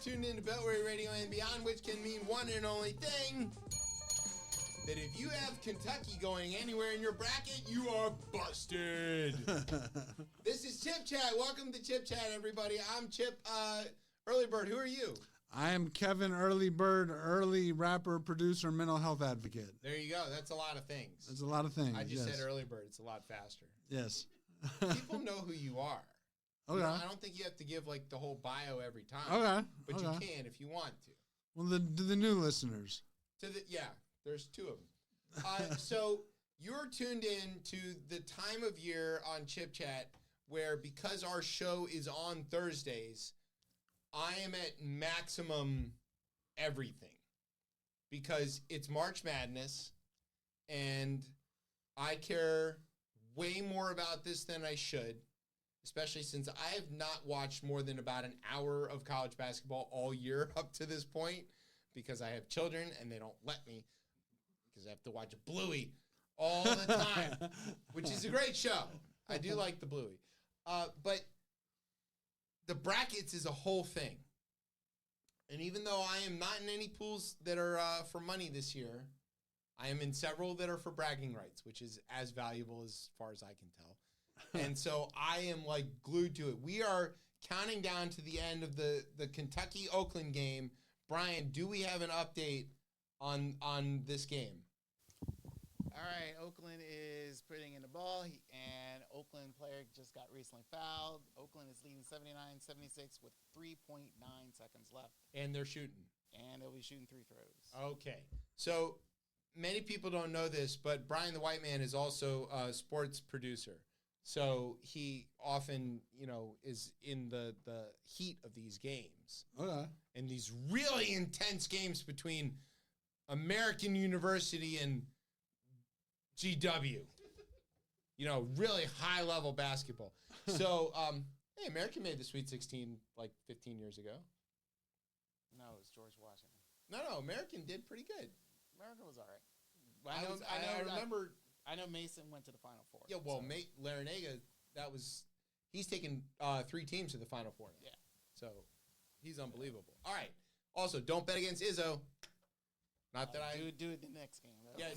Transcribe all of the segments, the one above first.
tuned in to Beltway Radio and Beyond, which can mean one and only thing. That if you have Kentucky going anywhere in your bracket, you are busted. This is Chip Chat. Welcome to Chip Chat, everybody. I'm Chip Earleybird. Who are you? I am Kevin Earleybird, early rapper, producer, mental health advocate. There you go. That's a lot of things. That's a lot of things. I just said Earleybird. It's a lot faster. Yes. People know who you are. Okay. You know, I don't think you have to give like the whole bio every time. Okay. But you can if you want to. Well, the new listeners. There's two of them. So you're tuned in to the time of year on Chip Chat where, because our show is on Thursdays, I am at maximum everything because it's March Madness and I care way more about this than I should, especially since I have not watched more than about an hour of college basketball all year up to this point because I have children and they don't let me because I have to watch Bluey all the time, which is a great show. I do like the Bluey. But the brackets is a whole thing. And even though I am not in any pools that are for money this year, I am in several that are for bragging rights, which is as valuable as far as I can tell. And so I am like glued to it. We are counting down to the end of the Kentucky-Oakland game. Brian, do we have an update on this game? All right, Oakland is putting in the ball, and Oakland player just got recently fouled. Oakland is leading 79-76 with 3.9 seconds left. And they're shooting. And they'll be shooting free throws. Okay. So many people don't know this, but Brian the White Man is also a sports producer. So he often, is in the heat of these games. Okay. And these really intense games between American University and GW. Really high-level basketball. So, hey, American made the Sweet 16 like 15 years ago. No, it was George Washington. No, American did pretty good. American was all right. I remember... I know Mason went to the Final Four. Yeah, well, Larinaga, he's taken 3 teams to the Final Four now. Yeah. So, he's unbelievable. All right. Also, don't bet against Izzo. Not that I... Do it the next game. Yeah,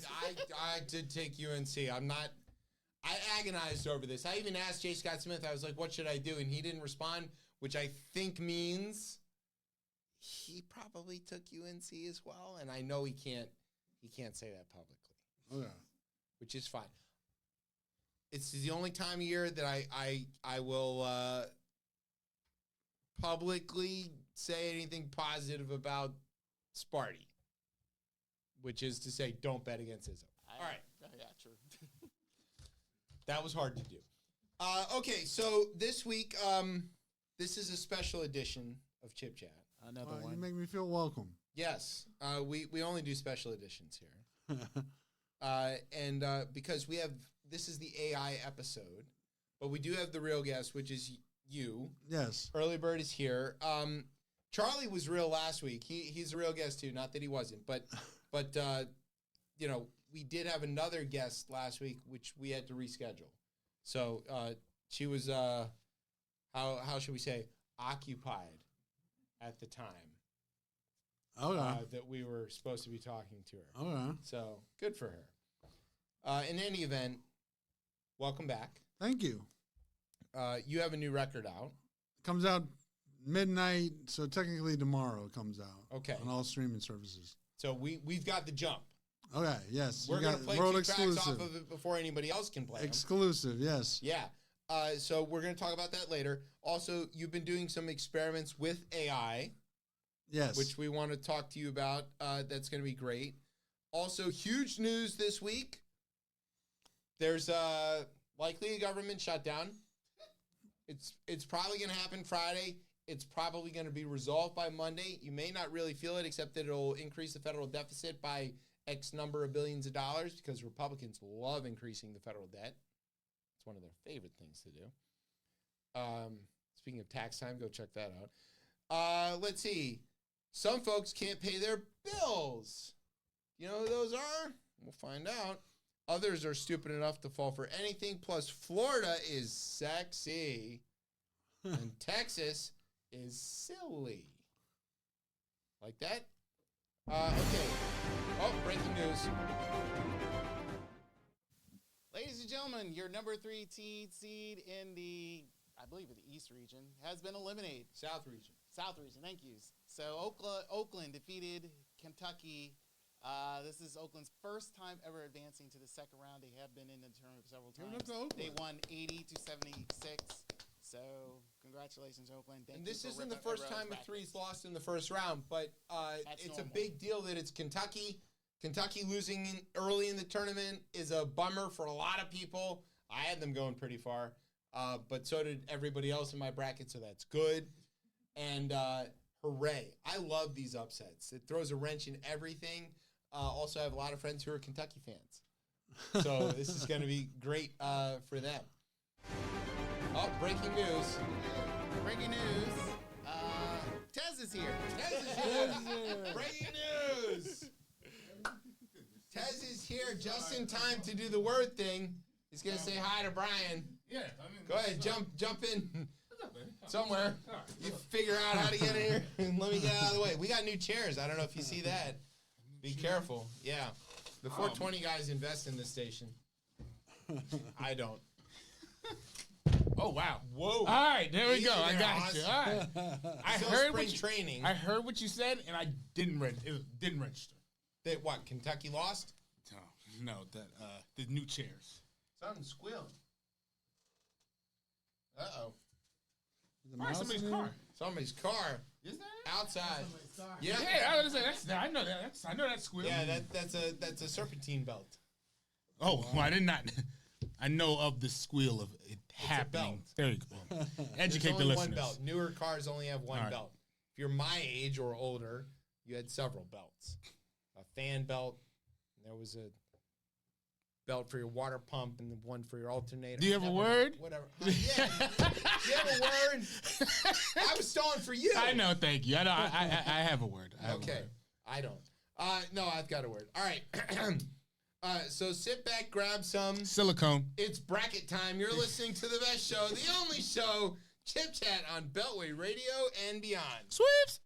I did take UNC. I agonized over this. I even asked J. Scott Smith, I was like, what should I do? And he didn't respond, which I think means he probably took UNC as well. And I know he can't say that publicly. Okay. Which is fine. It's the only time of year that I will publicly say anything positive about Sparty, which is to say, don't bet against Izzo. All right. Yeah, true. That was hard to do. Okay, so this week, this is a special edition of Chip Chat. Another one. You make me feel welcome. Yes, we only do special editions here. And because this is the AI episode, but we do have the real guest, which is you. Yes. Earleybird is here. Charlie was real last week. He's a real guest too. Not that he wasn't, but we did have another guest last week, which we had to reschedule. So she was how should we say, occupied at the time. Okay. That we were supposed to be talking to her. Okay. So good for her. In any event, welcome back. Thank you. You have a new record out. It comes out midnight, so technically tomorrow it comes out. Okay. On all streaming services. So we've got the jump. Okay, yes. We're going to play world 2 exclusive. tracks off of it before anybody else can play them. Exclusive, yes. Yeah. So we're going to talk about that later. Also, you've been doing some experiments with AI. Yes. Which we want to talk to you about. That's going to be great. Also, huge news this week. There's likely a government shutdown. It's probably going to happen Friday. It's probably going to be resolved by Monday. You may not really feel it, except that it'll increase the federal deficit by X number of billions of dollars because Republicans love increasing the federal debt. It's one of their favorite things to do. Speaking of tax time, go check that out. Let's see. Some folks can't pay their bills. You know who those are? We'll find out. Others are stupid enough to fall for anything. Plus, Florida is sexy. And Texas is silly. Like that. Okay. Oh, breaking news. Ladies and gentlemen, your number 3 seed in the, I believe, the East region has been eliminated. South region. South region, thank you. So Oakland defeated Kentucky. This is Oakland's first time ever advancing to the second round. They have been in the tournament several times. They won 80-76. So congratulations, Oakland. And this isn't the first time a three's lost in the first round, but it's normal. A big deal that it's Kentucky. Kentucky losing early in the tournament is a bummer for a lot of people. I had them going pretty far, but so did everybody else in my bracket, so that's good. And hooray. I love these upsets. It throws a wrench in everything. Also, I have a lot of friends who are Kentucky fans. So this is going to be great for them. Oh, breaking news. Breaking news. Tez is here. Tez is here. Breaking news. Tez is here just in time to do the word thing. He's going to say hi to Brian. Yeah. Go ahead, jump in somewhere. You figure out how to get in here and let me get out of the way. We got new chairs. I don't know if you see that. Be careful. Yeah. The 420 guys invest in this station. I don't. Oh, wow. Whoa. All right, there we go. I there, got Oz. you. All right. I Still heard spring what you, training. I heard what you said, and I didn't register. That what? Kentucky lost? No, the new chairs. Something squealed. Uh-oh. Probably somebody's car. Somebody's car. Is that outside? Yeah. Yeah, I was gonna say I know that. I know that squeal. Yeah, that's a serpentine belt. Oh, well, I did not. I know of the squeal of it happening. There you go. Educate the listeners. listeners. One belt. Newer cars only have one belt. If you're my age or older, you had several belts. A fan belt. There was a belt for your water pump and the one for your alternator. Do you have a word? Whatever. Yeah. Do you have a word? I was stalling for you. I know. Thank you. I know. I have a word. Okay. I don't. No, I've got a word. All right. So sit back, grab some silicone. It's bracket time. You're listening to the best show, the only show, Chip Chat on Beltway Radio and beyond. Sweeps.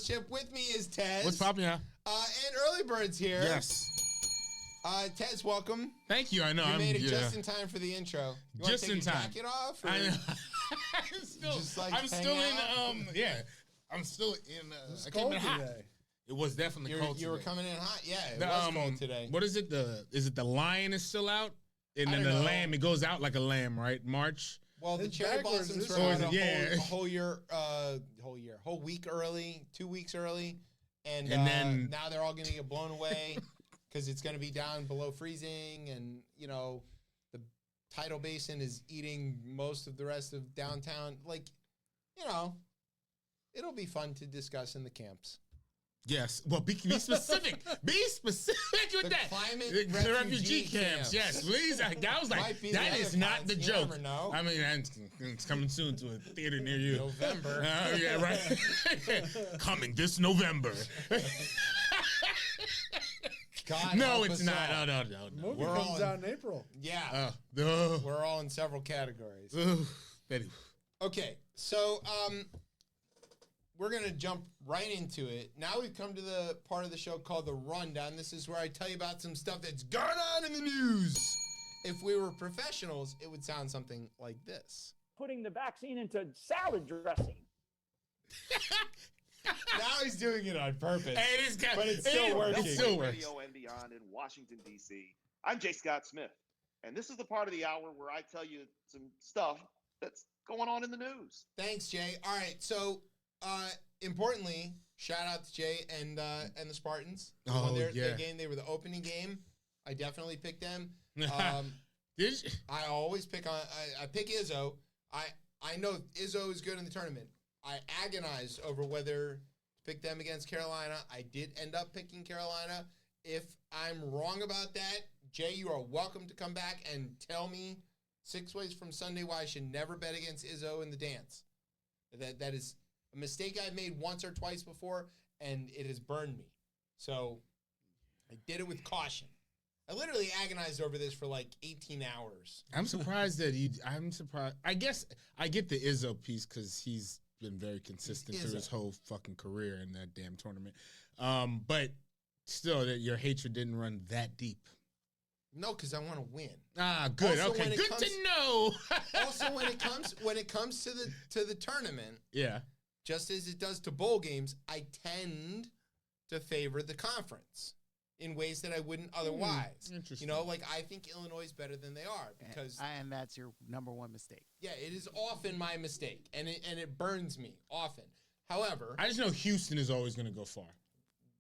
Chip, with me is Tez. What's poppin', yeah? And Earleybird's here. Yes. Tez, welcome. Thank you. I know. You made it just in time for the intro. You just in time. Jacket off? Or I know. I'm still in. I came in hot. It was definitely cold. You were coming in hot. Yeah, it was cold today. What is it? Is it the lion is still out, and then the lamb? It goes out like a lamb, right? March. Well, the cherry blossoms were out a whole week early, 2 weeks early, and then now they're all going to get blown away because it's going to be down below freezing, and the tidal basin is eating most of the rest of downtown. It'll be fun to discuss in the camps. Yes. Well, be specific. Be specific with that. Climate The refugee camps. Yes, please. I was like, that is not the joke. Never know. I mean, it's coming soon to a theater near you. November. Yeah, right. Coming this November. God no, help it's us not. all. No. Movie comes out in April. Yeah. We're all in several categories. Okay, so we're going to jump right into it. Now we've come to the part of the show called The Rundown. This is where I tell you about some stuff that's going on in the news. If we were professionals, it would sound something like this. Putting the vaccine into salad dressing. Now he's doing it on purpose. Hey, this guy, but it's still working. It still works. Radio and beyond in Washington, D.C. I'm J. Scott Smith, and this is the part of the hour where I tell you some stuff that's going on in the news. Thanks, Jay. All right, so importantly, shout out to Jay and the Spartans. Their game, they were the opening game. I definitely picked them. Did you? I always pick on. I pick Izzo. I know Izzo is good in the tournament. I agonized over whether to pick them against Carolina. I did end up picking Carolina. If I'm wrong about that, Jay, you are welcome to come back and tell me 6 ways from Sunday why I should never bet against Izzo in the dance. That is a mistake I've made once or twice before, and it has burned me. So I did it with caution. I literally agonized over this for like 18 hours. I'm surprised that I'm surprised. I guess I get the Izzo piece because he's been very consistent through his whole fucking career in that damn tournament. But still, that your hatred didn't run that deep. No, because I want to win. Ah, good. Also, okay, good to know. Also, when it comes to the tournament, yeah, just as it does to bowl games, I tend to favor the conference in ways that I wouldn't otherwise. Interesting. You know, like I think Illinois is better than they are because and that's your number one mistake. Yeah, it is often my mistake, and it burns me often. However, I just know Houston is always going to go far.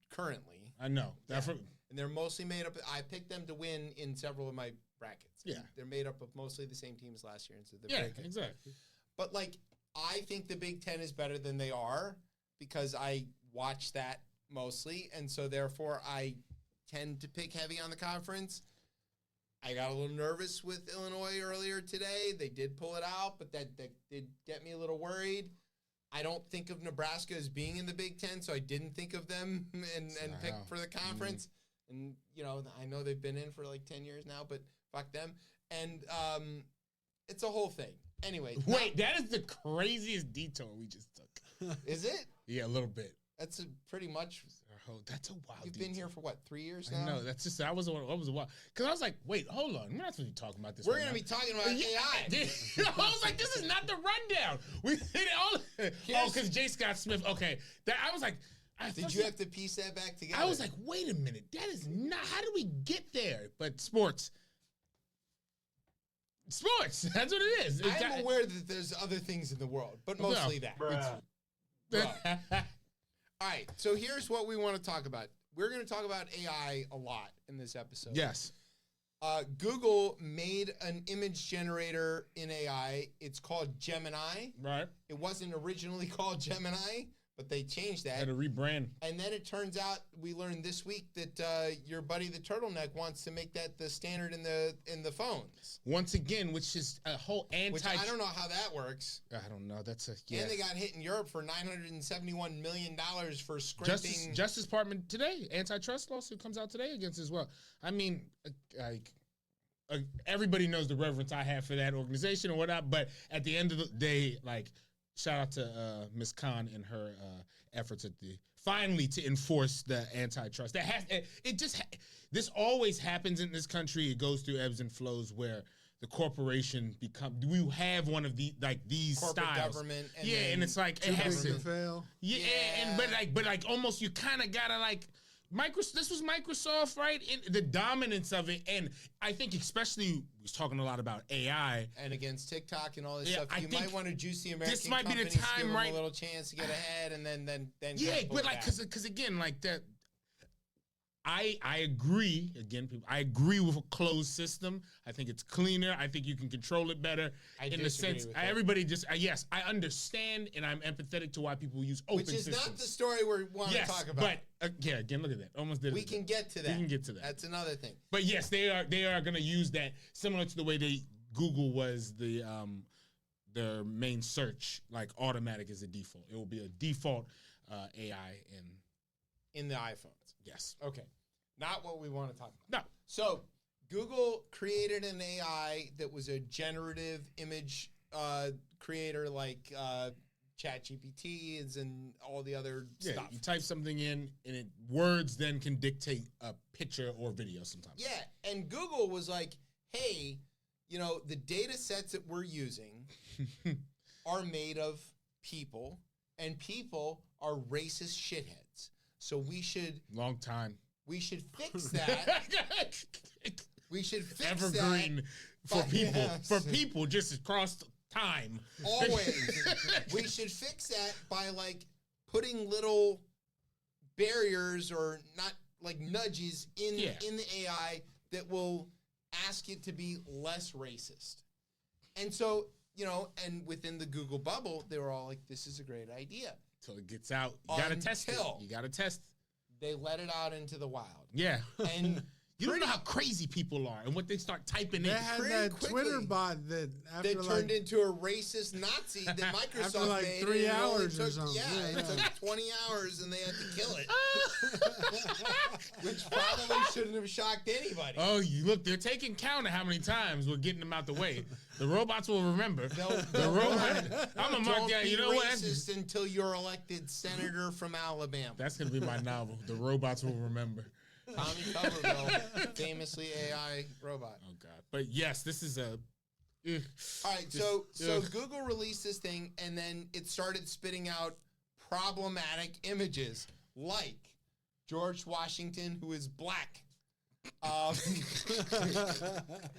Currently, I know that and they're mostly made up. I picked them to win in several of my brackets. Yeah, they're made up of mostly the same teams last year, and so they're exactly. But like, I think the Big Ten is better than they are because I watch that mostly, and so therefore I tend to pick heavy on the conference. I got a little nervous with Illinois earlier today. They did pull it out, but that did get me a little worried. I don't think of Nebraska as being in the Big Ten, so I didn't think of them and pick for the conference. And, you know, I know they've been in for like 10 years now, but fuck them. And it's a whole thing. Anyway. Wait, that is the craziest detour we just took. Is it? Yeah, a little bit. That's pretty much. That's a wild. You've been here for what, 3 years now? No, that's just that was a while. Because I was like, wait, hold on, we're not supposed to be talking about this. We're gonna be talking about AI. I was like, this is not the rundown. We hit it all. Because J. Scott Smith. Okay, I was like, did you have to piece that back together? I was like, wait a minute, that is not. How do we get there? But sports. That's what it is. I'm aware that there's other things in the world, but mostly that. Bruh. All right, so here's what we want to talk about. We're going to talk about AI a lot in this episode. Yes. Google made an image generator in AI. It's called Gemini. Right. It wasn't originally called Gemini, but they changed that. Had to rebrand. And then it turns out, we learned this week that your buddy the turtleneck wants to make that the standard in the phones. Once again, which is a whole Which I don't know how that works. I don't know. That's And they got hit in Europe for $971 million for scraping. Justice Department today, antitrust lawsuit comes out today against as well. I mean, everybody knows the reverence I have for that organization or whatnot, but at the end of the day, like, shout out to Ms. Khan and her efforts finally to enforce the antitrust. This always happens in this country. It goes through ebbs and flows where the corporation we have one of these corporate styles. Government. And it's like, it has to fail. Yeah, but almost you kind of gotta like. This was Microsoft, right? In the dominance of it, and I think especially we was talking a lot about AI and against TikTok and all this stuff. You might want to juice the American this might be the companies, time, give them right? a little chance to get ahead, and then yeah, but like because again, like that. I agree. Again, people, I agree with a closed system. I think it's cleaner. I think you can control it better. In the sense, everybody just yes, I understand and I'm empathetic to why people use open systems. Which is not the story we want to talk about. But yeah, again, look at that. Almost did it. We can get to that. We can get to that. That's another thing. But yes, they are going to use that similar to the way Google was their main search, like automatic as a default. It will be a default AI in the iPhones. Yes. Okay. Not what we want to talk No. about. So Google created an AI that was a generative image creator like ChatGPT and all the other stuff. You type something in, and words then can dictate a picture or video sometimes. Yeah, and Google was like, hey, the data sets that we're using are made of people, and people are racist shitheads. So we should... Long time. We should fix that. We should fix Evergreen that. for people. Yes. For people, just across time. Always. We should fix that by, putting little barriers or not, nudges in the AI that will ask it to be less racist. And so, and within the Google bubble, they were all like, this is a great idea. Until it gets out. You got to test it. You got to test it. They let it out into the wild. Yeah. And you don't know how crazy people are and what they start typing in. They had that Twitter bot that turned into a racist Nazi that Microsoft after made. 3 hours or something. Yeah, it took 20 hours and they had to kill it. Which probably shouldn't have shocked anybody. Oh, look, they're taking count of how many times we're getting them out the way. The robots will remember. I'm going to mark down. You know what? Racist until you're elected senator from Alabama. That's going to be my novel. The robots will remember. Tommy Tuberville, famously AI robot. Oh God! But yes, this is a. All right, so Google released this thing, and then it started spitting out problematic images like George Washington, who is black.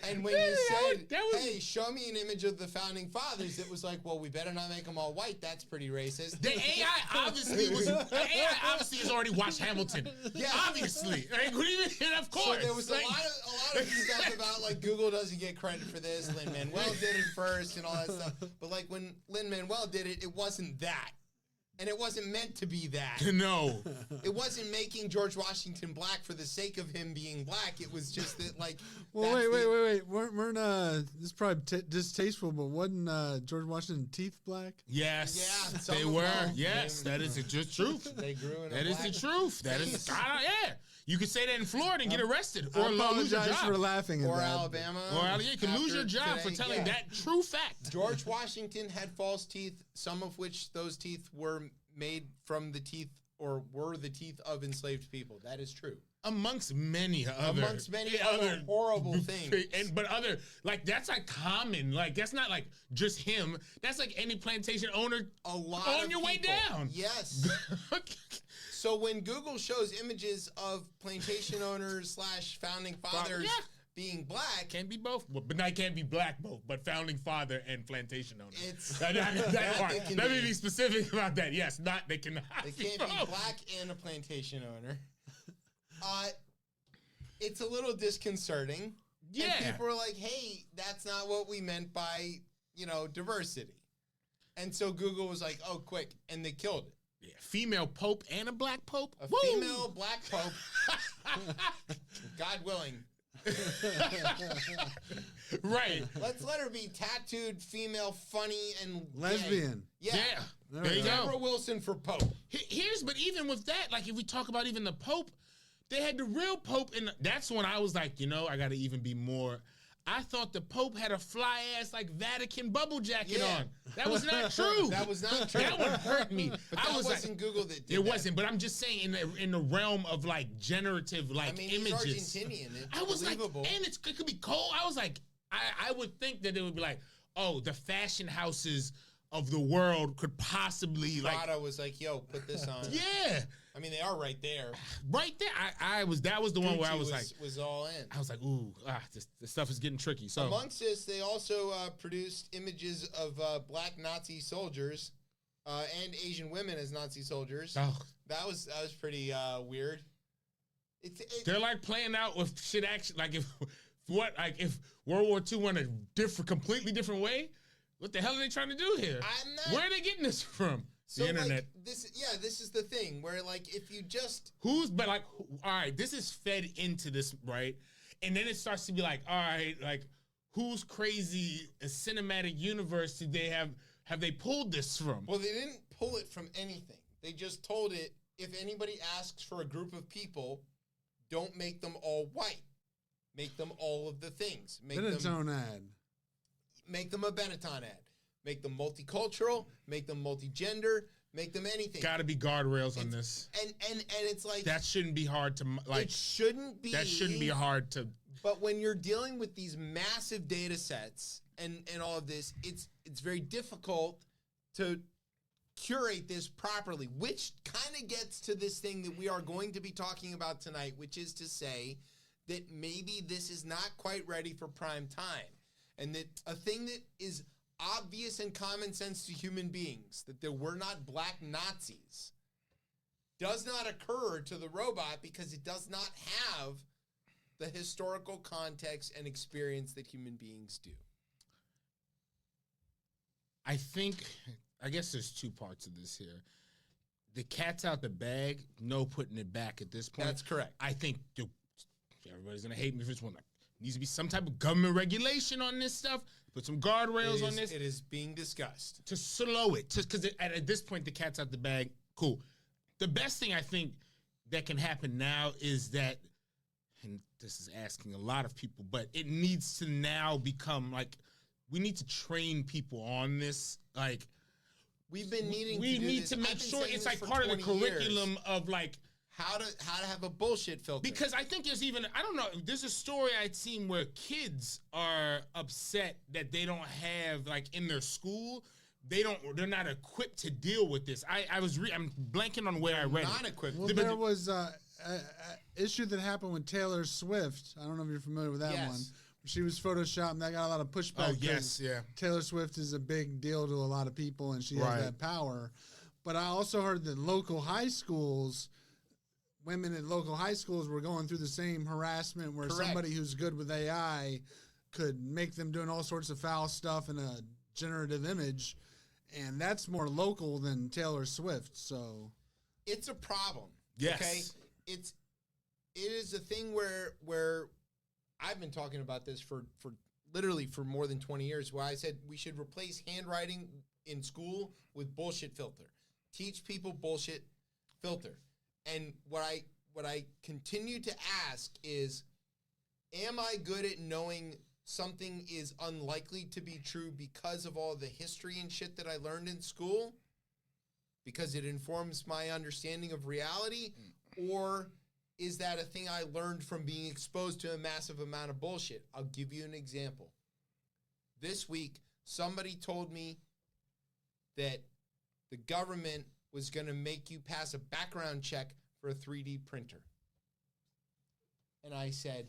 And when you said, hey, show me an image of the founding fathers, it was like, well, we better not make them all white. That's pretty racist. The AI obviously has already watched Hamilton. Yeah. Obviously. What do you mean? Of course. So there was a lot of stuff about Google doesn't get credit for this. Lin-Manuel did it first and all that stuff. But when Lin-Manuel did it, it wasn't that. And it wasn't meant to be that. No. It wasn't making George Washington black for the sake of him being black. It was just that, Well, wait. Weren't this is probably distasteful, but wasn't George Washington's teeth black? Yes. Yeah. They were. Yes. That is the truth. They grew in That is the truth. That is, yeah. You could say that in Florida and get arrested. Or lose your job. For laughing at or that. Alabama. Or you can lose your job for telling that true fact. George Washington had false teeth, some of which those teeth were made from the teeth or were the teeth of enslaved people. That is true. Amongst many other horrible things. But that's common. That's not just him. That's any plantation owner on your way down. Yes. So when Google shows images of plantation owners / founding fathers being black, can't be both, but I can't be black both, but founding father and plantation owner. It's that part. Let me be specific about that. Yes, they cannot. They can't be black and a plantation owner. It's a little disconcerting. Yeah, and people are like, "Hey, that's not what we meant by diversity." And so Google was like, "Oh, quick!" and they killed it. Yeah, female pope and a black pope. A female black pope. God willing. Right. Let's let her be tattooed, female, funny, and lesbian. Gay. Yeah. There you go. Deborah Wilson for Pope. But even with that, if we talk about even the Pope, they had the real Pope, and that's when I was like, I got to even be more. I thought the Pope had a fly ass Vatican bubble jacket on. That was not true. That was not true. That one hurt me. But that wasn't Google that did it. Wasn't. But I'm just saying in the realm of generative images. He's Argentinian. It's I was believable. And it could be cold. I was like, I would think that it would be the fashion houses of the world could possibly Prada was like, yo, put this on. Yeah. I mean, they are right there. Right there. That was the one where I was was all in. I was like, ooh, this stuff is getting tricky. So amongst this, they also produced images of black Nazi soldiers and Asian women as Nazi soldiers. Oh. That was pretty weird. They're like playing out with shit action. Like if World War II went a completely different way, what the hell are they trying to do here? Where are they getting this from? So the internet. Like, this is the thing where like if you just all right, this is fed into this, right? And then it starts to be like, all right, like whose crazy cinematic universe did they have they pulled this from? Well, they didn't pull it from anything. They just told it, if anybody asks for a group of people, don't make them all white. Make them all of the things. Benetton ad. Make them a Benetton ad. Make them multicultural. Make them multigender. Make them anything. Got to be guardrails on this. And it's like... That shouldn't be hard to... like. It shouldn't be... That shouldn't be hard to... But when you're dealing with these massive data sets and all of this, it's very difficult to curate this properly, which kind of gets to this thing that we are going to be talking about tonight, which is to say that maybe this is not quite ready for prime time. And that a thing that is obvious and common sense to human beings, that there were not black Nazis, does not occur to the robot because it does not have the historical context and experience that human beings do. I guess there's two parts of this here. The cat's out the bag, no putting it back at this point. That's correct. I think everybody's going to hate me for this one. Needs to be some type of government regulation on this stuff. Put some guardrails on this. It is being discussed. To slow it. Just because at this point, the cat's out the bag. Cool. The best thing I think that can happen now is that, and this is asking a lot of people, but it needs to now become like, we need to train people on this. Like, we've been needing we to do need this. to make sure it's like part of the curriculum of like how to have a bullshit filter. Because I think there's even, I don't know, there's a story I'd seen where kids are upset that they don't have, like, in their school, they're not equipped to deal with this. I'm blanking on where I read not it. equipped. Well, there was a issue that happened with Taylor Swift. I don't know if you're familiar with that one. She was photoshopped, and that got a lot of pushback. Oh, yes, yeah. Taylor Swift is a big deal to a lot of people, and she has that power. But I also heard that women at local high schools were going through the same harassment where somebody who's good with AI could make them doing all sorts of foul stuff in a generative image, and that's more local than Taylor Swift. So it's a problem. Yes. Okay? It is a thing where I've been talking about this for literally for more than 20 years, where I said we should replace handwriting in school with bullshit filter. Teach people bullshit filter. And what I continue to ask is, am I good at knowing something is unlikely to be true because of all the history and shit that I learned in school? Because it informs my understanding of reality? Or is that a thing I learned from being exposed to a massive amount of bullshit? I'll give you an example. This week, somebody told me that the government was going to make you pass a background check for a 3D printer. And I said,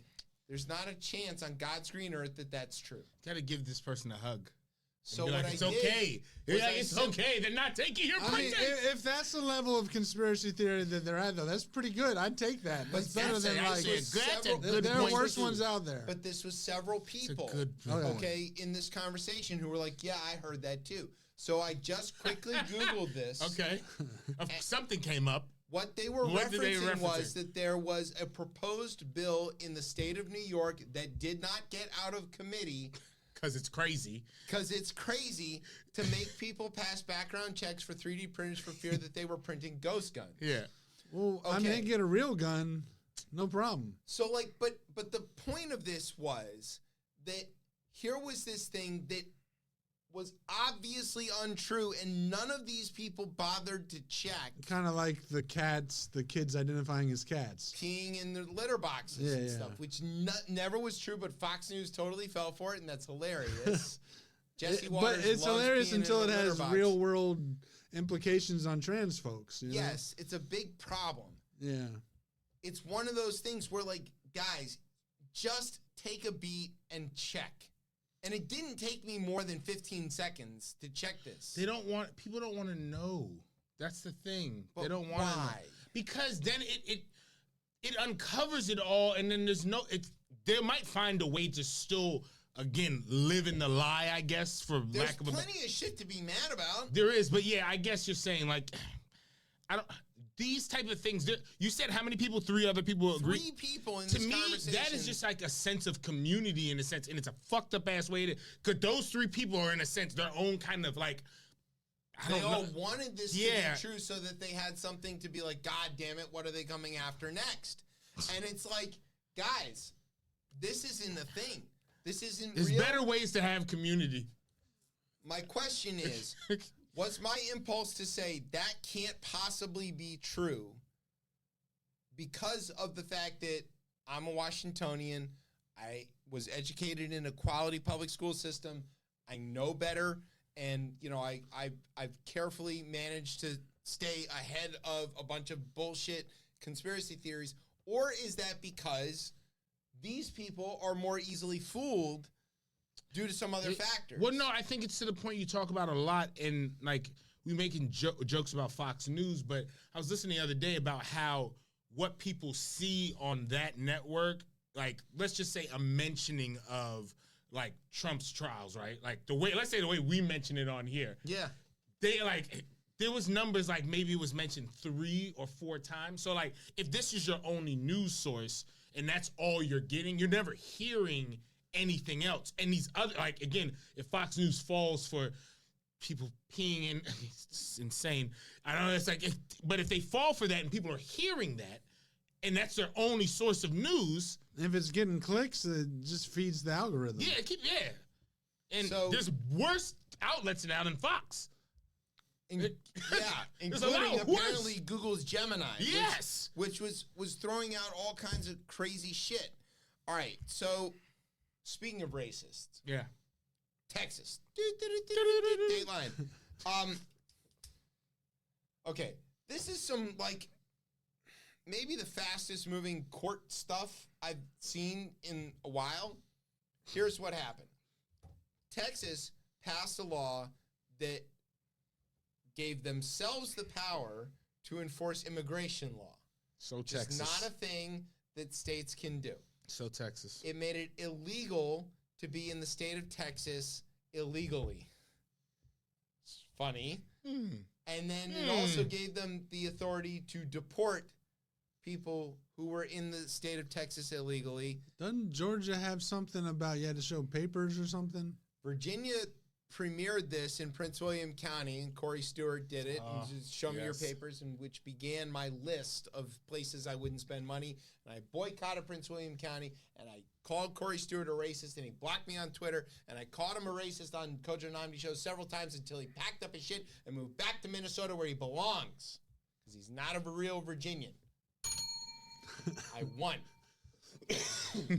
there's not a chance on God's green earth that that's true. Got to give this person a hug. So what it's okay. It's okay. They're not taking your printer. If that's the level of conspiracy theory that they're at, though, that's pretty good. I'd take that. That's better than like there are worse ones out there. But this was several people, okay, in this conversation who were like, "Yeah, I heard that too." So I just quickly Googled this. Okay, something came up. What they were referencing was that there was a proposed bill in the state of New York that did not get out of committee. Because it's crazy. Because it's crazy to make people pass background checks for 3D printers for fear that they were printing ghost guns. Yeah. Well, I mean, they get a real gun, no problem. So, like, but the point of this was that here was this thing that was obviously untrue, and none of these people bothered to check. Kind of like the kids identifying as cats. Peeing in their litter boxes and stuff, which never was true, but Fox News totally fell for it, and that's hilarious. Jesse Waters but it's loves hilarious until it has real world implications on trans folks. You know? Yes, it's a big problem. Yeah. It's one of those things where, like, guys, just take a beat and check. And it didn't take me more than 15 seconds to check this. People don't want to know. That's the thing. But they don't want to know. Why? Because then it uncovers it all, and then they might find a way to still, again, live in the lie, I guess, for There's lack of a... There's plenty of shit to be mad about. There is, but yeah, I guess you're saying, like, these type of things, you said how many people? 3 other people agree? 3 people in to this me, conversation. that is just like a sense of community in a sense, and it's a fucked up ass way to, because those 3 people are in a sense their own kind of like, they all wanted this to be true so that they had something to be like, God damn it, what are they coming after next? And it's like, guys, this isn't a thing. This isn't There's real. better ways to have community. My question is, was my impulse to say that can't possibly be true because of the fact that I'm a Washingtonian, I was educated in a quality public school system, I know better, and I've carefully managed to stay ahead of a bunch of bullshit conspiracy theories, or is that because these people are more easily fooled due to some other factors? Well, no, I think it's to the point you talk about a lot, and like we making jokes about Fox News, but I was listening the other day about how what people see on that network, like let's just say a mentioning of like Trump's trials, right? Like let's say the way we mention it on here. Yeah. They like, there was numbers like maybe it was mentioned 3 or 4 times. So like if this is your only news source and that's all you're getting, you're never hearing anything else. And these other, like again, if Fox News falls for people peeing in, it's insane. I don't know, it's like, but if they fall for that and people are hearing that, and that's their only source of news. If it's getting clicks, it just feeds the algorithm. Yeah. And So- there's worse outlets now than Fox. Including apparently Google's Gemini. Yes. Which was throwing out all kinds of crazy shit. All right, so speaking of racists, Yeah. Texas. Dateline. Okay, this is some, like, maybe the fastest moving court stuff I've seen in a while. Here's what happened. Texas passed a law that gave themselves the power to enforce immigration law. So It's Texas. not a thing that states can do. So Texas. It made it illegal to be in the state of Texas illegally. It's funny. And then it also gave them the authority to deport people who were in the state of Texas illegally. Doesn't Georgia have something about you had to show papers or something? Virginia premiered this in Prince William County, and Corey Stewart did it. And just show me your yes. papers, and which began my list of places I wouldn't spend money. And I boycotted Prince William County, and I called Corey Stewart a racist, and he blocked me on Twitter, and I called him a racist on Kojo Namdi show several times until he packed up his shit and moved back to Minnesota where he belongs, because he's not a real Virginian. I won.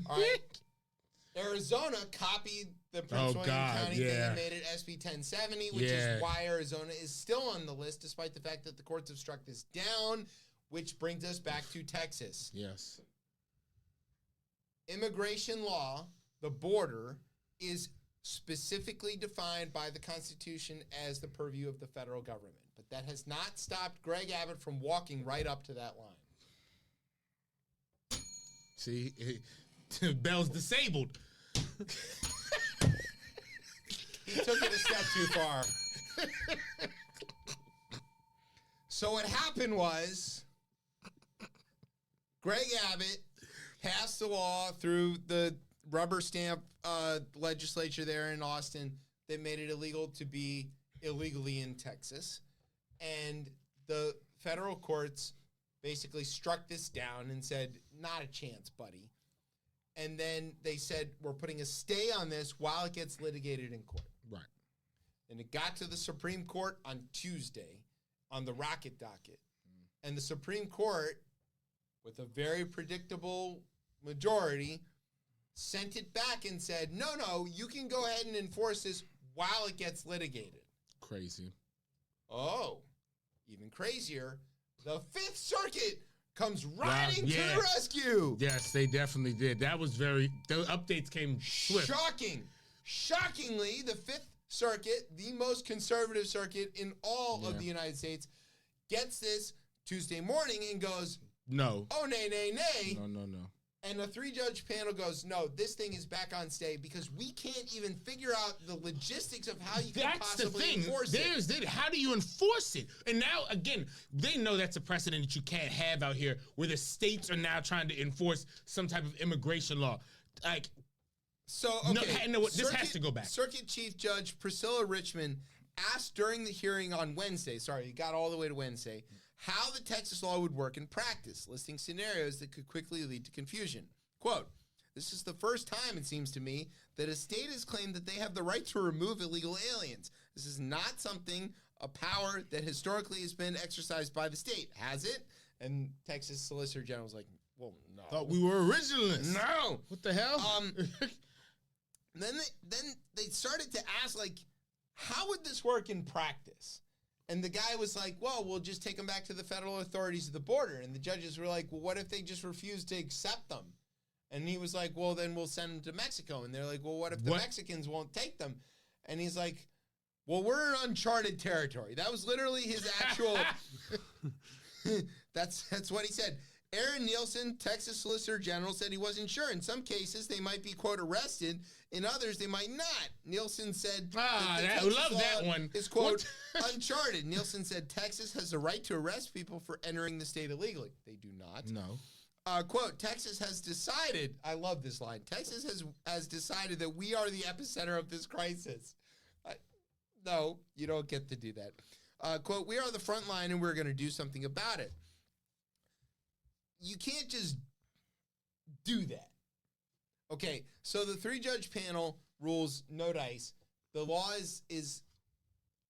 All right. Arizona copied the Prince William County thing and made it SB 1070, which is why Arizona is still on the list, despite the fact that the courts have struck this down, which brings us back to Texas. Yes. Immigration law, the border, is specifically defined by the Constitution as the purview of the federal government. But that has not stopped Greg Abbott from walking right up to that line. See, Bell's disabled. He took it a step too far. So what happened was Greg Abbott passed a law through the rubber stamp legislature there in Austin that made it illegal to be illegally in Texas. And the federal courts basically struck this down and said, not a chance, buddy. And then they said, we're putting a stay on this while it gets litigated in court. Right. And it got to the Supreme Court on Tuesday on the rocket docket. And the Supreme Court, with a very predictable majority, sent it back and said, no, you can go ahead and enforce this while it gets litigated. Crazy. Oh, even crazier. The Fifth Circuit comes riding to the rescue. Yes, they definitely did. That was the updates came swift. Shocking. Shockingly, the Fifth Circuit, the most conservative circuit in all of the United States, gets this Tuesday morning and goes, No. Oh, nay. No. And a 3-judge panel goes, no, this thing is back on stay because we can't even figure out the logistics of how you can possibly enforce it. How do you enforce it? And now, again, they know that's a precedent that you can't have out here where the states are now trying to enforce some type of immigration law. Like, so, okay. This has to go back. Circuit Chief Judge Priscilla Richmond asked during the hearing on Wednesday, it got all the way to Wednesday, how the Texas law would work in practice, listing scenarios that could quickly lead to confusion. Quote, this is the first time, it seems to me, that a state has claimed that they have the right to remove illegal aliens. This is not a power that historically has been exercised by the state, has it? And Texas Solicitor General was like, well, no. Thought we were originalists. No. What the hell? Then they started to ask, like, how would this work in practice? And the guy was like, well, we'll just take them back to the federal authorities at the border. And the judges were like, well, what if they just refuse to accept them? And he was like, well, then we'll send them to Mexico. And they're like, well, what if the Mexicans won't take them? And he's like, well, we're in uncharted territory. That was literally his actual, that's what he said. Aaron Nielsen, Texas Solicitor General, said he wasn't sure. In some cases, they might be, quote, arrested. In others, they might not. Nielsen said I love that one. Is, quote, uncharted. Nielsen said Texas has the right to arrest people for entering the state illegally. They do not. No. Quote, Texas has decided, I love this line, Texas has decided that we are the epicenter of this crisis. No, you don't get to do that. Quote, we are the front line and we're going to do something about it. You can't just do that. Okay, so the 3-judge panel rules no dice. The law is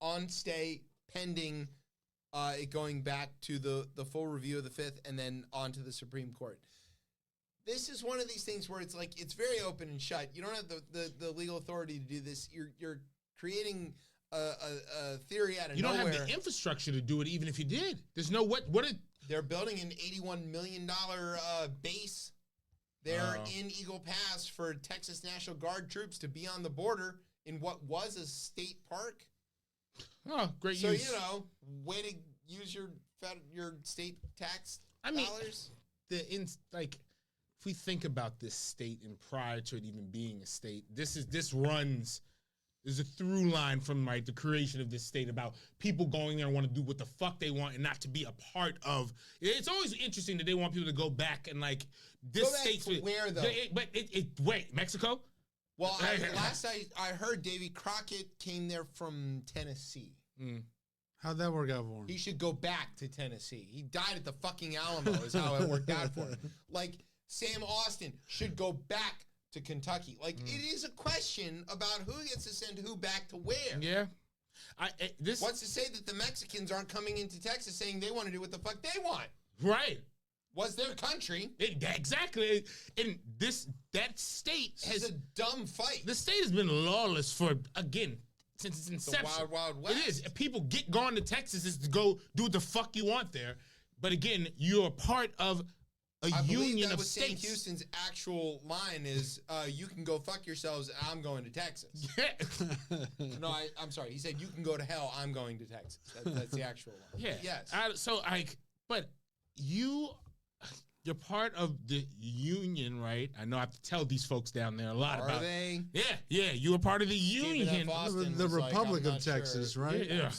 on stay pending it going back to the full review of the 5th and then on to the Supreme Court. This is one of these things where it's like it's very open and shut. You don't have the legal authority to do this. You're creating a theory out of nowhere. You don't have the infrastructure to do it even if you did. There's no They're building an $81 million base there in Eagle Pass for Texas National Guard troops to be on the border in what was a state park. Oh, great so, use. So, way to use your state tax dollars. If we think about this state and prior to it even being a state, there's a through line from the creation of this state about people going there and want to do what the fuck they want and not to be a part of. It's always interesting that they want people to go back and this state. Where though? Wait, Mexico? Well, last I heard Davy Crockett came there from Tennessee. Mm. How'd that work out for him? He should go back to Tennessee. He died at the fucking Alamo is how it worked out for him. Sam Austin should go back to Kentucky. It is a question about who gets to send who back to where. Yeah. What's to say that the Mexicans aren't coming into Texas saying they want to do what the fuck they want? Right. Was their country. Exactly. And that state has a dumb fight. The state has been lawless since its inception. The wild, wild west. It is. If people gone to Texas is to go do what the fuck you want there. But again, you're part of I union of states. Sam Houston's actual line is, you can go fuck yourselves, I'm going to Texas. Yeah. No, I'm sorry. He said, you can go to hell, I'm going to Texas. That's the actual line. Yeah. Yes. But you're part of the union, right? I know I have to tell these folks down there a lot about. Are they? Yeah. You are part of the union. The Republic of Texas, sure. right? Yeah.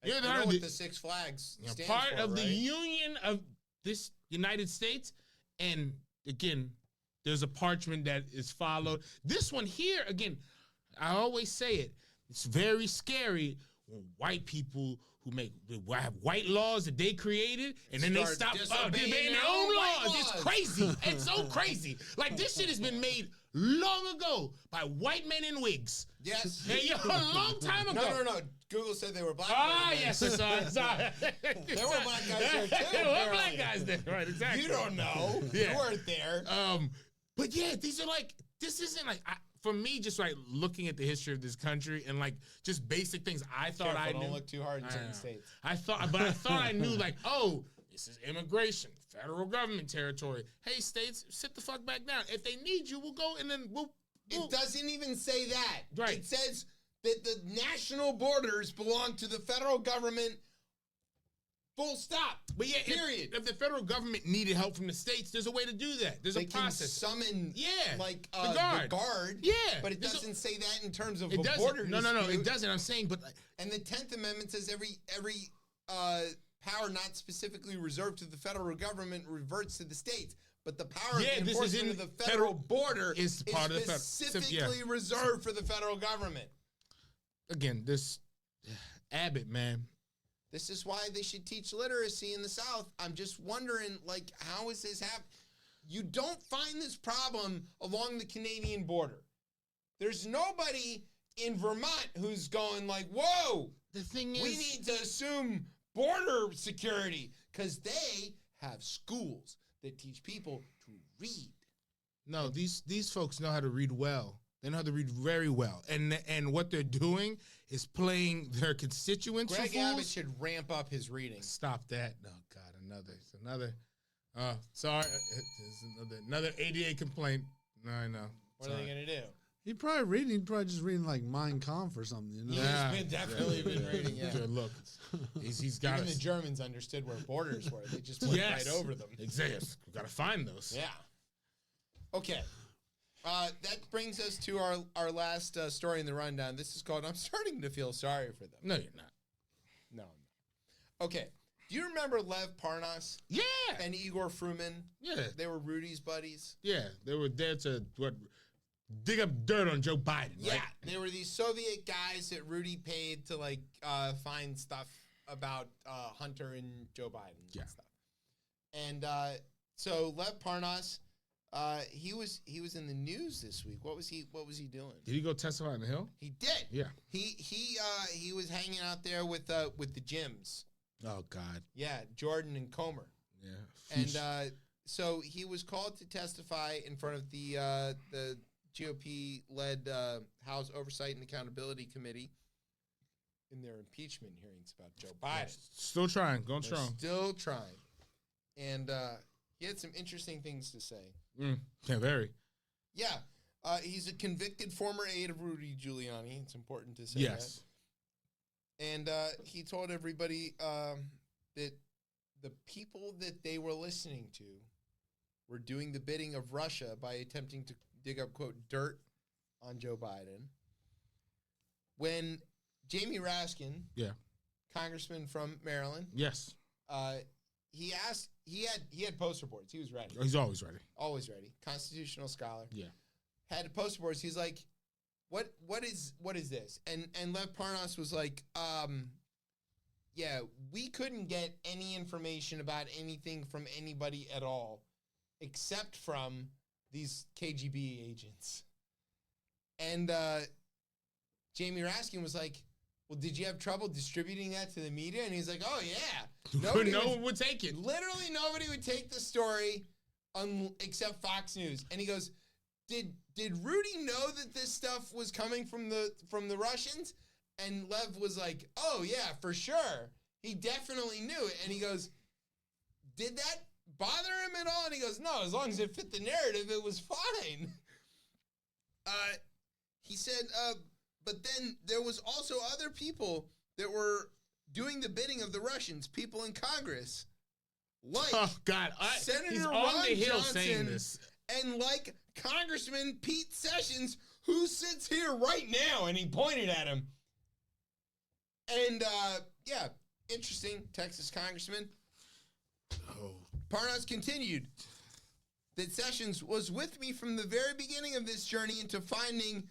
You know what the Six Flags stands part for, of right? the union of this United States. And again, there's a parchment that is followed. This one here, again, I always say it. It's very scary when white people who have white laws that they created, and then they stop obeying their own laws. It's crazy. It's so crazy. This shit has been made long ago by white men in wigs. Yes. A long time ago. No. Google said they were black. Yes. Sorry. There were black guys there too. There were black guys there. Right, exactly. You don't know. Yeah. You weren't there. But yeah, these are this isn't for me, just looking at the history of this country and just basic things I thought I knew. Don't look too hard in certain states. I thought I knew this is immigration, federal government territory. Hey, states, sit the fuck back down. If they need you, we'll go and then we'll. It doesn't even say that. Right. It says that the national borders belong to the federal government Full stop. But yeah, period. If the federal government needed help from the states, there's a way to do that. There's They a process. can summon, like the guard. Yeah, but it doesn't say that in terms of it a doesn't. border No, dispute. it doesn't. I'm saying, but And the 10th Amendment says every power not specifically reserved to the federal government reverts to the states. But the power of enforcement of the federal border is part of the specifically reserved for the federal government. Again, this Abbott, man. This is why they should teach literacy in the South. I'm just wondering, like, how is this happening? You don't find this problem along the Canadian border. There's nobody in Vermont who's going like, whoa, the thing is, we need to assume border security because they have schools that teach people to read. No, these folks know how to read well. They know how to read very well. And what they're doing is playing their constituents Greg for fools. Abbott should ramp up his reading. Stop that. No, God, another. Sorry. It's another ADA complaint. No, I know. What are they going to do? He'd probably just reading like Mein Kampf or something, you know? He's definitely been reading, yeah. Good look. He's got Even the Germans understood where borders were. They just went right over them. Exactly. We've got to find those. Yeah. Okay. That brings us to our last story in the rundown. This is called I'm Starting to Feel Sorry for Them. No, you're not. No. Okay. Do you remember Lev Parnas? Yeah. And Igor Fruman? Yeah. They were Rudy's buddies? Yeah. They were there to, dig up dirt on Joe Biden, Yeah. right? They were these Soviet guys that Rudy paid to, like, find stuff about Hunter and Joe Biden and stuff. And so Lev Parnas... he was in the news this week. What was he doing? Did he go testify on the Hill? He did. Yeah. He was hanging out there with the Jims. Oh God. Yeah, Jordan and Comer. Yeah. And so he was called to testify in front of the GOP-led House Oversight and Accountability Committee in their impeachment hearings about Joe Biden. Still trying, going They're strong. Still trying. And he had some interesting things to say. Yeah, very. Yeah. He's a convicted former aide of Rudy Giuliani. It's important to say Yes. that. And he told everybody that the people that they were listening to were doing the bidding of Russia by attempting to dig up, quote, dirt on Joe Biden. When Jamie Raskin, congressman from Maryland, he had poster boards. He was ready. He's always ready. Always ready. Constitutional scholar. Yeah. Had poster boards. He's like, what is this? And Lev Parnas was like, yeah, we couldn't get any information about anything from anybody at all, except from these KGB agents. And Jamie Raskin was like, well, did you have trouble distributing that to the media? And he's like, oh, yeah. No one would take it. Literally nobody would take the story except Fox News. And he goes, did Rudy know that this stuff was coming from the Russians? And Lev was like, oh, yeah, for sure. He definitely knew it. And he goes, did that bother him at all? And he goes, no, as long as it fit the narrative, it was fine. He said, but then there was also other people that were doing the bidding of the Russians, people in Congress. Like Senator he's Ron on the Hill Johnson saying this. and like Congressman Pete Sessions, who sits here right now, and he pointed at him. And yeah, interesting, Texas congressman. Parnas continued that Sessions was with me from the very beginning of this journey into finding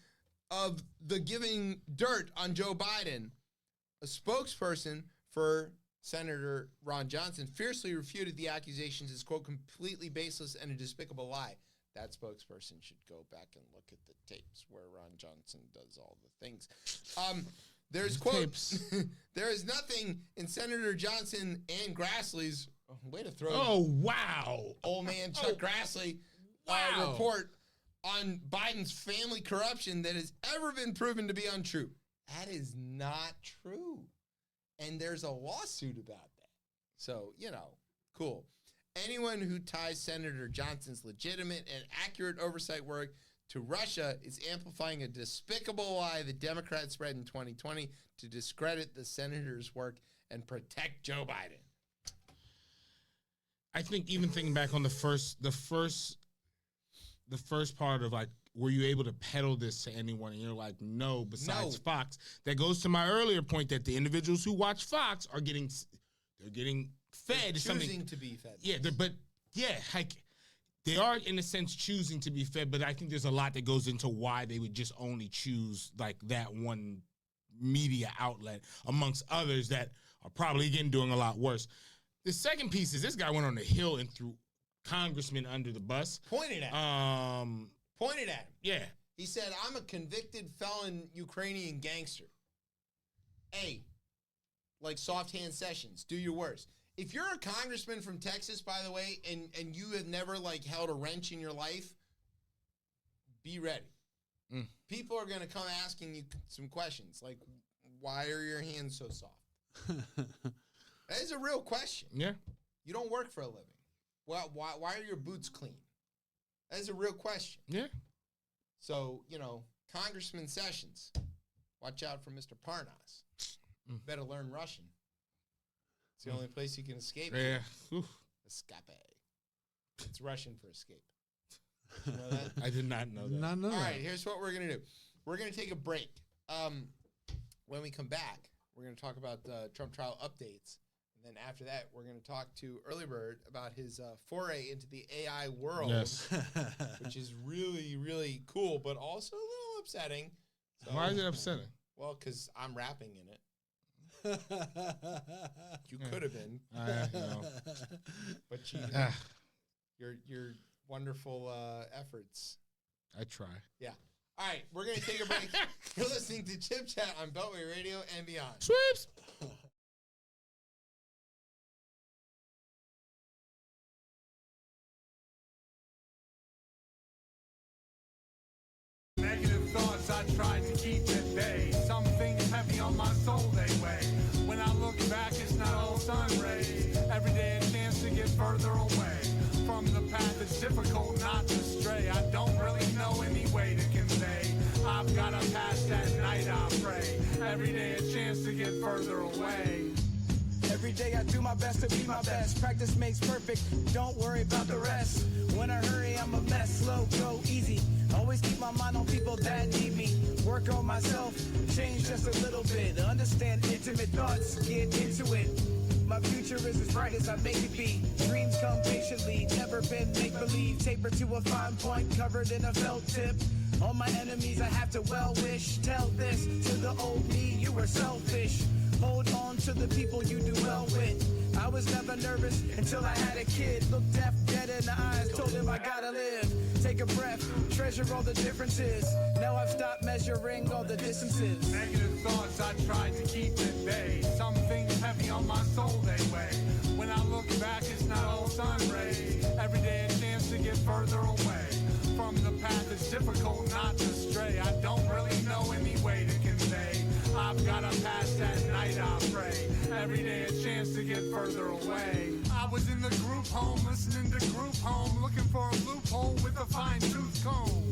of the giving dirt on Joe Biden. A spokesperson for Senator Ron Johnson fiercely refuted the accusations as, quote, completely baseless and a despicable lie. That spokesperson should go back and look at the tapes where Ron Johnson does all the things. There's, quote, there is nothing in Senator Johnson and Grassley's, way to throw old man Chuck Grassley report on Biden's family corruption that has ever been proven to be untrue. That is not true. And there's a lawsuit about that. So, cool. Anyone who ties Senator Johnson's legitimate and accurate oversight work to Russia is amplifying a despicable lie the Democrats spread in 2020 to discredit the senator's work and protect Joe Biden. I think even thinking back on the first part of like, were you able to peddle this to anyone? And you're like, no, besides Fox. That goes to my earlier point that the individuals who watch Fox are getting fed. Choosing to be fed. Yeah, like they are in a sense choosing to be fed, but I think there's a lot that goes into why they would just only choose like that one media outlet amongst others that are probably again doing a lot worse. The second piece is this guy went on the Hill and threw congressmen under the bus. Pointed at him. Yeah. He said, I'm a convicted felon Ukrainian gangster. Hey, like soft hand Sessions, do your worst. If you're a congressman from Texas, by the way, and you have never like held a wrench in your life, be ready. People are going to come asking you some questions like, why are your hands so soft? That is a real question. Yeah. You don't work for a living. Well, why are your boots clean? That is a real question. Yeah. So, Congressman Sessions, watch out for Mr. Parnas. Better learn Russian. It's the only place you can escape. Yeah. Escape. It's Russian for escape. You know that? I did not know that. All right, here's what we're going to do. We're going to take a break. When we come back, we're going to talk about Trump trial updates. And then after that, we're going to talk to Earleybird about his foray into the AI world, which is really, really cool, but also a little upsetting. So, why is it upsetting? Well, because I'm rapping in it. You could have been. I know. But your wonderful efforts. I try. Yeah. All right, we're going to take a break. You're listening to Chip Chat on Beltway Radio and beyond. Sweeps! Negative thoughts I tried to keep at bay. Some things heavy on my soul they weigh. When I look back, it's not all sun rays. Every day a chance to get further away from the path. It's difficult not to stray. I don't really know any way to convey. I've got to pass that night, I pray. Every day a chance to get further away. Every day I do my best to be my best. Practice makes perfect, don't worry about the rest. When I hurry, I'm a mess. Slow, go easy. Always keep my mind on people that need me. Work on myself, change just a little bit. Understand intimate thoughts, get into it. My future is as bright as I make it be. Dreams come patiently, never been make-believe. Taper to a fine point, covered in a felt tip. All my enemies I have to well wish. Tell this to the old me, you were selfish. Hold on to the people you do well with. I was never nervous until I had a kid. Looked deaf, dead in the eyes, told him I gotta live. Take a breath, treasure all the differences. Now I've stopped measuring all the distances. Negative thoughts I tried to keep at bay. Some things heavy on my soul they weigh. When I look back, it's not all sun rays. Every day a chance to get further away from the path. It's difficult not to stray. I don't really know any way to convey. I've gotta pass that night, I pray. Every day a chance to get further away. I was in the group home, listening to group home, looking for a loophole with a fine-tooth comb.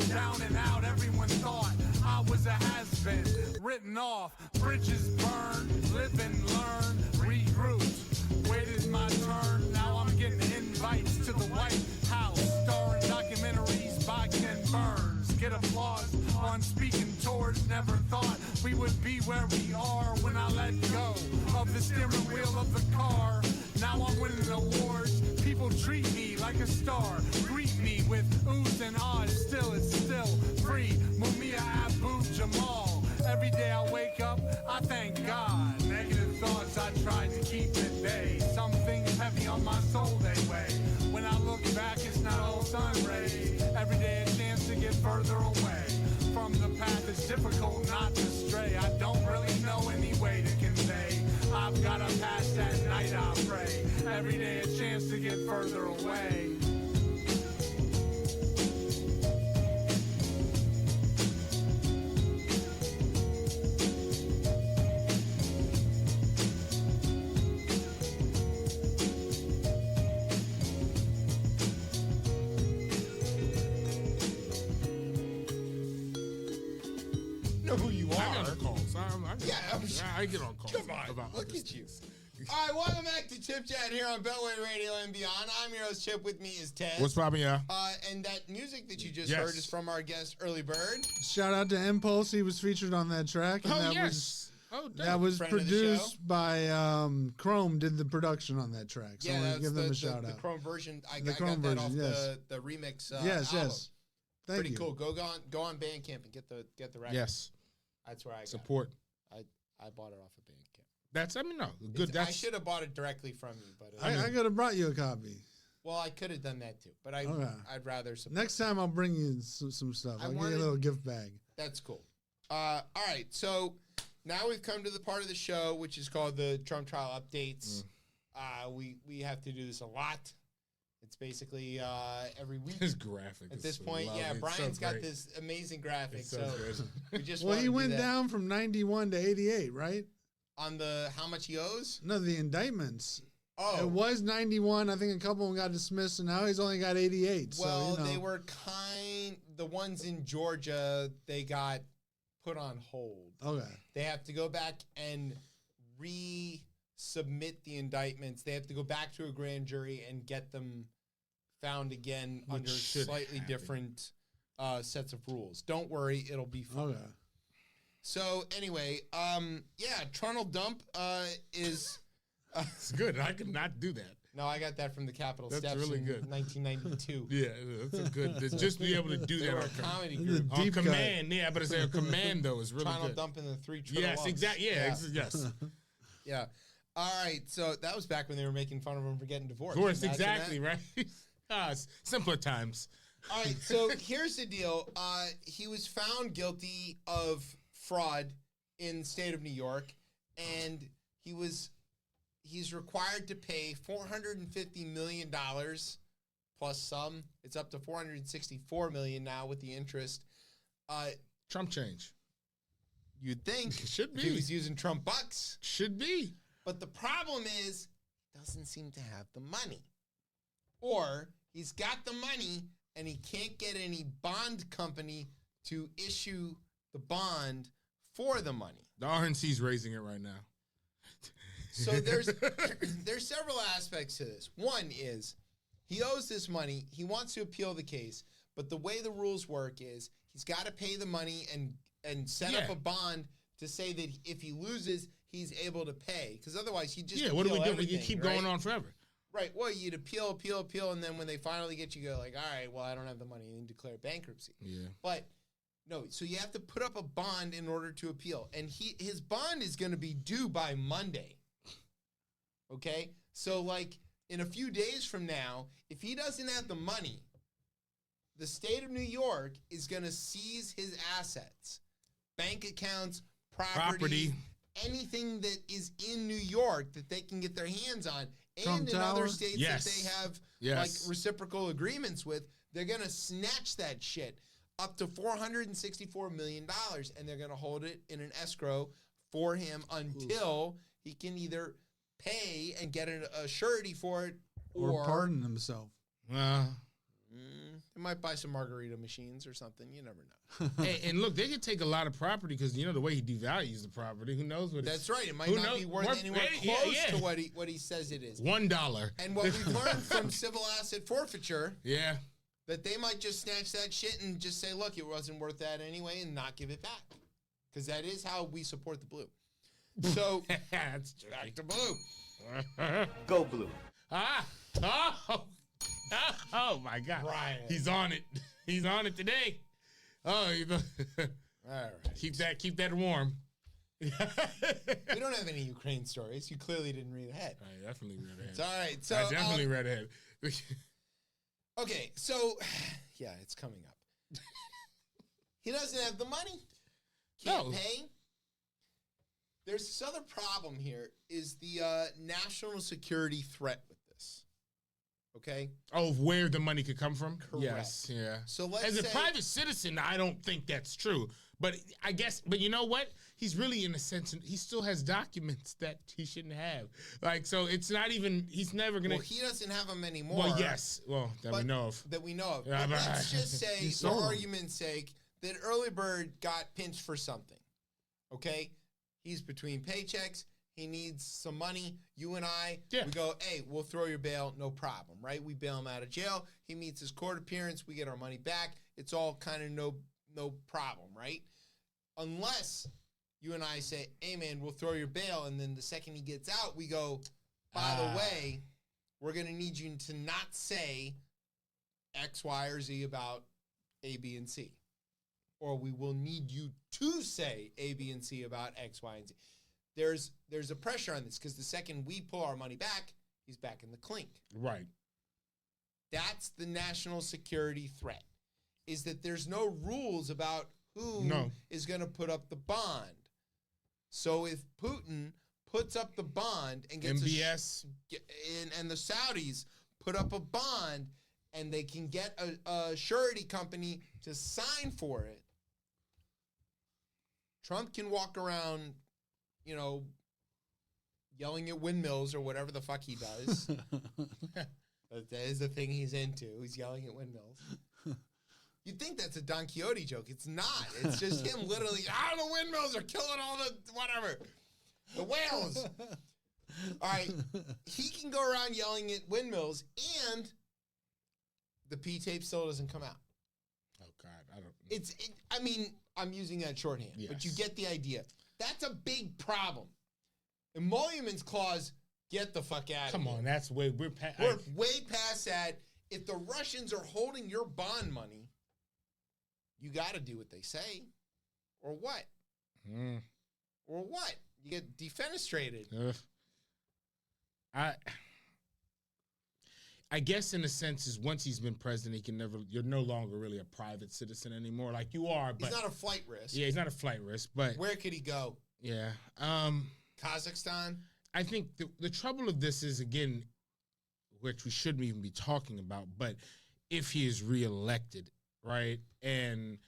Down and out, everyone thought I was a has-been. Written off, bridges burned, live and learn, regrouped. Waited my turn, now I'm getting invites to the White House, starring documentaries by Ken Burns. Get applause on speaking towards. Never thought we would be where we are when I let go of the steering wheel of the car. Now I'm winning awards. People treat me like a star. Greet me with oohs and ahs. Still, it's still free. Mumia Abu Jamal. Every day I wake up, I thank God. Negative thoughts I tried to keep at bay. Some things heavy on my soul they weigh. When I look back, it's not all sun rays. Every day a chance to get further away from the path. It's difficult not to stray. I don't really know any way to convey. I've gotta pass that night, I pray. Every day a chance to get further away. Know who you are. I get on calls. Yeah, I get on calls. Come on, about look other at you. things. All right, welcome back to Chip Chat here on Beltway Radio and Beyond. I'm your host, Chip. With me is Ted. What's poppin', y'all? And that music that you just heard is from our guest, Earleybird. Shout out to Impulse. He was featured on that track. And that was produced by Chrome. Did the production on that track? So I want to give them a shout out. The Chrome version. I got that off the remix. Yes. Album. Thank Pretty you. cool. Go on Bandcamp and get the record. Yes. That's where I got support. It. I bought it off of Bandcamp. Good. I should have bought it directly from you, but I could have brought you a copy. Well, I could have done that too, but I'd rather support. Next time I'll bring you some stuff. I'll give you a little gift bag. That's cool. All right, so now we've come to the part of the show which is called the Trump trial updates. We have to do this a lot. It's basically every week. This graphic at this point. lovely. Yeah, Brian's got this amazing graphic. It's so good. We just he went down from 91 to 88, right? On the how much he owes? No, the indictments. Oh, it was 91. I think a couple of them got dismissed, and now he's only got 88. Well, so, they were the ones in Georgia, they got put on hold. Okay. They have to go back and resubmit the indictments. They have to go back to a grand jury and get them found again under slightly different sets of rules. Don't worry, it'll be fun. Okay. So anyway, Trundle Dump is... it's good. I could not do that. No, I got that from the Capitol That's Steps really in good. 1992. Yeah, that's a good. Just be able to do They that were on a comedy group. on command. Yeah, but it's a command though. Is really Trundle good. Dump in the three. Yes, exactly. Yeah, yes. Yeah. All right. So that was back when they were making fun of him for getting divorced. Of course, Imagine exactly, that. right? Simpler times. All right. So here's the deal. He was found guilty of fraud in the state of New York, and he's required to pay $450 million plus some. It's up to $464 million now with the interest. Trump change. You'd think Should be. if he was using Trump bucks. Should be. But the problem is, doesn't seem to have the money. Or he's got the money and he can't get any bond company to issue the bond for the money. The RNC's raising it right now. So there's several aspects to this. One is he owes this money. He wants to appeal the case, but the way the rules work is he's got to pay the money and set up a bond to say that if he loses, he's able to pay. Because otherwise, he just what do we do? You keep going on forever. Right. Well, you'd appeal, and then when they finally get you, go like, all right, well, I don't have the money, and declare bankruptcy. Yeah. But no, so you have to put up a bond in order to appeal, and his bond is going to be due by Monday. Okay? So, like, in a few days from now, if he doesn't have the money, the state of New York is going to seize his assets, bank accounts, property, anything that is in New York that they can get their hands on, and in other states that they have like reciprocal agreements with, they're going to snatch that shit up to $464 million, and they're going to hold it in an escrow for him until he can either pay and get a surety for it, or pardon himself. They might buy some margarita machines or something. You never know. And look, they could take a lot of property because the way he devalues the property. Who knows what? That's right. It might not be worth anywhere close to what he says it is. $1. And what we've learned from civil asset forfeiture, that they might just snatch that shit and just say, "Look, it wasn't worth that anyway," and not give it back, because that is how we support the blue. So that's back to blue. Go blue. Oh my God! Brian. He's on it. He's on it today. Oh, all right. Keep that warm. We don't have any Ukraine stories. You clearly didn't read ahead. I definitely read ahead. It's all right. So I definitely read ahead. Okay, so yeah, it's coming up. He doesn't have the money. Can't pay. There's this other problem here, is the national security threat with this. Okay? Oh, where the money could come from? Correct. Yes, yeah. So let's As a say, private citizen, I don't think that's true. But I guess, but you know what? He's really, in a sense, he still has documents that he shouldn't have. Like, so it's not even, he's never going to. Well, he doesn't have them anymore. Well, yes. Well, that we know of. That we know of. But let's just say, for argument's sake, that Earleybird got pinched for something. Okay? He's between paychecks. He needs some money. You and I, Yeah. we go, hey, we'll throw your bail, no problem, right? We bail him out of jail. He meets his court appearance. We get our money back. It's all kind of no problem, right? Unless you and I say, hey, man, we'll throw your bail. And then the second he gets out, we go, by the way, we're going to need you to not say X, Y, or Z about A, B, and C. Or we will need you to say A, B, and C about X, Y, and Z. There's a pressure on this because the second we pull our money back, he's back in the clink. Right. That's the national security threat, is that there's no rules about who is going to put up the bond. So if Putin puts up the bond and gets MBS and the Saudis put up a bond and they can get a surety company to sign for it, Trump can walk around, yelling at windmills or whatever the fuck he does. That is the thing he's into. He's yelling at windmills. You'd think that's a Don Quixote joke. It's not. It's just him literally, the windmills are killing all the whatever. The whales. All right. He can go around yelling at windmills and the P-tape still doesn't come out. Oh, God. I don't. I'm using that shorthand, yes. But you get the idea. That's a big problem. Emoluments clause, get the fuck out of here. Come on, that's we're way past that. If the Russians are holding your bond money, you got to do what they say, or what? Or what? You get defenestrated. I guess in a sense is once he's been president, you're no longer really a private citizen anymore. Like you are, but he's not a flight risk. Yeah, he's not a flight risk. But where could he go? Yeah, Kazakhstan. I think the trouble of this is, again, which we shouldn't even be talking about, but if he is reelected, right, and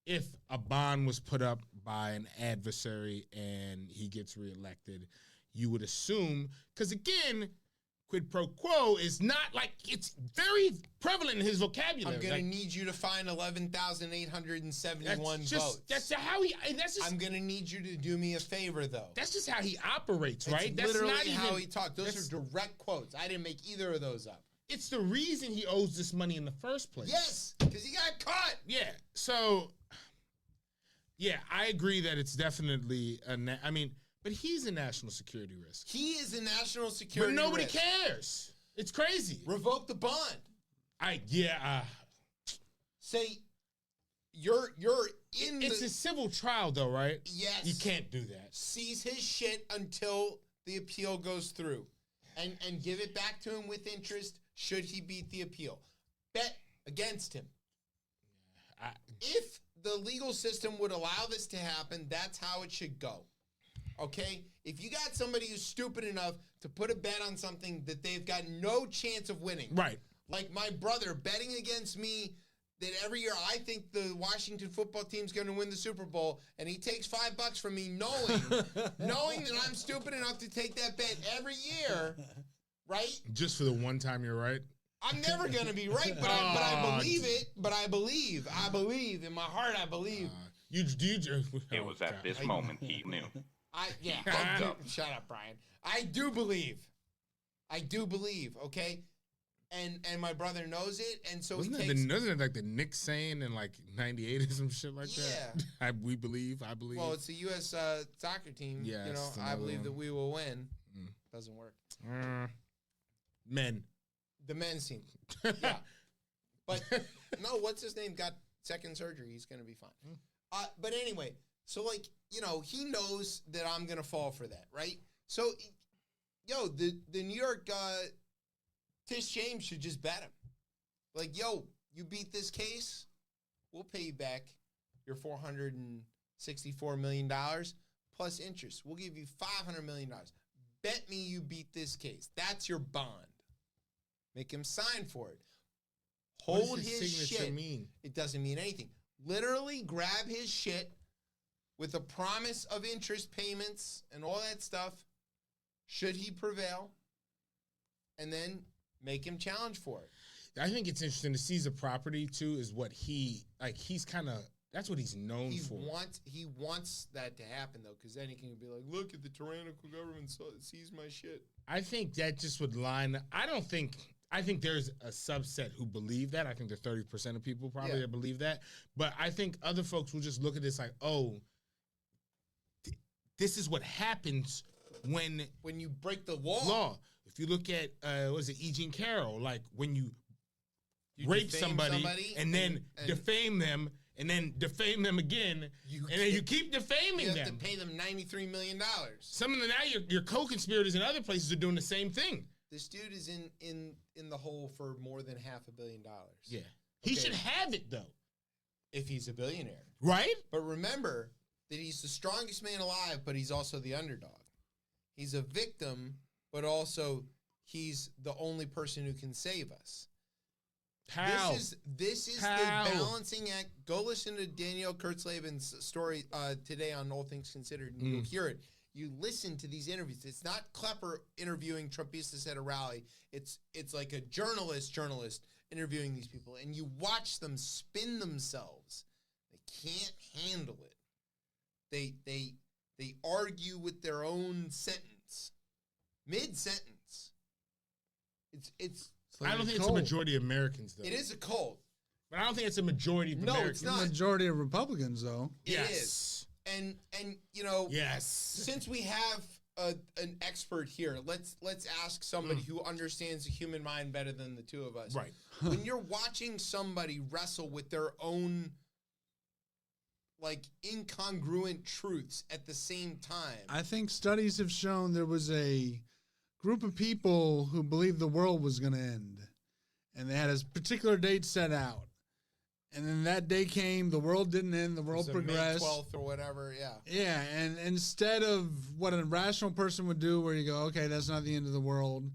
if a bond was put up by an adversary and he gets reelected, you would assume, because again, quid pro quo is not like, it's very prevalent in his vocabulary. I'm going to need you to find 11,871 votes. That's how he, I'm going to need you to do me a favor, though. That's just how he operates, right? That's literally not how he talks. Those are direct quotes. I didn't make either of those up. It's the reason he owes this money in the first place. Yes, because he got caught. Yeah, so, yeah, I agree that it's definitely, but he's a national security risk. He is a national security risk. But nobody risk. Cares. It's crazy. Revoke the bond. Say you're in It's a civil trial though, right? Yes. You can't do that. Seize his shit until the appeal goes through. And give it back to him with interest should he beat the appeal. Bet against him. If the legal system would allow this to happen, that's how it should go. Okay? If you got somebody who's stupid enough to put a bet on something that they've got no chance of winning. Right. Like my brother betting against me that every year I think the Washington football team's going to win the Super Bowl, and he takes $5 from me knowing that I'm stupid enough to take that bet every year, right? Just for the one time you're right? I'm never going to be right, but I believe it. But I believe. In my heart, I believe. It was at this moment he knew. Shut up, Brian. I do believe, okay? And my brother knows it, and so wasn't it like the Knicks saying in like '98 or some shit like that? I believe. Well, it's the U.S. Soccer team. Yeah, I believe that we will win. Doesn't work. Men. The men's team. Yeah. But no, what's his name? Got second surgery. He's gonna be fine. But anyway, so he knows that I'm gonna fall for that, right? So, the New York. Tish James should just bet him. Like, you beat this case, we'll pay you back your $464 million plus interest. We'll give you $500 million. Bet me you beat this case. That's your bond. Make him sign for it. Hold his shit. Mean? It doesn't mean anything. Literally grab his shit with a promise of interest payments and all that stuff, should he prevail, and then make him challenge for it. I think it's interesting to seize a property too is what he's kind of That's what he's known for. He wants that to happen though, because then he can be like, look at the tyrannical government sees my shit. I think that just would line. I think there's a subset who believe that. I think there are 30% of people probably that believe that. But I think other folks will just look at this like, oh, this is what happens when you break the law. If you look at E. Jean Carroll, like when you rape somebody and then defame them and then defame them again, and then you keep defaming them. You have to pay them $93 million. Some of them now, your co-conspirators in other places are doing the same thing. This dude is in the hole for more than $500 million. Yeah. He should have it, though. If he's a billionaire. Right? But remember that he's the strongest man alive, but he's also the underdog. He's a victim, but also he's the only person who can save us. How? This is the balancing act. Go listen to Danielle Kurtzleben's story today on All Things Considered, and you'll hear it. You listen to these interviews. It's not Klepper interviewing Trumpistas at a rally. It's like a journalist interviewing these people, and you watch them spin themselves. They can't handle it. They argue with their own sentence, mid-sentence. It's. I don't think it's a majority of Americans, though. It is a cult. But I don't think it's a majority of Americans. No, it's not. The majority of Republicans, though. It is. And you know, since we have an expert here, let's ask somebody who understands the human mind better than the two of us. Right. When you're watching somebody wrestle with their own like incongruent truths at the same time. I think studies have shown there was a group of people who believed the world was going to end, and they had a particular date set out. And then that day came, the world didn't end, the world progressed. May 12th or whatever, yeah. Yeah, and instead of what a rational person would do where you go, okay, that's not the end of the world,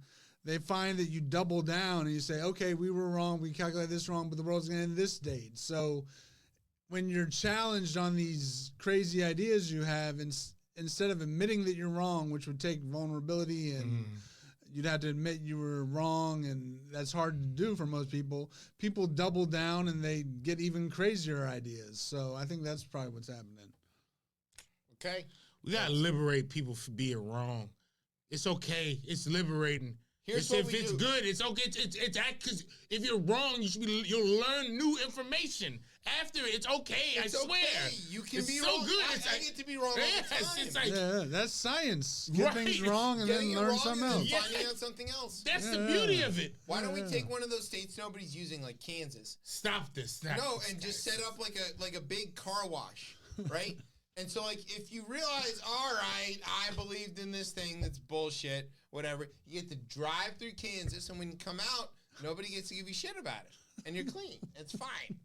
they find that you double down and you say, okay, we were wrong, we calculated this wrong, but the world's going to end this date. So when you're challenged on these crazy ideas you have, instead of admitting that you're wrong, which would take vulnerability and you'd have to admit you were wrong, and that's hard to do for most people. People double down and they get even crazier ideas. So I think that's probably what's happening. Okay. We got to liberate people for being wrong. It's okay. It's liberating. Here's what if it's good, it's okay. It's because if you're wrong, you'll learn new information. After it's okay, I swear. Okay. You can be so wrong. Good. I get to be wrong all the time. It's like, yeah, that's science. Get things wrong and then learn something else. Finding out something else. That's the beauty of it. Why don't we take one of those states nobody's using, like Kansas? Stop this. Just set up like a big car wash, right? And so, like, if you realize, all right, I believed in this thing that's bullshit, whatever, you get to drive through Kansas, and when you come out, nobody gets to give you shit about it. And you're clean. It's fine.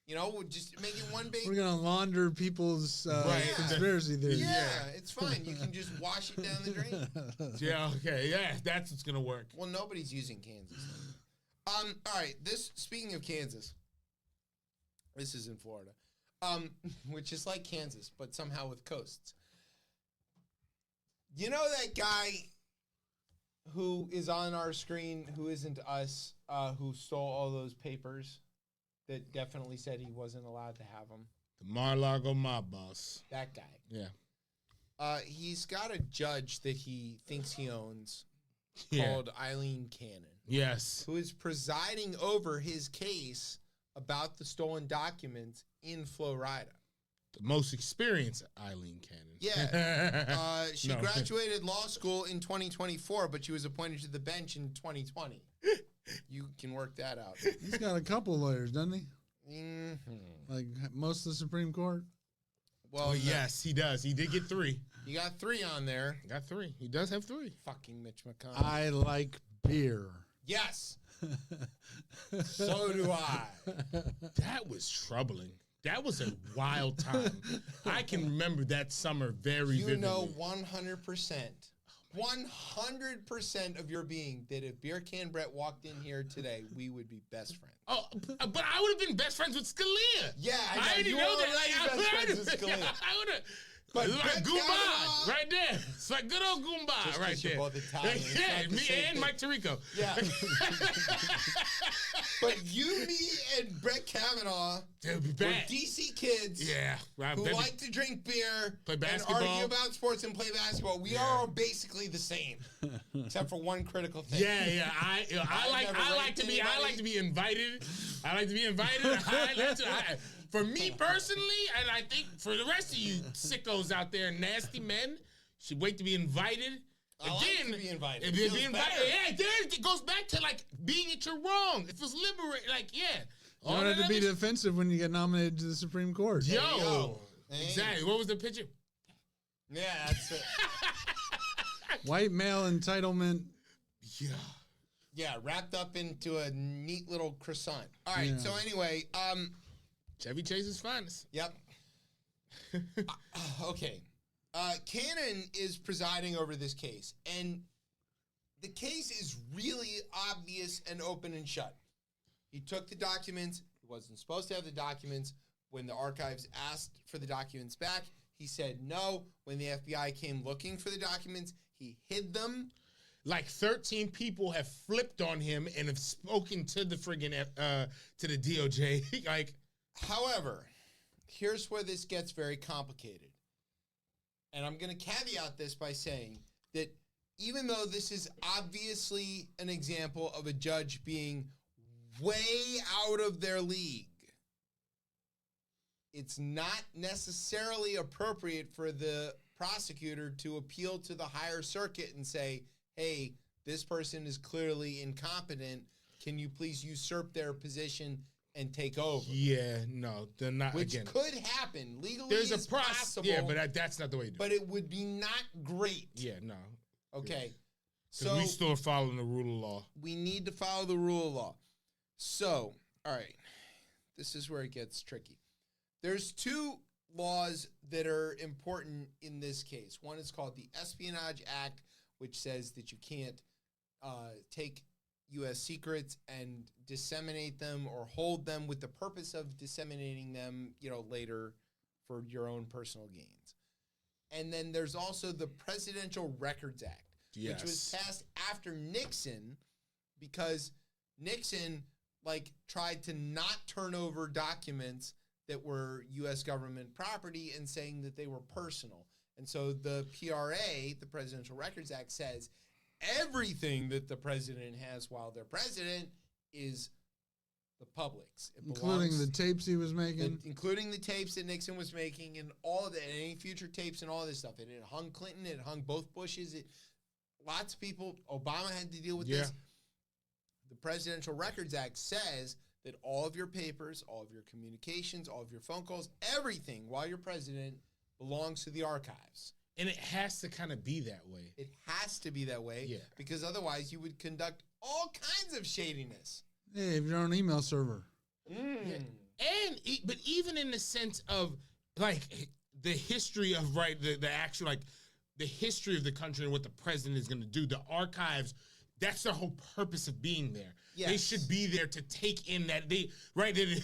You know, we'll just make it one big... We're going to launder people's conspiracy theories. Yeah, it's fine. You can just wash it down the drain. Yeah, okay. Yeah, that's what's going to work. Well, nobody's using Kansas. All right, speaking of Kansas, this is in Florida. Which is like Kansas, but somehow with coasts. You know that guy who is on our screen, who isn't us, who stole all those papers that definitely said he wasn't allowed to have them? The Mar-a-Lago mob boss. That guy. Yeah. He's got a judge that he thinks he owns called Eileen Cannon. Yes. Who is presiding over his case about the stolen documents in Florida. The most experienced Eileen Cannon. Yeah. She graduated law school in 2024, but she was appointed to the bench in 2020. You can work that out. He's got a couple lawyers, doesn't he? Mm-hmm. Like most of the Supreme Court? Well, yes, he does. He did get 3. You got 3 on there. Got 3. He does have 3. Fucking Mitch McConnell. I like beer. Yes. So do I. That was troubling. That was a wild time. I can remember that summer very vividly. You know 100%. 100% of your being that if Beer Can Brett walked in here today, we would be best friends. Oh, but I would have been best friends with Scalia. Yeah, I didn't know that. Best friends with Scalia. But it's like Brett Goomba Kavanaugh- right there. It's like good old Goomba Just right 'cause you're there. both Italian, it's Yeah, not the me same and thing. Mike Tirico. Yeah. But you, me, and Brett Kavanaugh They'll be were bad. DC kids Yeah, right. who That'd be- like to drink beer Play and basketball. argue about sports and play basketball. We are all basically the same, except for one critical thing. Yeah. I like to be invited. I like to be invited. For me personally, and I think for the rest of you sickos out there, nasty men, should wait to be invited. I like to be invited. If It you're feels being better. invited, yeah, it goes back to like being that you're wrong. It feels liberating. Like, yeah. You don't have to be defensive when you get nominated to the Supreme Court. There you Yo, go. exactly. What was the picture? Yeah, that's it. White male entitlement. Yeah. Yeah, wrapped up into a neat little croissant. All right, Yeah. so anyway, Chevy Chase's finest. yep. Okay. Cannon is presiding over this case, and the case is really obvious and open and shut. He took the documents. He wasn't supposed to have the documents. When the archives asked for the documents back, he said no. When the FBI came looking for the documents, he hid them. Like 13 people have flipped on him and have spoken to the friggin' to the DOJ. Like, However, here's where this gets very complicated. And I'm going to caveat this by saying that even though this is obviously an example of a judge being way out of their league, it's not necessarily appropriate for the prosecutor to appeal to the higher circuit and say, hey, this person is clearly incompetent. Can you please usurp their position and take over? yeah, no, they're not. Which again, could happen. Legally, there's it's a process. possible. Yeah, but that's not the way to do it. but it would be not great. Yeah, no. Okay. So So we still are following the rule of law. we need to follow the rule of law. So, all right. This is where it gets tricky. There's two laws that are important in this case. One is called the Espionage Act, which says that you can't take U.S. secrets and disseminate them or hold them with the purpose of disseminating them, later for your own personal gains. And then there's also the Presidential Records Act, which was Yes. passed after Nixon because Nixon tried to not turn over documents that were U.S. government property and saying that they were personal. And so the PRA, the Presidential Records Act, says everything that the president has while they're president is the public's. It Including belongs- the tapes he was making. including the tapes that Nixon was making and all of that, and any future tapes and all this stuff. And it hung Clinton, it hung both Bushes. Lots of people, Obama had to deal with this. The Presidential Records Act says that all of your papers, all of your communications, all of your phone calls, everything while you're president belongs to the archives. And it has to kind of be that way. It has to be that way, Yeah. because otherwise you would conduct all kinds of shadiness. Hey, if you're on an email server. And but even in the sense of the history of the actual the history of the country and what the president is going to do, the archives, that's the whole purpose of being there. Yes. They should be there to take in the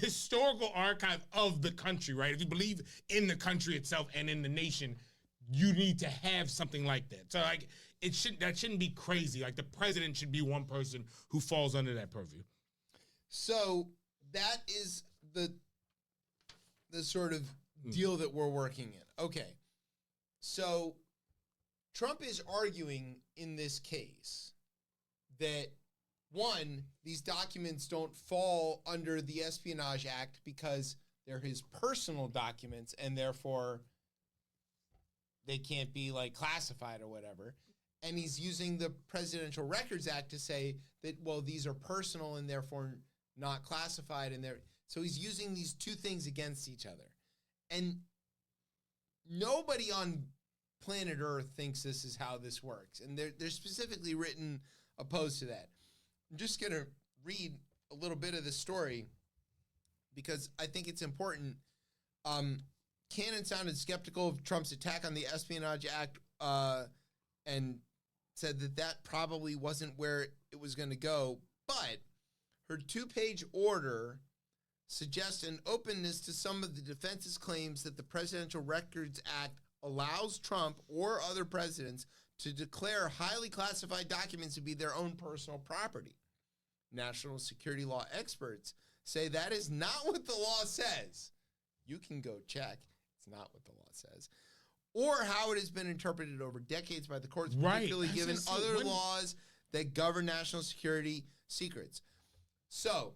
historical archive of the country, right? If you believe in the country itself and in the nation, you need to have something like that. So that shouldn't be crazy. Like the president should be one person who falls under that purview. So that is the sort of deal that we're working in. Okay. So Trump is arguing in this case that, one, these documents don't fall under the Espionage Act because they're his personal documents and therefore they can't be classified or whatever. And he's using the Presidential Records Act to say that, well, these are personal and therefore not classified. So he's using these two things against each other. And nobody on planet Earth thinks this is how this works. And they're specifically written opposed to that. I'm just going to read a little bit of the story because I think it's important. Cannon sounded skeptical of Trump's attack on the Espionage Act and said that probably wasn't where it was going to go. But her 2-page order suggests an openness to some of the defense's claims that the Presidential Records Act allows Trump or other presidents to declare highly classified documents to be their own personal property. National security law experts say that is not what the law says. You can go check. It's not what the law says. Or how it has been interpreted over decades by the courts, particularly given other laws that govern national security secrets. So,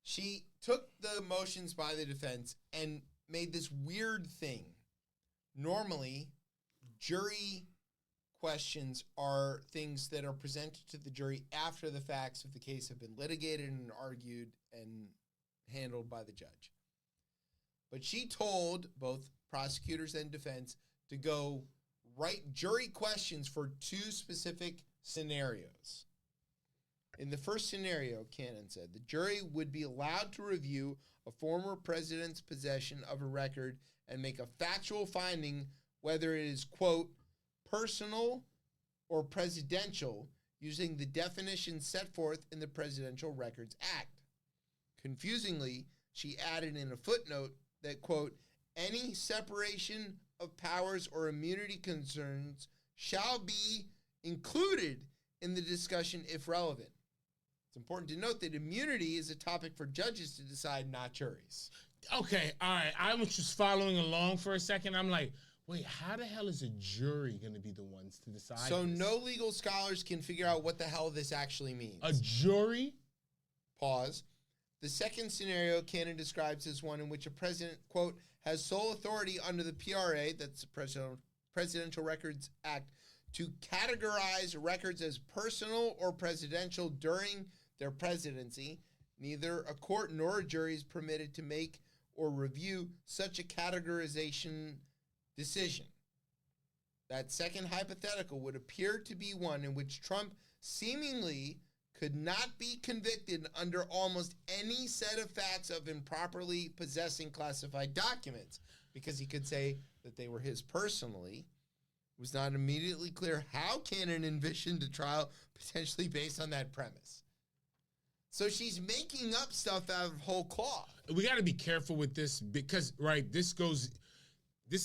she took the motions by the defense and made this weird thing. Normally, jury questions are things that are presented to the jury after the facts of the case have been litigated and argued and handled by the judge. But she told both prosecutors and defense to go write jury questions for two specific scenarios. In the first scenario, Cannon said, the jury would be allowed to review a former president's possession of a record and make a factual finding whether it is, quote, personal or presidential, using the definition set forth in the Presidential Records Act. Confusingly, she added in a footnote that, quote, any separation of powers or immunity concerns shall be included in the discussion if relevant. It's important to note that immunity is a topic for judges to decide, not juries. Okay, all right. I was just following along for a second. I'm like, wait, how the hell is a jury going to be the ones to decide So this? no legal scholars can figure out what the hell this actually means. A jury? Pause. The second scenario Cannon describes as one in which a president, quote, has sole authority under the PRA, that's the Presidential Records Act, to categorize records as personal or presidential during their presidency. Neither a court nor a jury is permitted to make or review such a categorization decision. That second hypothetical would appear to be one in which Trump seemingly could not be convicted under almost any set of facts of improperly possessing classified documents, because he could say that they were his personally. It was not immediately clear how Cannon envisioned a trial potentially based on that premise. So she's making up stuff out of whole cloth. We got to be careful with this because, right, this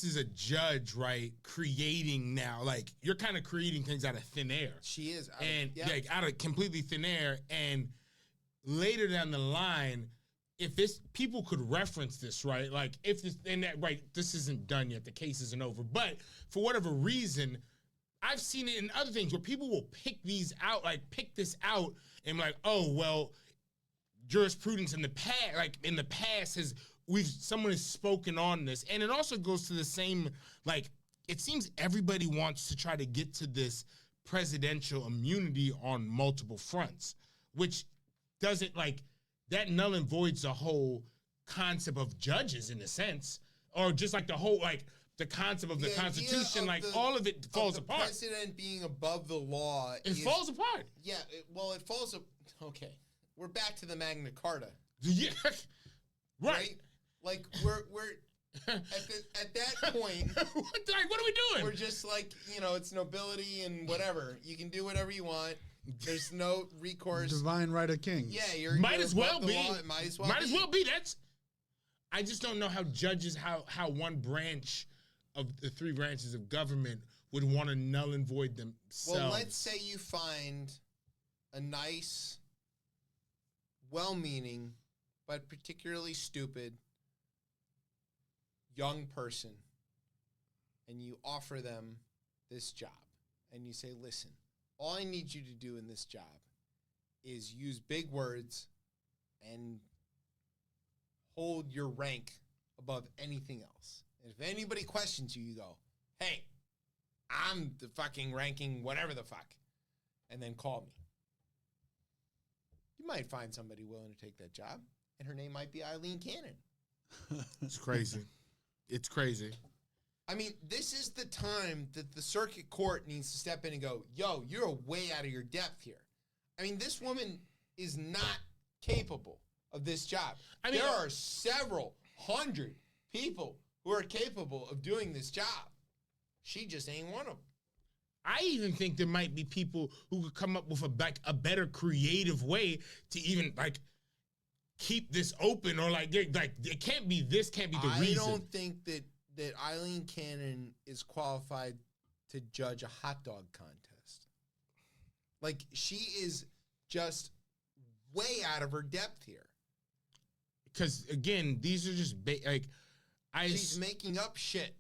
is a judge, right, creating now. Like, you're kind of creating things out of thin air. She is. Like, out of completely thin air. And later down the line, if this, people could reference this, right? Like, if this, and that, right, this isn't done yet. The case isn't over. But for whatever reason, I've seen it in other things where people will pick these out, like, pick this out and be like, oh, well, jurisprudence in the past, has, someone has spoken on this. And it also goes to the same, like, it seems everybody wants to try to get to this presidential immunity on multiple fronts, which doesn't, like, that null and voids the whole concept of judges in a sense, or just like the whole, like, the concept of the Constitution, like, all of it falls apart. The president being above the law. It falls apart. Yeah, it falls apart. Okay, we're back to the Magna Carta. Yeah, right. Like, we're at that point. What are we doing? We're just like, it's nobility and whatever. You can do whatever you want. There's no recourse. Divine right of kings. Yeah, you're might as well be. Might as well be. That's. I just don't know how judges, how one branch of the three branches of government would want to null and void themselves. Well, let's say you find a nice, well-meaning, but particularly stupid young person, and you offer them this job, and you say, listen, all I need you to do in this job is use big words and hold your rank above anything else. And if anybody questions you, you go, hey, I'm the fucking ranking whatever the fuck, and then call me. You might find somebody willing to take that job, and her name might be Eileen Cannon. It's crazy. It's crazy. I mean, this is the time that the circuit court needs to step in and go, yo, you're way out of your depth here. I mean, this woman is not capable of this job. I mean, there are several hundred people who are capable of doing this job. She just ain't one of them. I even think there might be people who could come up with a better creative way to even, like, keep this open, or like it can't be this, can't be the reason. I don't think that that Eileen Cannon is qualified to judge a hot dog contest. Like, she is just way out of her depth here. Because, again, these are just, she's making up shit.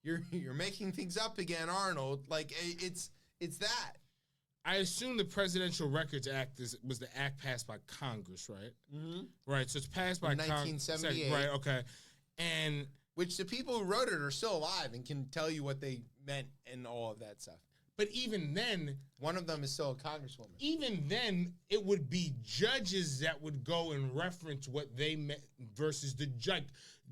You're making things up again, Arnold. Like, it's that. I assume the Presidential Records Act was the act passed by Congress, right? Mm-hmm. Right, so it's passed by 1978. Right, okay. And which the people who wrote it are still alive and can tell you what they meant and all of that stuff. But even then, one of them is still a congresswoman. Even then, it would be judges that would go and reference what they meant versus the judge.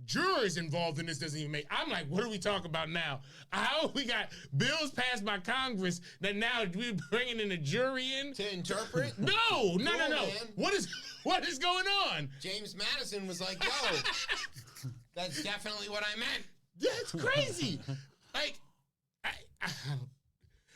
Jurors involved in this doesn't even make. I'm like, what are we talking about now? How we got bills passed by Congress that now we're bringing in a jury in to interpret? No. Man. What is going on? James Madison was like, yo, that's definitely what I meant. That's crazy. Like,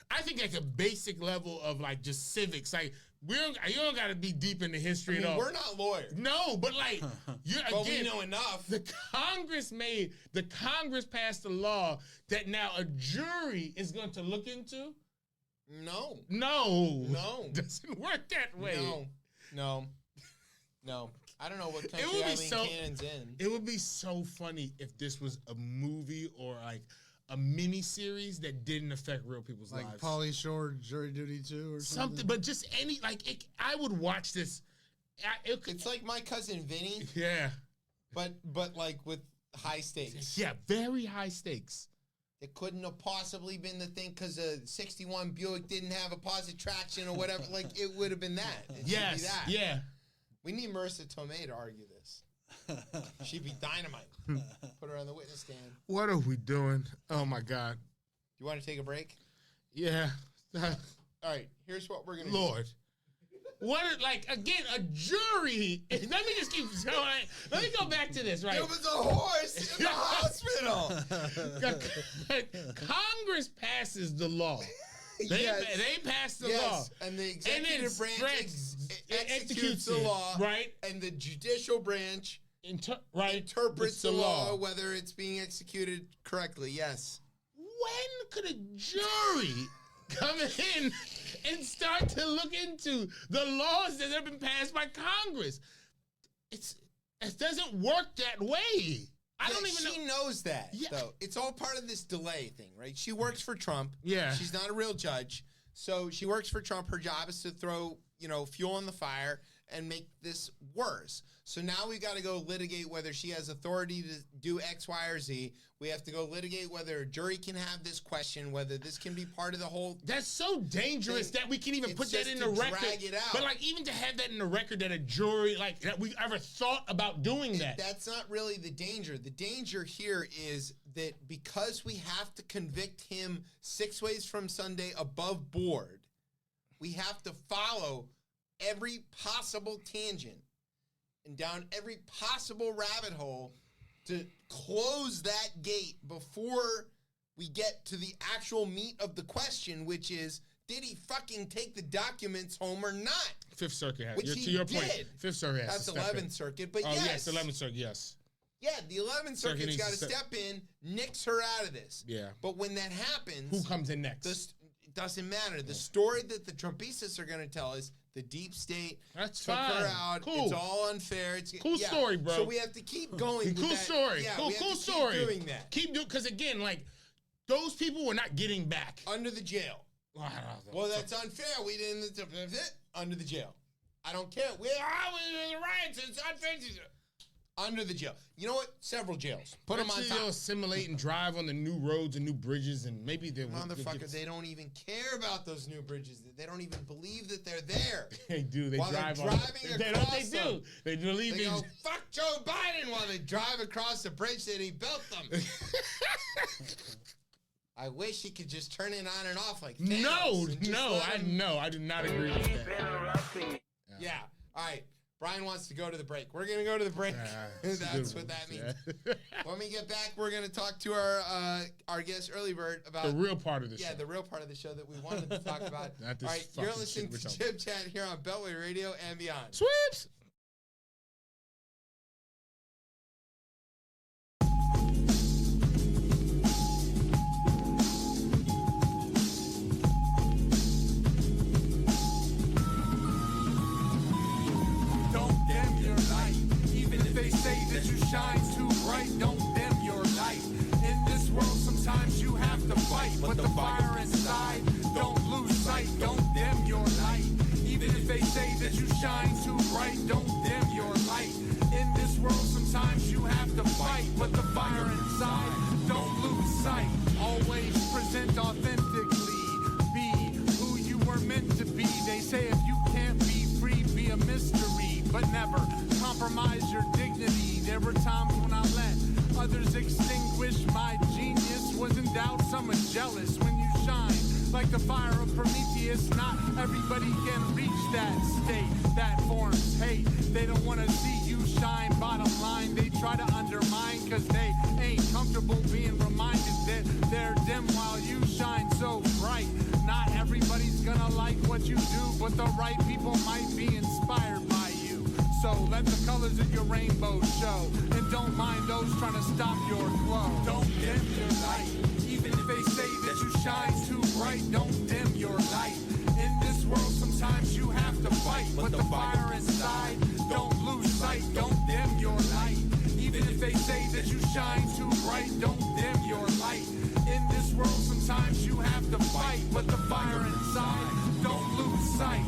I think like a basic level of like just civics, like you don't got to be deep into history at all. We're not lawyers. No, but like but we know enough. The Congress passed a law that now a jury is going to look into. No, doesn't work that way. No. I don't know what country Eileen Cannon's in. It would be so funny if this was a movie or like a mini series that didn't affect real people's lives. Like Pauly Shore, Jury Duty 2 or something. But just any, I would watch this. It's like My Cousin Vinny. Yeah. But like with high stakes. Yeah, very high stakes. It couldn't have possibly been the thing because a 61 Buick didn't have a positive traction or whatever. Like, it would have been that. It should be that. Yeah. We need Marissa Tomei to argue this. She'd be dynamite. Put her on the witness stand. What are we doing? Oh, my God. You want to take a break? Yeah. All right. Here's what we're going to do. Lord. Again, a jury. Let me just keep going. Let me go back to this, right? There was a horse in the hospital. Congress passes the law. They pass the law. And the executive branch executes the law. Right. And the judicial branch interprets the law, whether it's being executed correctly. Yes. When could a jury come in and start to look into the laws that have been passed by Congress? It doesn't work that way. I don't even know. She knows that, though. It's all part of this delay thing, right? She works for Trump. Yeah. She's not a real judge. So she works for Trump. Her job is to throw, fuel on the fire and make this worse. So now we've got to go litigate whether she has authority to do X, Y, or Z. We have to go litigate whether a jury can have this question, whether this can be part of the whole. That's so dangerous that we can even put that in the record. Drag it out. But even to have that in the record that a jury that we ever thought about doing that. That's not really the danger. The danger here is that because we have to convict him 6 ways from Sunday above board, we have to follow every possible tangent and down every possible rabbit hole to close that gate before we get to the actual meat of the question, which is, did he fucking take the documents home or not? Fifth Circuit has. Which To your point, did. Fifth Circuit has. That's 11th Circuit, but yes. 11th Circuit, yes. Yeah, the 11th Circuit's got to step in, nix her out of this. Yeah. But when that happens, who comes in next? It doesn't matter. The story that the Trumpistas are going to tell is the deep state took her out. Cool. It's all unfair. It's cool story, bro. So we have to keep going. Cool with story. Yeah, cool story. Keep doing that. Keep doing, because again, those people were not getting back under the jail. Well, that's unfair. We didn't under the jail. I don't care. We're the riots. It's unfair. Under the jail. You know what? Several jails. Put them on top. They'll assimilate and drive on the new roads and new bridges, and maybe they'll... Motherfuckers, they don't even care about those new bridges. They don't even believe that they're there. They do. They while drive they're driving across them. They believe they go, fuck Joe Biden while they drive across the bridge that he built them. I wish he could just turn it on and off like Thanos. I do not agree with that. Yeah. All right. Brian wants to go to the break. We're going to go to the break. That's what that means. Yeah. When we get back, we're going to talk to our guest, Earleybird, about... the real part of the show. Yeah, the real part of the show that we wanted to talk about. All right, you're listening to Chip Chat here on Beltway Radio and beyond. Sweeps! shine too bright, don't dim your light. In this world, sometimes you have to fight, but the fire inside, don't lose sight, don't dim your light. Even if they say that you shine too bright, don't dim your light. In this world, sometimes you have to fight, but the fire inside, don't lose sight. Always present authentically, be who you were meant to be. They say if you can't be free, be a mystery, but never compromise your dignity. There were times when I let others extinguish my genius. Was in doubt, some are jealous when you shine like the fire of Prometheus. Not everybody can reach that state that forms hate. They don't want to see you shine. Bottom line, they try to undermine cause they ain't comfortable being reminded that they're dim while you shine so bright. Not everybody's gonna like what you do, but the right people might be inspired by you. So let the colors of your rainbow show, and don't mind those trying to stop your glow. Don't dim your light, even if they say that you shine too bright. Don't dim your light. In this world, sometimes you have to fight, but the fire inside, don't lose sight. Don't dim your light, even if they say that you shine too bright. Don't dim your light. In this world, sometimes you have to fight, but the fire inside, don't lose sight.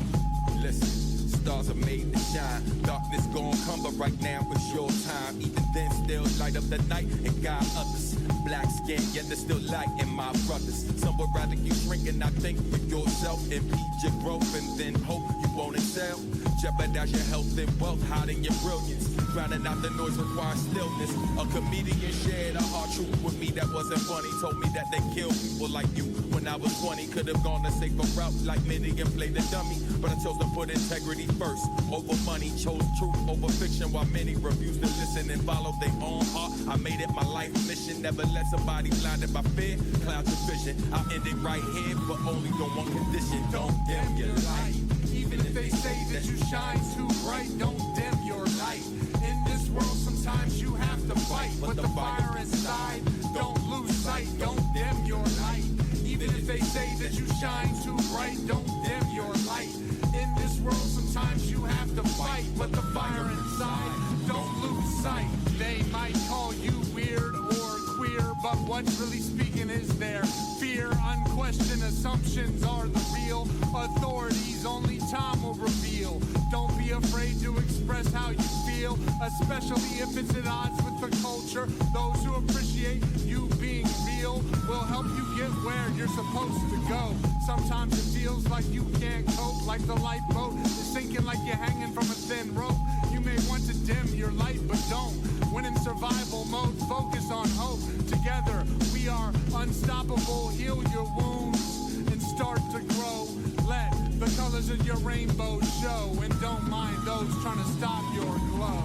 Listen, stars are made to shine. Darkness gon' come, but right now it's your time. Even then, still light up the night and guide others. Black skin, yet there's still light in my brothers. Some would rather you shrink and not think for yourself. Impede your growth and then hope you won't excel. Jeopardize your health and wealth, hiding your brilliance. Drowning out the noise requires stillness. A comedian shared a hard truth with me that wasn't funny. Told me that they kill people like you when I was 20. Could have gone a safer route like many and played the dummy. But I chose to put integrity first over money. Chose truth over fiction while many refused to listen and follow their own heart. I made it my life mission. Never let somebody blinded by fear cloud your vision. I'll end it right here, but only on one condition. Don't dim your light. Even if they say that you shine too bright, don't dim your light. In this world, sometimes you have to fight, but the fire inside, don't lose sight. Don't dim your light. Even if they say that you shine too bright, don't dim your light. In this world, sometimes you have to fight, but the fire inside, don't lose sight. They might call you weird or queer, but what's really speaking is their fear. Unquestioned assumptions are the real authorities, only time will reveal. Don't be afraid to express how you feel, especially if it's at odds with the culture. Those who appreciate you being real will help you get where you're supposed to go. Sometimes it feels like you can't cope, like the lifeboat is sinking, like you're hanging from a thin rope. You may want to dim your light, but don't. When in survival mode, focus on hope. Together, we are unstoppable. Heal your wounds and start to grow. Let the colors of your rainbow show, and don't mind those trying to stop your glow.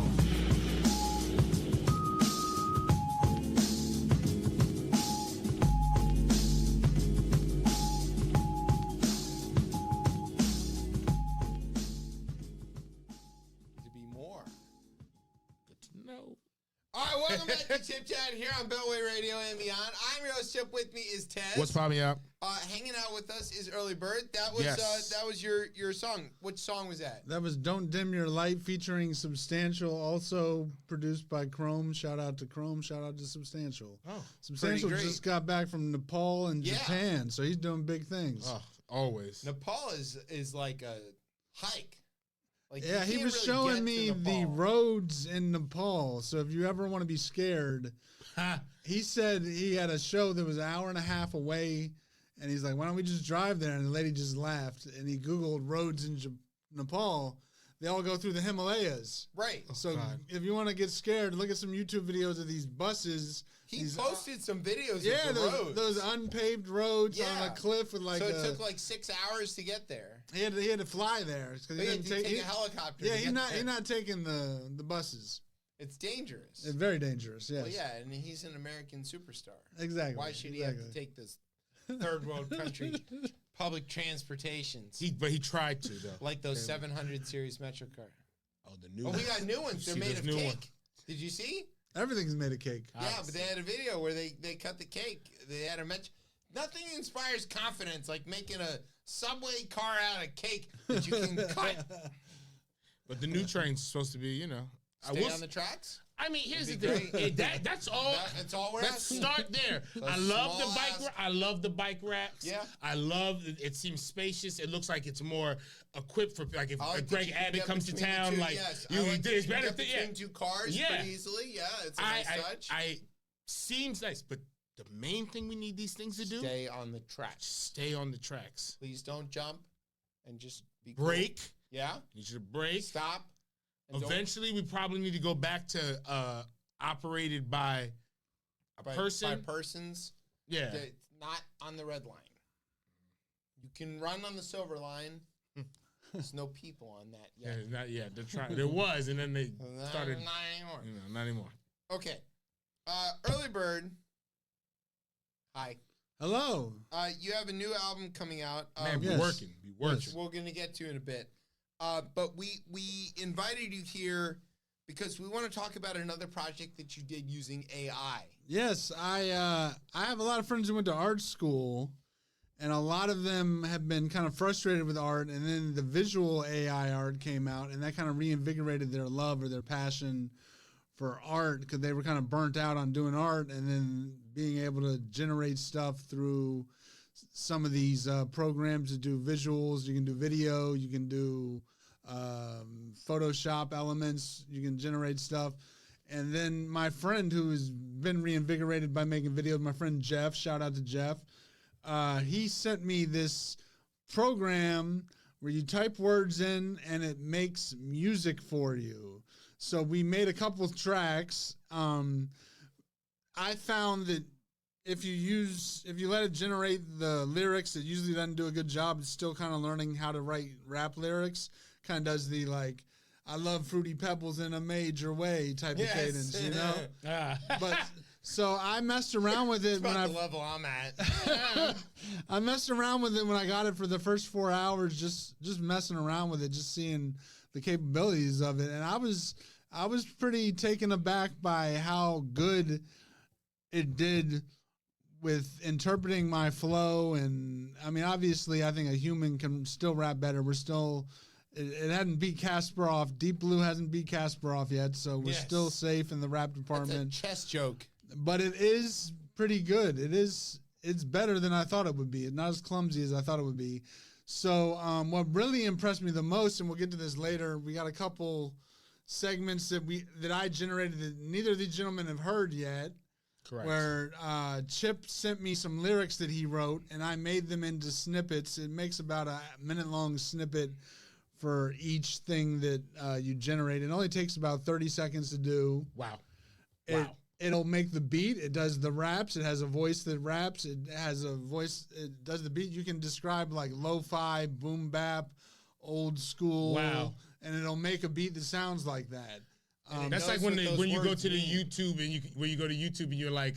All right, welcome back to Chip Chat here on Beltway Radio and beyond. I'm your host, Chip. With me is Tez. What's popping up? Hanging out with us is Earleybird. That was Yes. that was your song. Which song was that? That was Don't Dim Your Light featuring Substantial, also produced by Chrome. Shout out to Chrome. Shout out to Substantial. Oh, Substantial pretty great. just got back from Nepal and Japan, so he's doing big things. Oh, always. Nepal is like a hike. Like, Yeah, you he can't was really showing get me to the Nepal. roads in Nepal. So if you ever want to be scared, he said he had a show that was an hour and a half away, and he's like, why don't we just drive there? And the lady just laughed, and he Googled roads in Nepal. They all go through the Himalayas. Right. So God. if you want to get scared, look at some YouTube videos of these buses. He these, posted some videos yeah, of the roads. those unpaved roads on Yeah. a cliff with like so it took like 6 hours to get there. he had to fly there because But he had to take a helicopter. Yeah, to he's get not there. he's not taking the buses. It's dangerous. It's very dangerous. Yes. Well, yeah, and he's an American superstar. Exactly. Why should he have to take this third world country public transportations? But he tried to though. Like those 700 series Metro car. Oh, the new. Oh, we got new ones. They're See, made there's of new cake. one. Did you see? Everything's made of cake. Yeah, but they had a video where they cut the cake. They had a Metro. Nothing inspires confidence like making a subway car out of cake that you can cut. But the new train's supposed to be, Stay on the tracks? I mean, here's the thing. That's all. That's all we're Let's asking. start there. I love the bike. I love the bike racks. Yeah. I love. It seems spacious. It looks like it's more equipped for like if Greg Abbott comes to town. Like there's better thing. Between two cars pretty easily. Yeah, it's a nice touch. Seems nice, but the main thing we need these things to do: stay on the tracks. Stay on the tracks. Please don't jump, and just be break. Cool. Yeah, you should break. Stop. Eventually, we probably need to go back to operated by person. By persons. Yeah. Not on the red line. You can run on the silver line. There's no people on that yet. Yeah, not yet. They're trying. There was, and then they started. Not anymore. Not anymore. Okay. Earleybird. Hi. Hello. You have a new album coming out. Man, be working. We're going to get to in a bit. But we invited you here because we want to talk about another project that you did using AI. Yes, I have a lot of friends who went to art school, and a lot of them have been kind of frustrated with art, and then the visual AI art came out, and that kind of reinvigorated their love or their passion for art because they were kind of burnt out on doing art, and then being able to generate stuff through some of these programs to do visuals. You can do video, you can do Photoshop elements, you can generate stuff. And then my friend who has been reinvigorated by making videos, my friend Jeff, shout out to Jeff, he sent me this program where you type words in and it makes music for you. So we made a couple of tracks. I found that if you let it generate the lyrics, it usually doesn't do a good job. It's still kind of learning how to write rap lyrics. Kind of does the like, I love Fruity Pebbles in a major way type of cadence, you know? But so I messed around with it when the level I'm at. I messed around with it when I got it for the first 4 hours, just messing around with it, just seeing the capabilities of it. And I was pretty taken aback by how good it did with interpreting my flow. And I mean, obviously I think a human can still rap better. It hadn't beat Kasparov. Deep Blue hasn't beat Kasparov yet, so we're still safe in the rap department. That's a chess joke. But it is pretty good. It's better than I thought it would be. It's not as clumsy as I thought it would be. So what really impressed me the most, and we'll get to this later, we got a couple segments that I generated that neither of these gentlemen have heard yet. Correct. Where Chip sent me some lyrics that he wrote, and I made them into snippets. It makes about a minute-long snippet for each thing that you generate. It only takes about 30 seconds to do. Wow. It'll make the beat. It does the raps. It has a voice that raps. It has a voice. It does the beat. You can describe like lo-fi, boom bap, old school. Wow. And it'll make a beat that sounds like that. That's like when you go to the YouTube and when you go to YouTube and you're like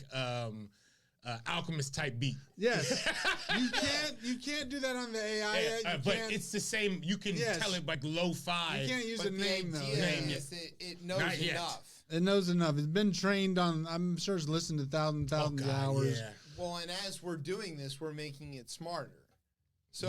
Alchemist type beat. Yes. you can't do that on the AI. But it's the same. You can tell it like lo-fi. You can't use a name though. It knows enough. It knows enough. It's been trained on. I'm sure it's listened to thousands of hours. Yeah. Well, and as we're doing this, we're making it smarter. So,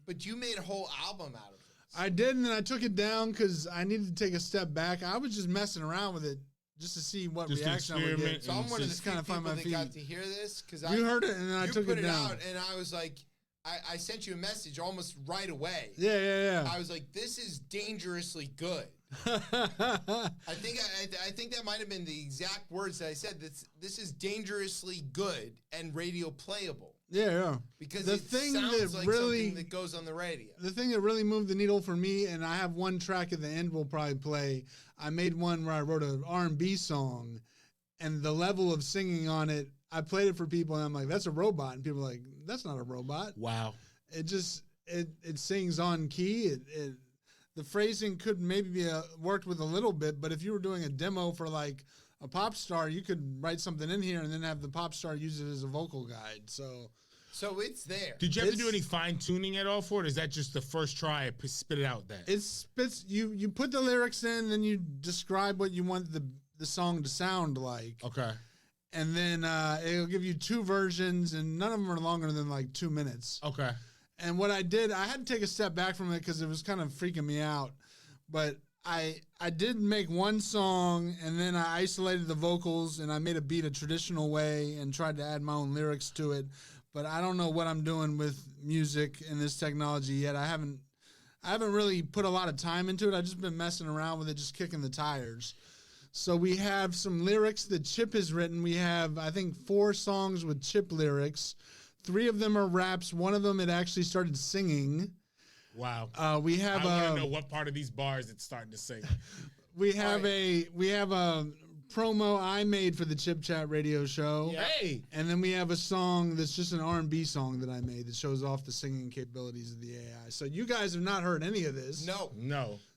but you made a whole album out of it. I did, and then I took it down because I needed to take a step back. I was just messing around with it just to see what reaction I would get. So I'm one of the few people that got to hear this because you heard it, and then I took it down. Out, and I was like, I sent you a message almost right away. Yeah. I was like, this is dangerously good. I think that might have been the exact words that I said. This is dangerously good and radio playable. Yeah. Because the it thing sounds that like really something that goes on the radio. The thing that really moved the needle for me, and I have one track at the end we'll probably play. I made one where I wrote an R&B song, and the level of singing on it, I played it for people, and I'm like, that's a robot. And people are like, that's not a robot. Wow. It just, it sings on key. The phrasing could maybe be worked with a little bit, but if you were doing a demo for like a pop star, you could write something in here and then have the pop star use it as a vocal guide. So it's there. Did you have to do any fine tuning at all for it? Or is that just the first try it spit it out then? It spits. You put the lyrics in, then you describe what you want the song to sound like. Okay. And then it'll give you two versions, and none of them are longer than like 2 minutes. Okay. And what I did, I had to take a step back from it because it was kind of freaking me out. But I did make one song, and then I isolated the vocals, and I made a beat a traditional way and tried to add my own lyrics to it. But I don't know what I'm doing with music and this technology yet. I haven't really put a lot of time into it. I've just been messing around with it, just kicking the tires. So we have some lyrics that Chip has written. We have, I think, 4 songs with Chip lyrics. 3 of them are raps. One of them it actually started singing. Wow. We have I want to know what part of these bars it's starting to sing. We have a promo I made for the Chip Chat radio show. Yeah. Hey. And then we have a song that's just an R&B song that I made that shows off the singing capabilities of the AI. So you guys have not heard any of this. No.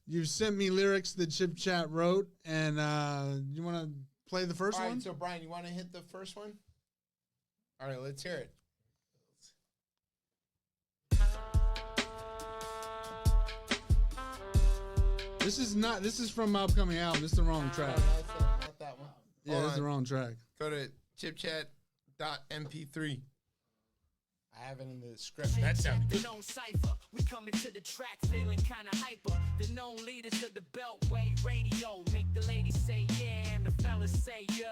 You sent me lyrics that Chip Chat wrote, and you want to play the first one? All right, so Brian, you want to hit the first one? All right, let's hear it. This is from my upcoming album. This is the wrong track. Not that one. Yeah, that's the wrong track. Go to chipchat.mp3. I have it in the script. That sounds good. We coming to the track feeling kind of hyper. The known leaders of the Beltway radio make the ladies say yeah and the fellas say yo.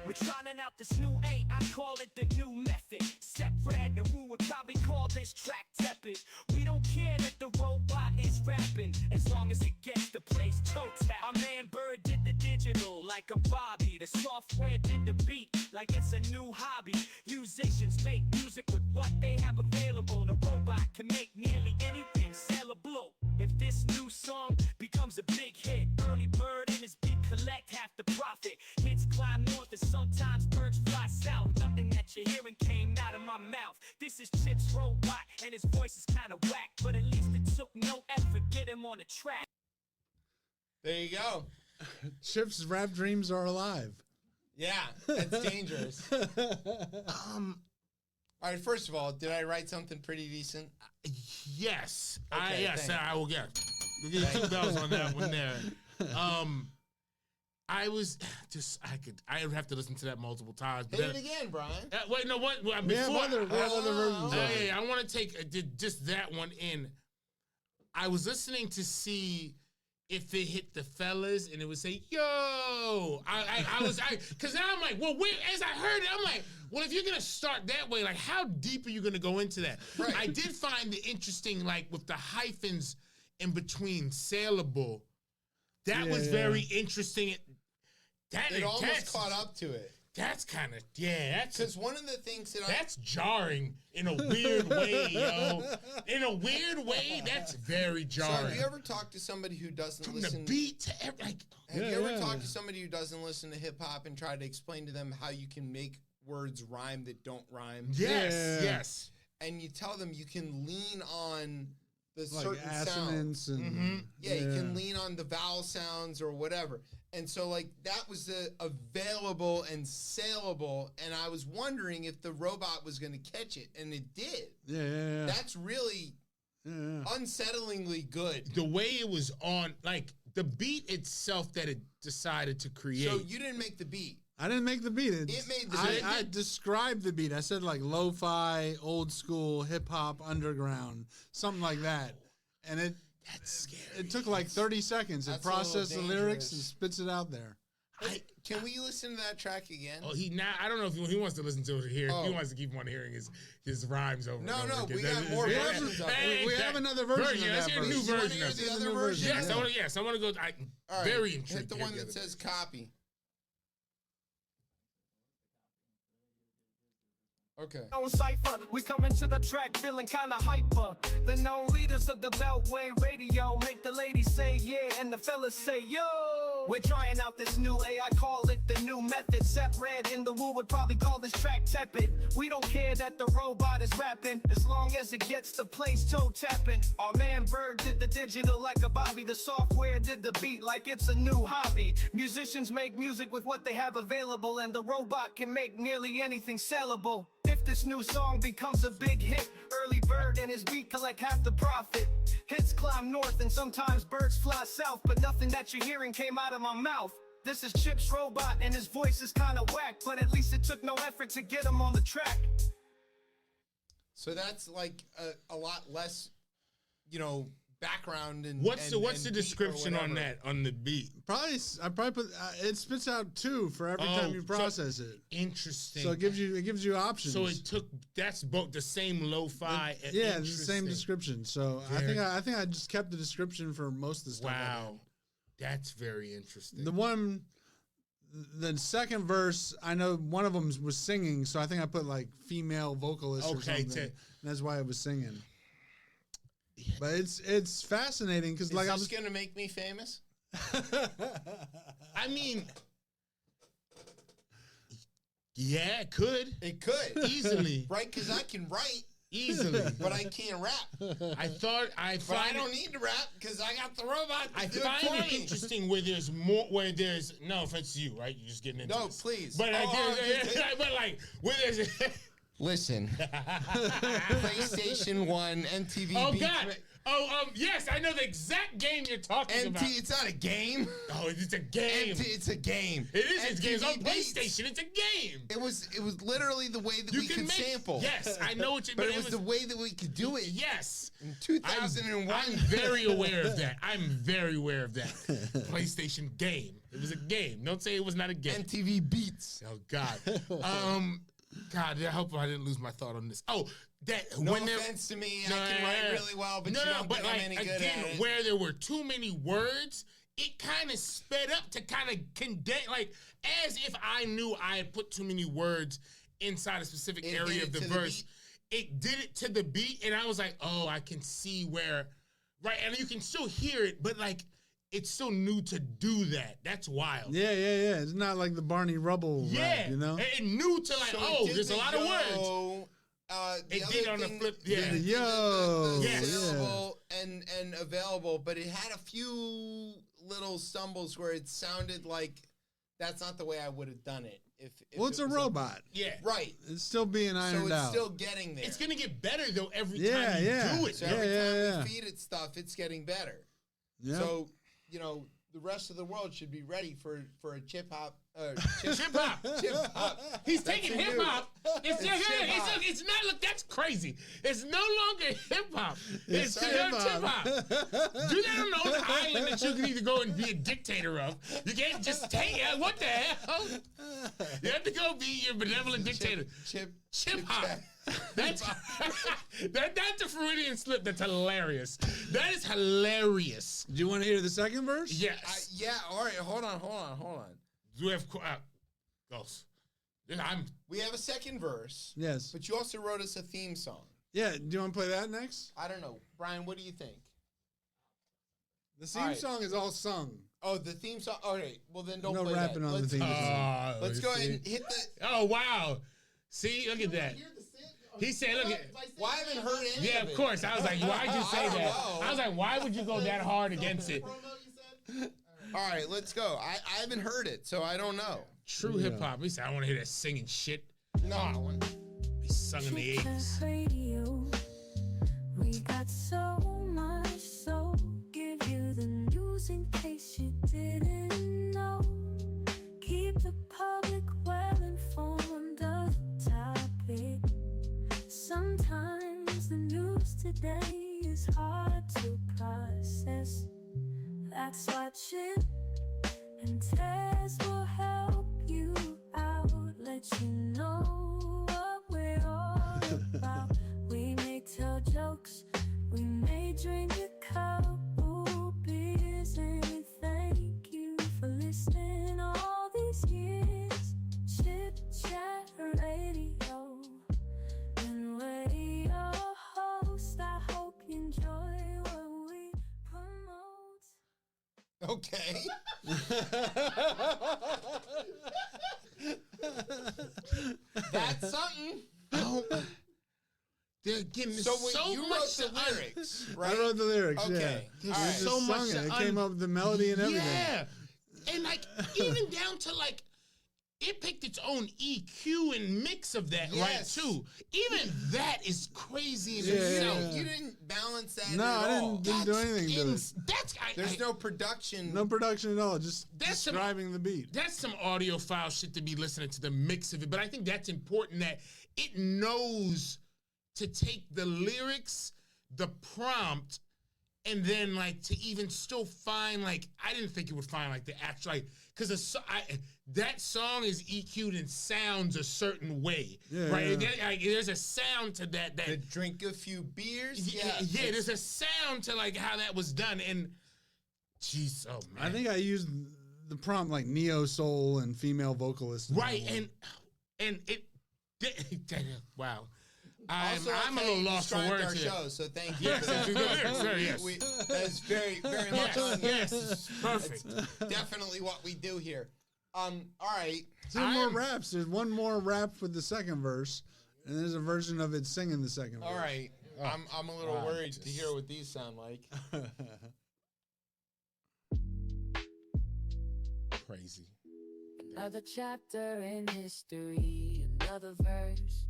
We're trying out this new A, I call it the new method. Separate, and we would probably call this track tepid. We don't care that the robot is rapping, as long as it gets the place toe tap. Our man Bird did the digital like a Bobby. The software did the beat like it's a new hobby. Musicians make music with what they have available. The robot can make nearly anything sellable. If this new song becomes a big hit, Earleybird and his beat collect half the profit. Hits climb north and sometimes birds fly south. Nothing that you're hearing came out of my mouth. This is Chip's robot and his voice is kind of whack, but at least it took no effort get him on the track. There you go. Chip's rap dreams are alive. Yeah, that's dangerous. All right, first of all, did I write something pretty decent? Yes. Okay, yes, I will get. We'll get 2 bells on that one there. I would have to listen to that multiple times. Hit it again, Brian. Wait, no, what? We have other versions of it. I want to take just that one in. I was listening to see if it hit the fellas, and it would say, yo. Because now I'm like, well, as I heard it, I'm like, well, if you're going to start that way, like, how deep are you going to go into that? Right. I did find it interesting, like, with the hyphens in between saleable. That was very interesting. It almost caught up to it. That's kind of, Because one of the things that that's jarring in a weird way, yo. In a weird way, that's very jarring. So have you ever talked to somebody who doesn't listen? The beat to Have you ever talked to somebody who doesn't listen to hip hop and try to explain to them how you can make words rhyme that don't rhyme? Yes. And you tell them you can lean on the like certain assonance sounds. and You can lean on the vowel sounds or whatever. And so, like, that was available and saleable, and I was wondering if the robot was going to catch it, and it did. Yeah. That's really unsettlingly good. The way it was on, like, the beat itself that it decided to create. So you didn't make the beat. I didn't make the beat. It made the beat. I described the beat. I said like lo-fi, old school, hip hop, underground, something like that. And that's scary. It took like 30 seconds. It processed the lyrics and spits it out there. Can we listen to that track again? Oh, I don't know if he wants to listen to it here. He wants to keep on hearing his rhymes over. No, and over we again. got more versions of it. We have another version. Let's hear a new version of the other version. Yes, I want to go. All right, very intrigued. Hit the one that says copy. Okay. On cipher, we coming to the track feeling kinda hyper. The known leaders of the Beltway radio make the ladies say yeah and the fellas say yo. We're trying out this new AI, call it the new method. Separate in the woo would probably call this track tepid. We don't care that the robot is rapping, as long as it gets the place toe tapping. Our man Bird did the digital like a Bobby. The software did the beat like it's a new hobby. Musicians make music with what they have available, and the robot can make nearly anything sellable. If this new song becomes a big hit, Earleybird and his beat collect half the profit. Hits climb north and sometimes birds fly south, but nothing that you're hearing came out of my mouth. This is Chip's robot and his voice is kinda whack, but at least it took no effort to get him on the track. So that's like a lot less, background and what's the beat or description on whatever. that on the beat? I probably put it spits out 2 for every time you process it. Interesting. So it gives you options. So that's both the same lo-fi. Yeah, it's the same description. So I think I just kept the description for most of the stuff. Wow, that's very interesting. The second verse, I know one of them was singing, so I think I put like female vocalist or something. And that's why it was singing. But it's fascinating because like I was gonna make me famous. I mean, yeah, it could. It could easily, right? Because I can write easily, but I can't rap. But I don't need to rap because I got the robot. I find it interesting where there's no offense to you, right? You're just getting into this. Please. But but like where there's. Listen, PlayStation 1, MTV. Oh God! Yes, I know the exact game you're talking about. It's not a game. Oh, it's a game. It's a game. It is. It's games on PlayStation. It's a game. It was literally the way that we could sample. Yes, I know what you mean. But it was the way that we could do it. Yes. In 2001. I'm very aware of that. PlayStation game. It was a game. Don't say it was not a game. MTV Beats. Oh God. God, I hope I didn't lose my thought on this. Oh, no offense to me, I can write really well, but you don't think I'm any good at it. Where there were too many words, it kind of sped up to kind of condense, like as if I knew I had put too many words inside a specific area of the verse. It did it to the beat, and I was like, oh, I can see where, right, and you can still hear it, but like, it's so new to do that. That's wild. Yeah. It's not like the Barney Rubble rap, you know? It new to like, there's a lot of words. It did on the flip, available and available, but it had a few little stumbles where it sounded like that's not the way I would have done it. If it's a robot. Right. It's still being ironed out. So it's still getting there. It's gonna get better though every time you do it. So every time we feed it stuff, it's getting better. Yeah. So the rest of the world should be ready for a ChipHop. ChipHop. He's taking hip hop. It's not. Look, that's crazy. It's no longer hip hop. It's hip hop. Do that on the own island that you can either go and be a dictator of. You can't just take it. What the hell? You have to go be your benevolent dictator. ChipHop. That's a Freudian slip. That's hilarious. That is hilarious. Do you want to hear the second verse? Yes. All right. Hold on. Do we have goals? We have a second verse. Yes. But you also wrote us a theme song. Yeah. Do you want to play that next? I don't know, Brian. What do you think? The theme song is all sung. Oh, the theme song. All right. Well, then don't play that. No rapping on the theme song. Let's go ahead and hit the. Oh wow! See, look at that. He said, "Look at." Well, I haven't heard any. Yeah, of course. I was like, why'd you say that? I was like, why would you go that hard against it? All right, let's go. I haven't heard it, so I don't know. True hip hop. He said, I don't want to hear that singing shit. No, I don't want to. He sung in the 80s. We got so much, so give you the news in case you didn't know. Keep the public well informed of the topic. Sometimes the news today is hard to process. That's why Chip and Tess will help you out, let you know what we're all about. We may tell jokes, we may drink a couple beers, and we thank you for listening all these years. Chip Chat Radio, and we're your host. I hope you enjoy what we promote. Okay. That's something. Oh. They're giving me so you wrote the lyrics, right? I wrote the lyrics. Okay. Yeah. All right. So much. It came up with the melody and everything. Yeah. And like even down to like it picked its own EQ and mix of that, right, too. Even that is crazy in itself. You didn't balance that No, at I all. didn't do anything to it. There's no production. No production at all. Just describing the beat. That's some audiophile shit to be listening to the mix of it. But I think that's important that it knows to take the lyrics, the prompt, and then like to even still find like I didn't think it would find like the actual like because that song is EQ'd and sounds a certain way, right? Like, there's a sound to that. The drink a few beers. Yeah. There's a sound to like how that was done, and jeez, oh man. I think I used the prompt like neo soul and female vocalist. Right, and it. Wow. I'm a little lost for words our here. show, so thank you. Yes, yes. That's very, very much on. Yes, perfect. Definitely what we do here. All right. Two more raps. There's one more rap with the second verse, and there's a version of it singing the second verse. All right. I'm a little worried to hear what these sound like. Crazy. Another chapter in history, another verse.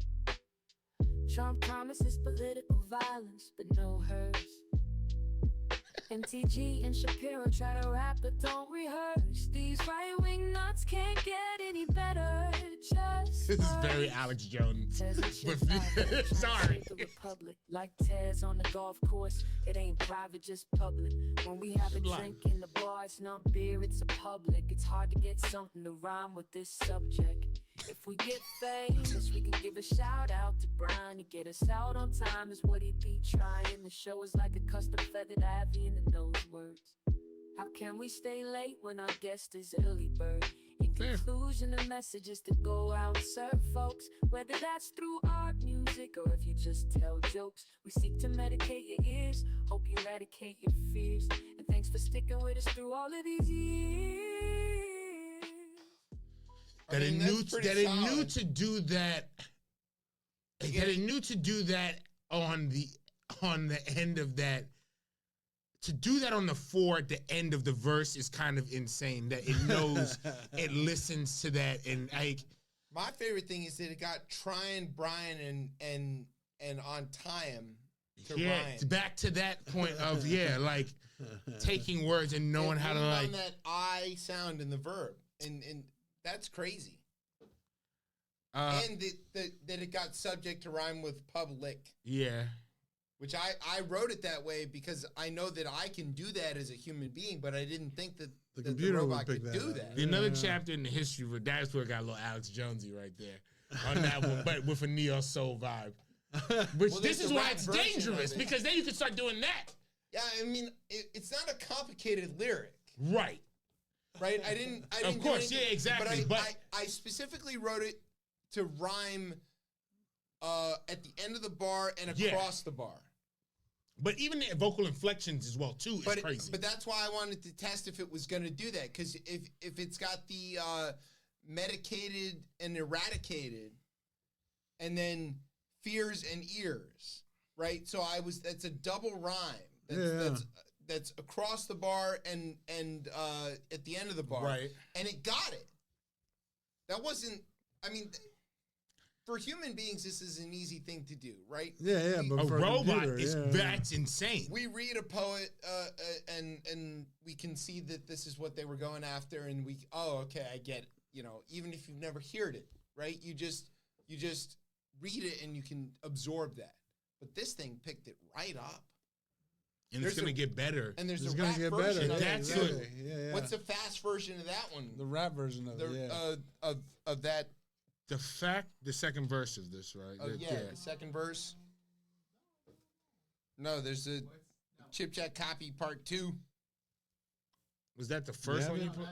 Trump promises political violence, but no hers. MTG and Shapiro try to rap, but don't rehearse. These right-wing nuts can't get any better. Just this is very Alex Jones. Sorry. The Republic, like Tez on the golf course. It ain't private, just public. When we have a drink in the bar, it's not beer, it's a public. It's hard to get something to rhyme with this subject. If we get famous, we can give a shout out to Brian. To get us out on time is what he'd be trying. The show is like a custom feathered avian in those words. How can we stay late when our guest is Earleybird? In conclusion, the message is to go out and serve folks. Whether that's through art, music, or if you just tell jokes. We seek to medicate your ears, hope you eradicate your fears. And thanks for sticking with us through all of these years. That it knew to do that. That it knew to do that on the end of that. To do that on the 4 at the end of the verse is kind of insane. That it knows, it listens to that, and like. My favorite thing is that it got trying Brian and on time to rhyme. Back to that point of like taking words and knowing how to like that I sound in the verb and. That's crazy. And that it got subject to rhyme with public. Yeah. Which I wrote it that way because I know that I can do that as a human being, but I didn't think that the robot could do that. Another chapter in the history, but that's where it got a little Alex Jonesy right there on that one, but with a neo soul vibe. Which this is why it's dangerous because then you can start doing that. Yeah, I mean, it's not a complicated lyric. Right. Right, I didn't. Of course, yeah, exactly. But I specifically wrote it to rhyme at the end of the bar and across the bar. But even the vocal inflections as well too is crazy. But that's why I wanted to test if it was going to do that because if it's got the medicated and eradicated, and then fears and ears, right? So that's a double rhyme. That's across the bar and at the end of the bar. Right. And it got it. That wasn't, I mean, for human beings, this is an easy thing to do, right? Yeah, but for a robot, computer, that's insane. We read a poet and we can see that this is what they were going after and okay, I get it. You know, even if you've never heard it, right? You just read it and you can absorb that. But this thing picked it right up. And it's going to get better. And there's a rap version. That's it. Yeah. What's the fast version of that one? The rap version of it, of that. The second verse of this, right? The second verse. No, there's a Chip Chat copy part 2. Was that the first one you played?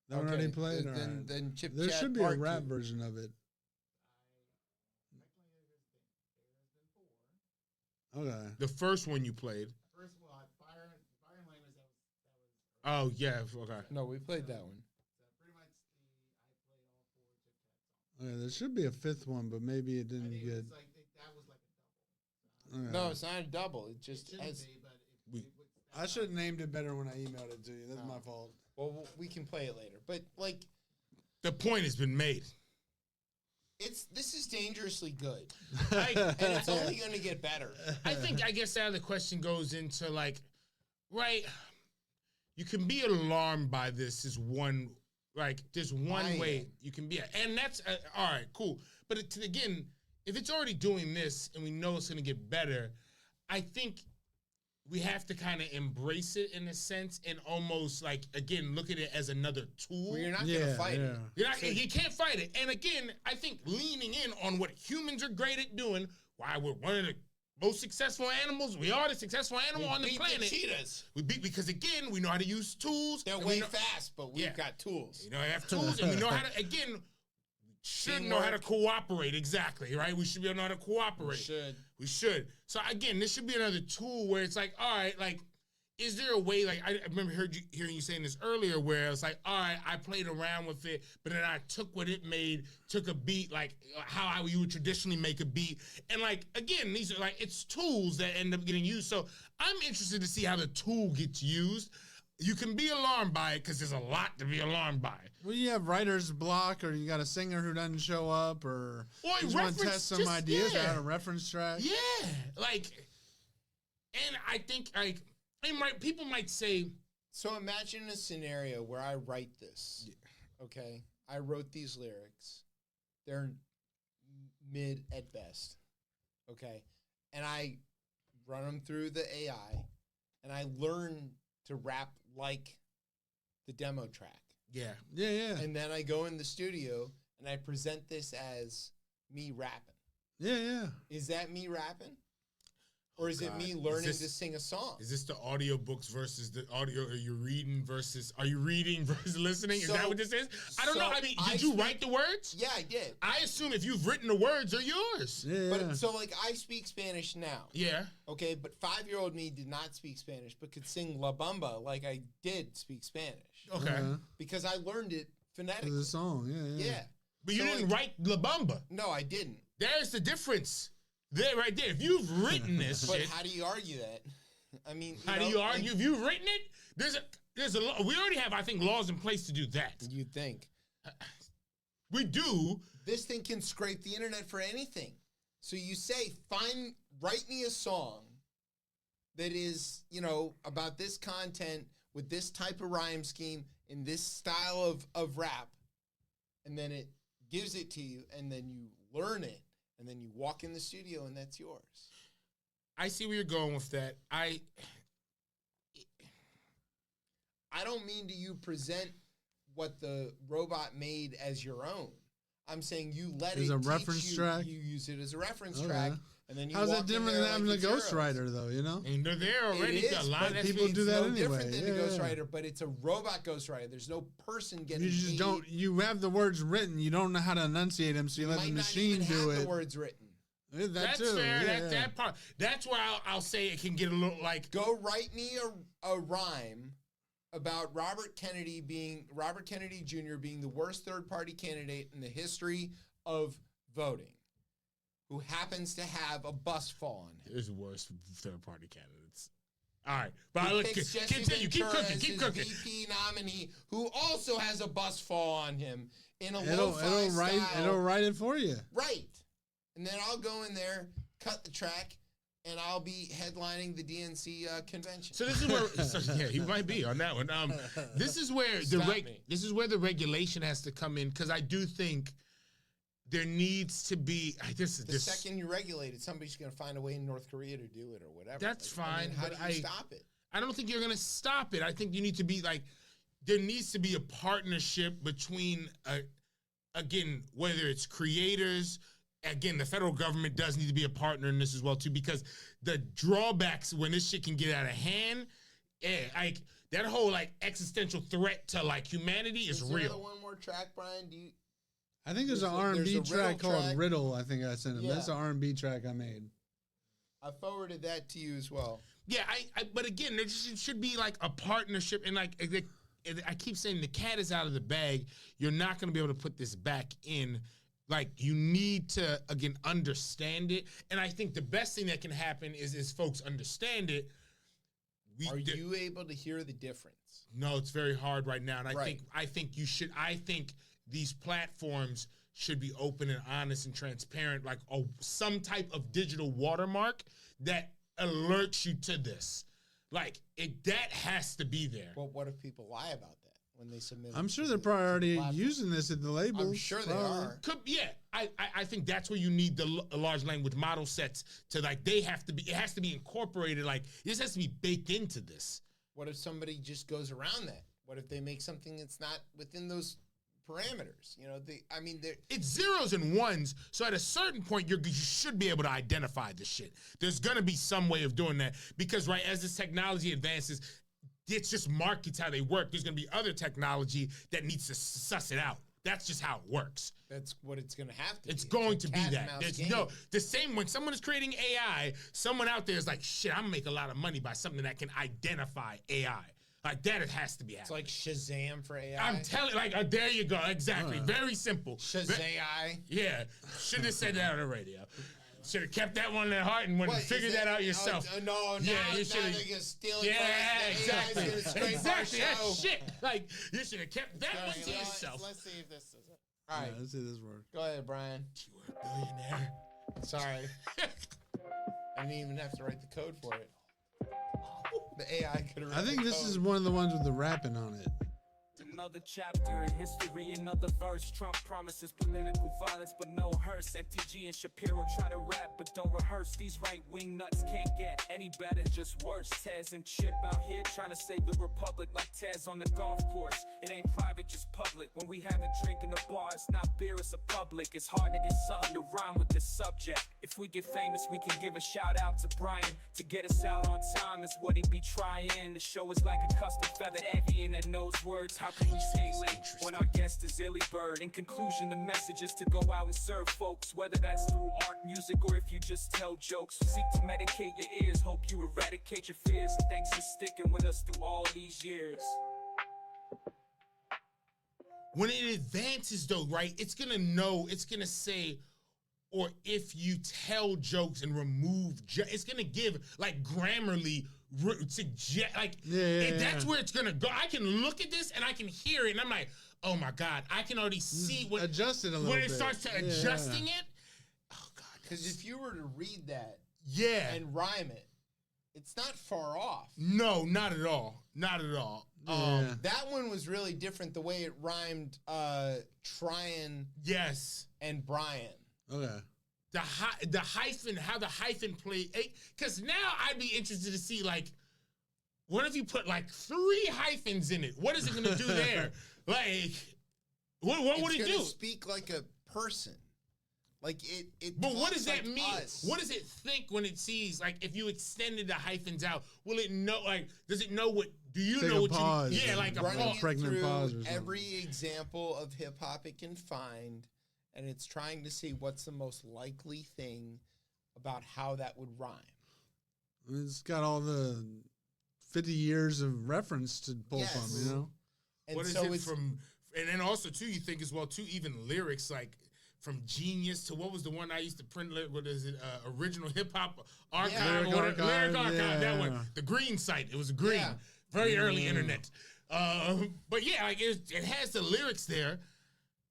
That one already played? Then Chip there Chat should be part a rap 2. version of it. Okay. The first one you played. Fire and Lane was that was. Oh yeah, okay. No, we played that one. So pretty much I played all 4 Chip Chat songs. Okay, there should be a 5th one, but maybe it didn't get. That was like a double. No, it's not a double. It just has. I should have named it better when I emailed it to you. That's my fault. Well, we can play it later. But like, the point has been made. This is dangerously good, and it's only going to get better. I guess that the question goes into like, right? You can be alarmed by this is one, like there's one way you can be, and that's all right, cool. But again, if it's already doing this and we know it's going to get better, I think we have to kind of embrace it in a sense and almost like, again, look at it as another tool. Well, you're not going to fight it. You can't fight it. And again, I think leaning in on what humans are great at doing, why we're one of the most successful animals. We are the successful animal on the planet. The cheetahs. We beat because, again, we know how to use tools. They're way fast, but we've got tools. You know, we have tools, and we know how to, again, should know how to cooperate. Exactly, right? We should be able to know how to cooperate. We should. So, again, this should be another tool where it's like, all right, like, is there a way, like, I remember hearing you saying this earlier where it's like, all right, I played around with it, but then I took what it made, took a beat, like how you would traditionally make a beat. And, like, again, these are, like, it's tools that end up getting used. So I'm interested to see how the tool gets used. You can be alarmed by it because there's a lot to be alarmed by. Well, you have writer's block, or you got a singer who doesn't show up, or you just want to test some ideas out of a reference track. Yeah, like, and I think, like, people might say. So imagine a scenario where I write this, okay? I wrote these lyrics. They're mid at best, okay? And I run them through the AI, and I learn to rap like the demo track. Yeah. And then I go in the studio and I present this as me rapping. Yeah. Is that me rapping? Or is it me learning to sing a song? Is this the audio books versus the audio? Are you reading versus listening? Is that what this is? I don't know. I mean, did you write the words? Yeah, I did. I assume if you've written the words, they're yours. Yeah. But so, like, I speak Spanish now. Yeah. Okay, but 5-year-old me did not speak Spanish, but could sing La Bamba like I did speak Spanish. Okay. Because I learned it phonetically. The song, yeah. But But you didn't write La Bamba. No, I didn't. There's the difference. There, right there. If you've written this but shit. How do you argue that? I mean, how do you argue? If you've written it, there's a law. We already have, I think, laws in place to do that. You'd think. We do. This thing can scrape the internet for anything. So you say, write me a song that is, about this content with this type of rhyme scheme in this style of rap, and then it gives it to you, and then you learn it. And then you walk in the studio, and that's yours. I see where you're going with that. I don't mean to you present what the robot made as your own. I'm saying you let it a reference track. You use it as a reference track, and then you. How's walk that different in than having a ghostwriter, though? And they're there already. It is, but people do that anyway. Different than a ghostwriter, but it's a robot ghostwriter. There's no person getting. You just don't. You have the words written. You don't know how to enunciate them, so you let the machine do it. The words written. That's fair. Yeah. That part. That's where I'll say it can get a little like. Go write me a rhyme about Robert Kennedy Jr. being the worst third-party candidate in the history of voting, who happens to have a bus fall on him. There's worse third-party candidates. All right, but continue. Keep cooking. Keep cooking. VP nominee who also has a bus fall on him in a lo-fi style. It'll write it for you. Right. And then I'll go in there, cut the track, and I'll be headlining the DNC convention. So this is where, he might be on that one. This is where the regulation has to come in, because I do think there needs to be. The second you regulate it, somebody's going to find a way in North Korea to do it or whatever. That's fine. How do you stop it? I don't think you're going to stop it. I think you need to be like, there needs to be a partnership between, again, whether it's creators. Again, the federal government does need to be a partner in this as well, too, because the drawbacks when this shit can get out of hand, like that whole like existential threat to like humanity is real. There one more track, Brian? I think there's an R&B track called Riddle. I think I sent him. Yeah. That's an R&B track I made. I forwarded that to you as well. Yeah, but again, there should be like a partnership, and like I keep saying, the cat is out of the bag. You're not going to be able to put this back in. Like, you need to, again, understand it. And I think the best thing that can happen is folks understand it. Are you able to hear the difference? No, it's very hard right now. And I think you should. I think these platforms should be open and honest and transparent, like some type of digital watermark that alerts you to this. Like, that has to be there. Well, what if people lie about that? when they submit. I'm sure they're probably already using this at the labels. I'm sure they are. I think that's where you need the large language model sets to like it has to be incorporated. Like this has to be baked into this. What if somebody just goes around that? What if they make something that's not within those parameters? You know, it's zeros and ones. So at a certain point, you should be able to identify this shit. There's gonna be some way of doing that because as this technology advances, it's just markets how they work. There's gonna be other technology that needs to suss it out. That's just how it works. That's what it's going to have to be. It's going to be that. The same when someone is creating AI, someone out there is like, shit, I'm going to make a lot of money by something that can identify AI. Like that, it has to be happening. It's like Shazam for AI. I'm telling there you go. Exactly. Very simple. Shazai. Yeah. Shouldn't have said that on the radio. Should have kept that one in heart and figured that out yourself. No, yeah, now, you should have. They're going to steal it. Yeah, exactly. Exactly. That shit. Like, you should have kept that one to yourself. Let's see if this is it. All right. Yeah, let's see this work. Go ahead, Brian. You were a billionaire. Sorry. I didn't even have to write the code for it. The AI could have. I think this is one of the ones with the rapping on it. Another chapter in history, another verse. Trump promises political violence, but no hearse. MTG and Shapiro try to rap, but don't rehearse. These right-wing nuts can't get any better, just worse. Tez and Chip out here trying to save the republic like Tez on the golf course. It ain't private, just public. When we have a drink in the bar, it's not beer, it's a public. It's hard to get something to rhyme with this subject. If we get famous, we can give a shout out to Brian. To get us out on time is what he be trying. The show is like a custom feather avian that knows words. How can we stay late when our guest is Earleybird? In conclusion, the message is to go out and serve folks, whether that's through art, music, or if you just tell jokes. Seek to medicate your ears, hope you eradicate your fears. Thanks for sticking with us through all these years. When it advances, though, right, it's gonna say, or if you tell jokes and remove, it's gonna give like Grammarly suggest that's where it's gonna go. I can look at this and I can hear it, and I'm like, oh my god, I can already see what adjust it a little when bit. It starts to adjusting it. Oh god, because if you were to read that, and rhyme it, it's not far off. No, not at all. Not at all. That one was really different. The way it rhymed, Tryon, and Brian. Okay. The hyphen, how the hyphen play, because now I'd be interested to see like, what if you put like 3 hyphens in it? What is it gonna do there? Like, what would it do? It's gonna speak like a person. Like it. But what does that like mean? us. What does it think when it sees like if you extended the hyphens out? Will it know? Like, does it know what? Do you Take know a what pause. you? Yeah, like running a pregnant pause or something. every example of hip hop it can find, and it's trying to see what's the most likely thing about how that would rhyme. It's got all the 50 years of reference to pull from, you know? And what is so it from? And then also too, you think as well too, even lyrics like from Genius to what was the one I used to print? What is it? Original Hip Hop Archive. Lyric Archive. That one. The green site. It was green. Yeah. Very early internet. But yeah, like it has the lyrics there.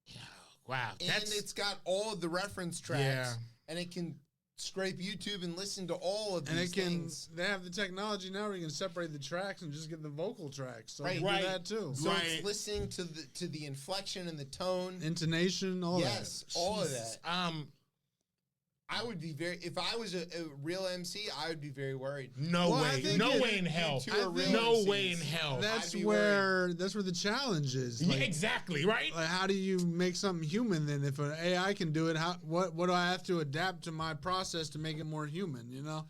Yeah, wow. And it's got all of the reference tracks. Yeah. And it can scrape YouTube and listen to all of these things. They have the technology now where you can separate the tracks and just get the vocal tracks. So right. you can do that too. So it's listening to the inflection and the tone. Intonation, all that. Yes, all of that. I would be if I was a real MC, I would be very worried. No way in hell. No way in hell. That's where the challenge is. Like, exactly, right? Like, how do you make something human then? If an AI can do it, what do I have to adapt to my process to make it more human, you know?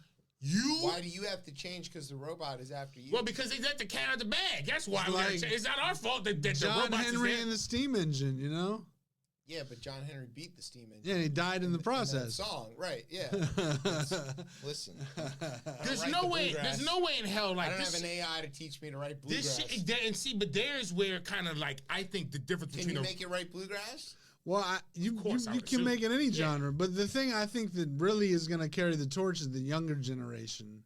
Why do you have to change because the robot is after you? Well, because they let the cat out of the bag. That's why it's not our fault that the John robot Henry is there. and the steam engine, you know? Yeah, but John Henry beat the steam engine. Yeah, and he died in the process. In that song, right? Yeah. Listen, there's no way in hell like I don't this. Have an AI to teach me to write bluegrass. This shit, and see, but there's where kind of like I think the difference Can between you make it write bluegrass? Well, you can make it any genre, but the thing I think that really is going to carry the torch is the younger generation,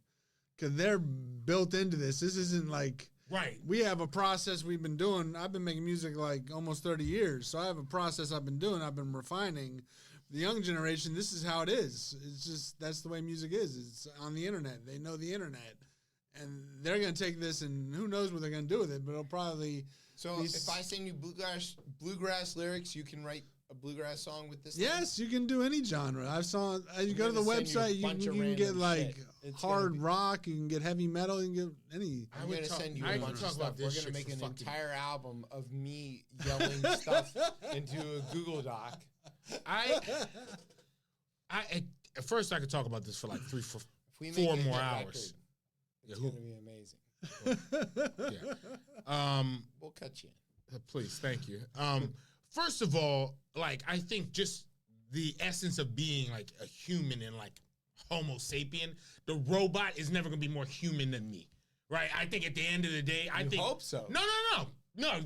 because they're built into this. This isn't like. Right. We have a process we've been doing. I've been making music like almost 30 years. So I have a process I've been doing. I've been refining. The young generation, this is how it is. It's just, that's the way music is. It's on the internet. They know the internet. and they're going to take this, and who knows what they're going to do with it, but it'll probably. So if I send you bluegrass lyrics, you can write a bluegrass song with this. Yes, you can do any genre. You go to the website, you can get like hard rock, you can get heavy metal, you can get any. I'm going to send you a bunch of stuff. We're going to make an entire album of me yelling stuff into a Google Doc. At first I could talk about this for like 4 more hours. It's going to be amazing. We'll cut you in. Please, thank you. First of all, like, I think just the essence of being like a human and like Homo sapien, the robot is never going to be more human than me, right? I think at the end of the day, I hope so. No,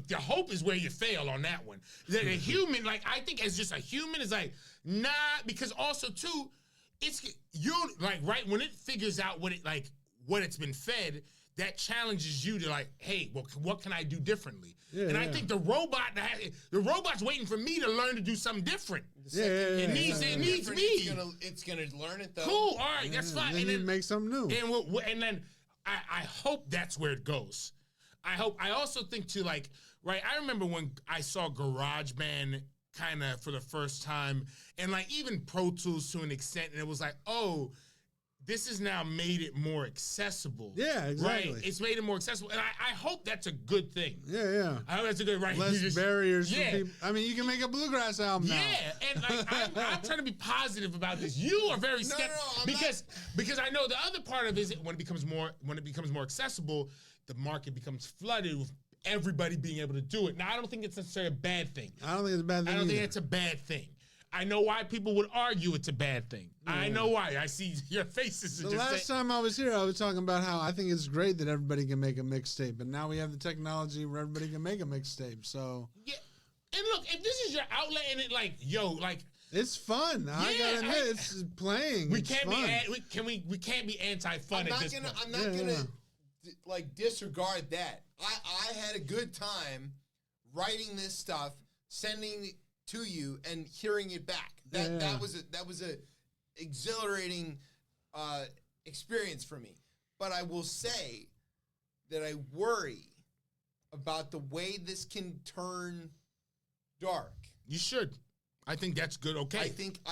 the hope is where you fail on that one. The human, like, I think as just a human is like, nah, because also too, it's you like right when it figures out what it's been fed, that challenges you to like, hey, well, what can I do differently? Yeah, and I think the robot's waiting for me to learn to do something different. It needs me. It's gonna learn it though. Cool, all right, that's fine. And then make something new. And then I hope that's where it goes. I also think too, like, right, I remember when I saw GarageBand kind of for the first time, and like even Pro Tools to an extent, and it was like, oh, this has now made it more accessible. Yeah, exactly. Right? It's made it more accessible, and I hope that's a good thing. Yeah. I hope that's a good right. Less barriers for people. I mean, you can make a bluegrass album now. Yeah, and like I'm trying to be positive about this. You are very skeptical because I know the other part of it is when it becomes more accessible, the market becomes flooded with everybody being able to do it. Now, I don't think it's necessarily a bad thing. I don't think it's a bad thing. I don't think it's a bad thing. I know why people would argue it's a bad thing. Yeah. I know why. I see your faces. The last time I was here, I was talking about how I think it's great that everybody can make a mixtape, but now we have the technology where everybody can make a mixtape. So yeah, and look, if this is your outlet and it like, it's fun. Yeah, I gotta admit, it's playing. We can't be anti-fun at this point. I'm not gonna like disregard that. I had a good time writing this stuff, sending it to you and hearing it back. That was a exhilarating experience for me. But I will say that I worry about the way this can turn dark. You should. I think that's good. Okay. I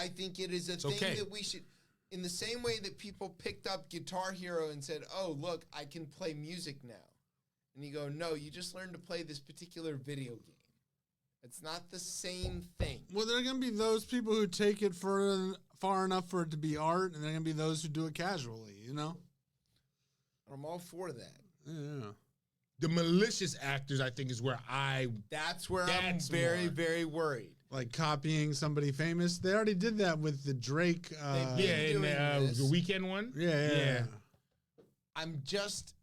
think it is a thing that we should. In the same way that people picked up Guitar Hero and said, "Oh, look, I can play music now," and you go, "No, you just learned to play this particular video game." It's not the same thing. Well, there are going to be those people who take it far enough for it to be art, and there are going to be those who do it casually, you know? I'm all for that. Yeah. The malicious actors, I think, is where That's where I'm very, very worried. Like copying somebody famous. They already did that with the Drake. The Weekend one? Yeah. I'm just...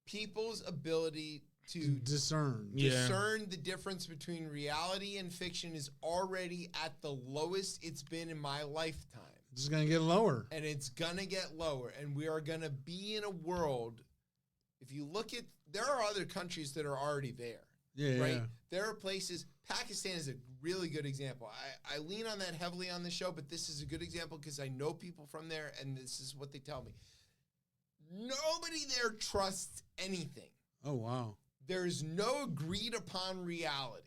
People's ability to discern the difference between reality and fiction is already at the lowest it's been in my lifetime. It's going to get lower. And it's going to get lower. And we are going to be in a world, if you look at, there are other countries that are already there. Yeah. Right? There are places, Pakistan is a really good example. I lean on that heavily on the show, but this is a good example because I know people from there and this is what they tell me. Nobody there trusts anything. Oh, wow. There's no agreed upon reality.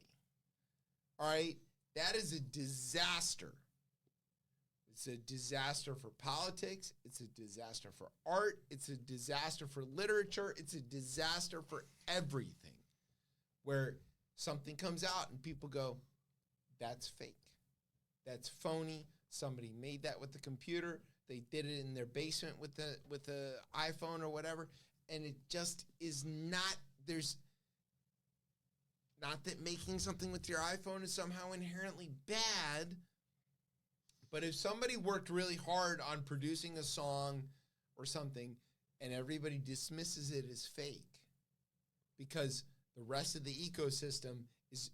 All right? That is a disaster. It's a disaster for politics. It's a disaster for art. It's a disaster for literature. It's a disaster for everything. Where something comes out and people go, that's fake. That's phony. Somebody made that with the computer. They did it in their basement with the iPhone or whatever. And it just is not, there's not that making something with your iPhone is somehow inherently bad, but if somebody worked really hard on producing a song or something and everybody dismisses it as fake because the rest of the ecosystem is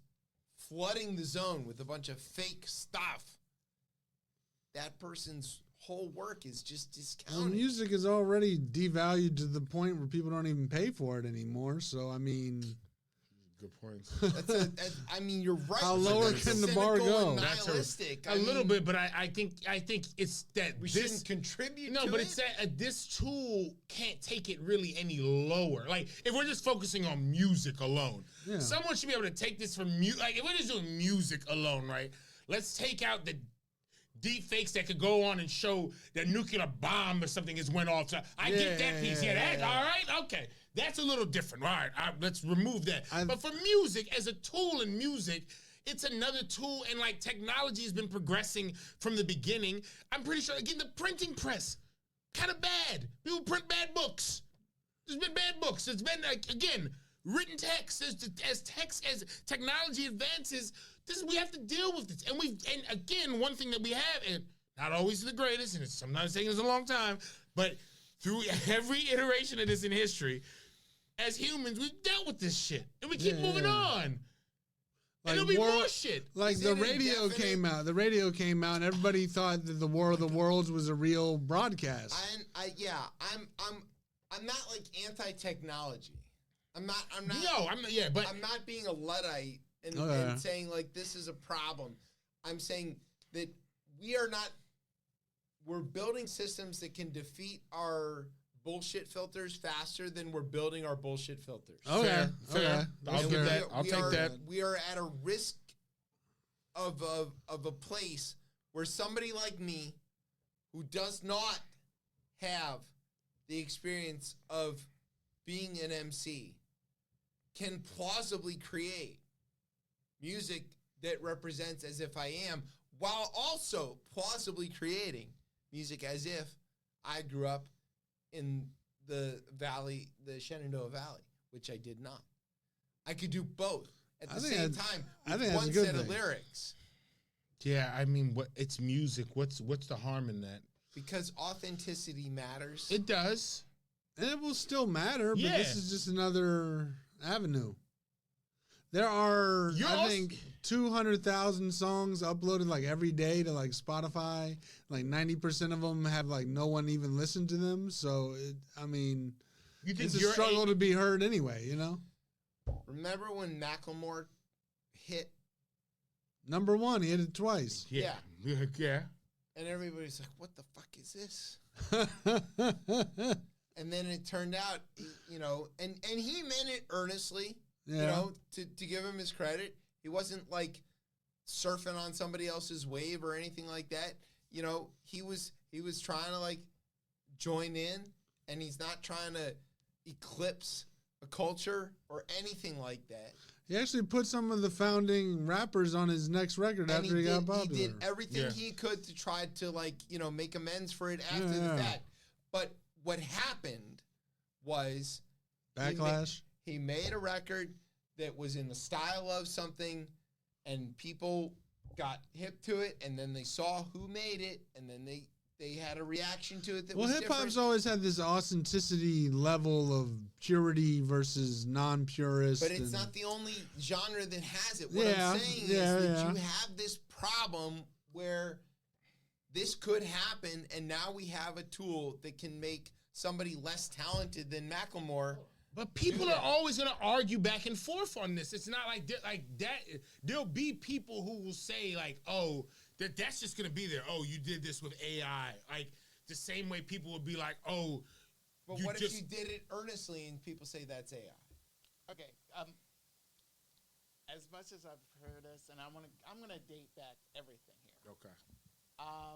flooding the zone with a bunch of fake stuff, that person's whole work is just discounted. Well, music is already devalued to the point where people don't even pay for it anymore. So, I mean, good points. I mean, you're right. How lower can the bar go? That's nihilistic. A little bit, but I think it's that we shouldn't contribute. No, to but it? it's that this tool can't take it really any lower. Like if we're just focusing on music alone, someone should be able to take this from music. Like if we're just doing music alone, right? Let's take out the deep fakes that could go on and show that nuclear bomb or something has went off. So I get that piece. Yeah, that's all right. Okay. That's a little different. All right, let's remove that. But for music, as a tool in music, it's another tool, and like technology has been progressing from the beginning. I'm pretty sure, again, the printing press, kind of bad. People print bad books. There's been bad books. It's been, like, again, written text. As technology advances, we have to deal with this. And again, one thing that we have, and not always the greatest, and it's sometimes taking us a long time, but through every iteration of this in history, as humans, we've dealt with this shit. And we keep moving on. Like, and there'll be more shit. Like the radio came out. The radio came out and everybody thought that the War of the Worlds was a real broadcast. I'm not like anti-technology. I'm not but I'm not being a Luddite and saying like this is a problem. I'm saying that we're building systems that can defeat our bullshit filters faster than we're building our bullshit filters. Fair. I'll give that. I'll take that. We are at a risk of a place where somebody like me, who does not have the experience of being an MC, can plausibly create music that represents as if I am, while also plausibly creating music as if I grew up in the valley, the Shenandoah Valley, which I did not. I could do both at the same time with one set of lyrics. Yeah, I mean, it's music. What's the harm in that? Because authenticity matters. It does. And it will still matter, but this is just another avenue. There are, I think, 200,000 songs uploaded like every day to like Spotify. Like 90% of them have like no one even listened to them. So, it's a struggle to be heard anyway, you know? Remember when Macklemore hit? Number one, he hit it twice. Yeah. Yeah. And everybody's like, what the fuck is this? And then it turned out, and he meant it earnestly. To give him his credit, he wasn't like surfing on somebody else's wave or anything like that. He was trying to like join in, and he's not trying to eclipse a culture or anything like that. He actually put some of the founding rappers on his next record after he got popular. He did everything he could to try to make amends for it after the fact. But what happened was backlash. He made a record that was in the style of something, and people got hip to it, and then they saw who made it, and then they had a reaction to it that was different. Well, hip-hop's always had this authenticity level of purity versus non-purist. But it's not the only genre that has it. What I'm saying is that you have this problem where this could happen, and now we have a tool that can make somebody less talented than Macklemore. But people are always going to argue back and forth on this. It's not like that. There'll be people who will say like, "Oh, that's just going to be there. Oh, you did this with AI." Like the same way people would be like, "Oh, but what if you did it earnestly and people say that's AI?" Okay. As much as I've heard this, and I'm gonna date back everything here. Okay.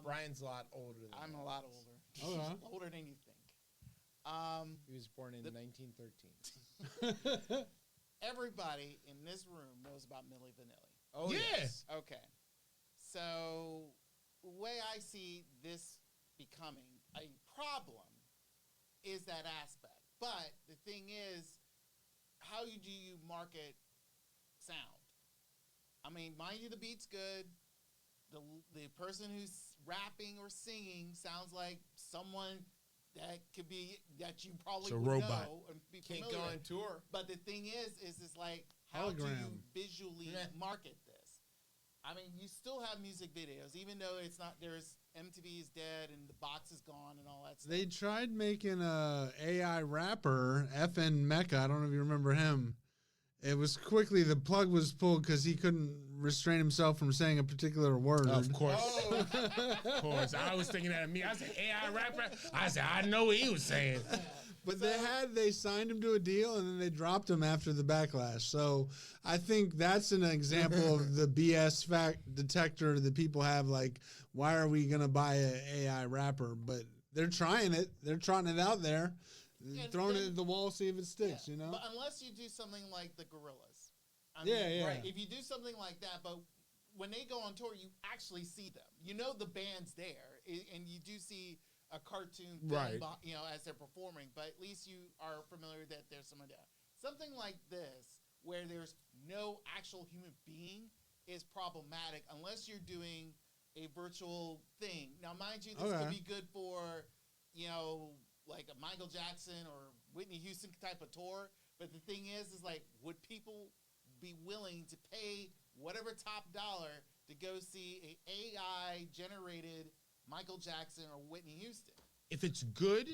Brian's a lot older than I'm a lot older. Okay. Older than you think. He was born in 1913. Everybody in this room knows about Milli Vanilli. Oh, yes. Okay. So the way I see this becoming a problem is that aspect. But the thing is, how do you market sound? I mean, mind you, the beat's good. The person who's rapping or singing sounds like someone that you probably would robot. know and be Can't familiar go on with. tour. But the thing is it's like, how do you visually market this? I mean, you still have music videos, even though it's not. There's MTV is dead and the box is gone and all that stuff. They tried making a AI rapper, FN Mecca. I don't know if you remember him. It was quickly, the plug was pulled because he couldn't restrain himself from saying a particular word. Of course. Of course. I was thinking that of me. I said, AI rapper. I said, I know what he was saying. But they signed him to a deal and then they dropped him after the backlash. So I think that's an example of the BS fact detector that people have. Like, why are we going to buy an AI rapper? But they're trying it. They're trotting it out there. Throwing it at the wall, see if it sticks, you know? But unless you do something like the Gorillas. Right. If you do something like that, but when they go on tour, you actually see them. You know the band's there, and you do see a cartoon thing, as they're performing, but at least you are familiar that there's someone there. Something like this, where there's no actual human being, is problematic unless you're doing a virtual thing. Now, mind you, this could be good for, like a Michael Jackson or Whitney Houston type of tour. But the thing is like, would people be willing to pay whatever top dollar to go see a AI-generated Michael Jackson or Whitney Houston? If it's good,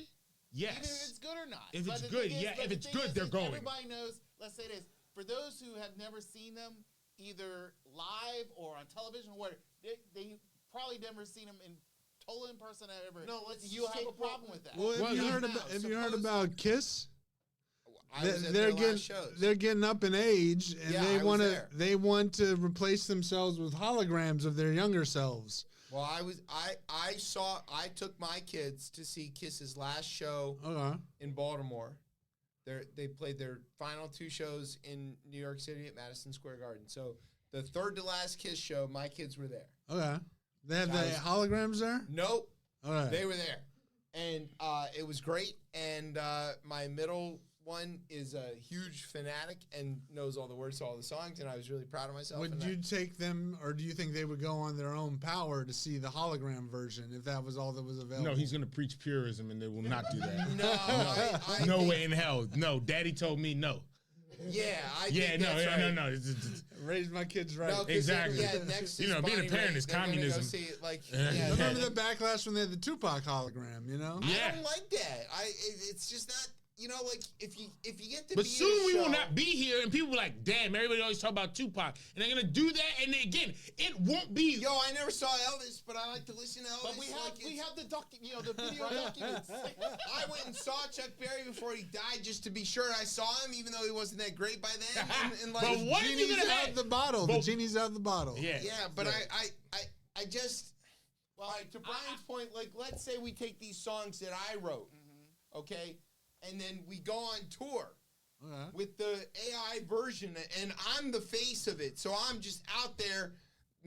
yes. Even if it's good or not. If it's good, if it's good, they're going. Everybody knows, let's say this, for those who have never seen them, either live or on television or whatever, they probably never seen them in total in person ever. No, you have a problem with that. Well, have you heard about Kiss? Shows. They're getting up in age, and they want to replace themselves with holograms of their younger selves. Well, I took my kids to see Kiss's last show in Baltimore. They played their final 2 shows in New York City at Madison Square Garden. So the third to last Kiss show, my kids were there. Okay. They have the holograms there? Nope. All right. They were there. And it was great. And my middle one is a huge fanatic and knows all the words to all the songs, and I was really proud of myself. Would you take them, or do you think they would go on their own power to see the hologram version if that was all that was available? No, he's going to preach purism, and they will not do that. No. No way in hell. No, Daddy told me no. Yeah, I think that's right. No. Raise my kids right. No, exactly. Next being a parent is communism. Remember the backlash when they had the Tupac hologram, you know? Yeah. I don't like that. It's just not, if you get to but be soon we will not be here, and people will be like, damn, everybody always talk about Tupac. And they're going to do that, and again, it won't be. Yo, I never saw Elvis, but I like to listen to Elvis. But we have the video documents. I went and saw Chuck Berry before he died just to be sure I saw him, even though he wasn't that great by then. And but what if you're out of the bottle? The genie's out of the bottle. Yeah, but I just... Well, to Brian's point, let's say we take these songs that I wrote, okay? And then we go on tour with the AI version, and I'm the face of it. So I'm just out there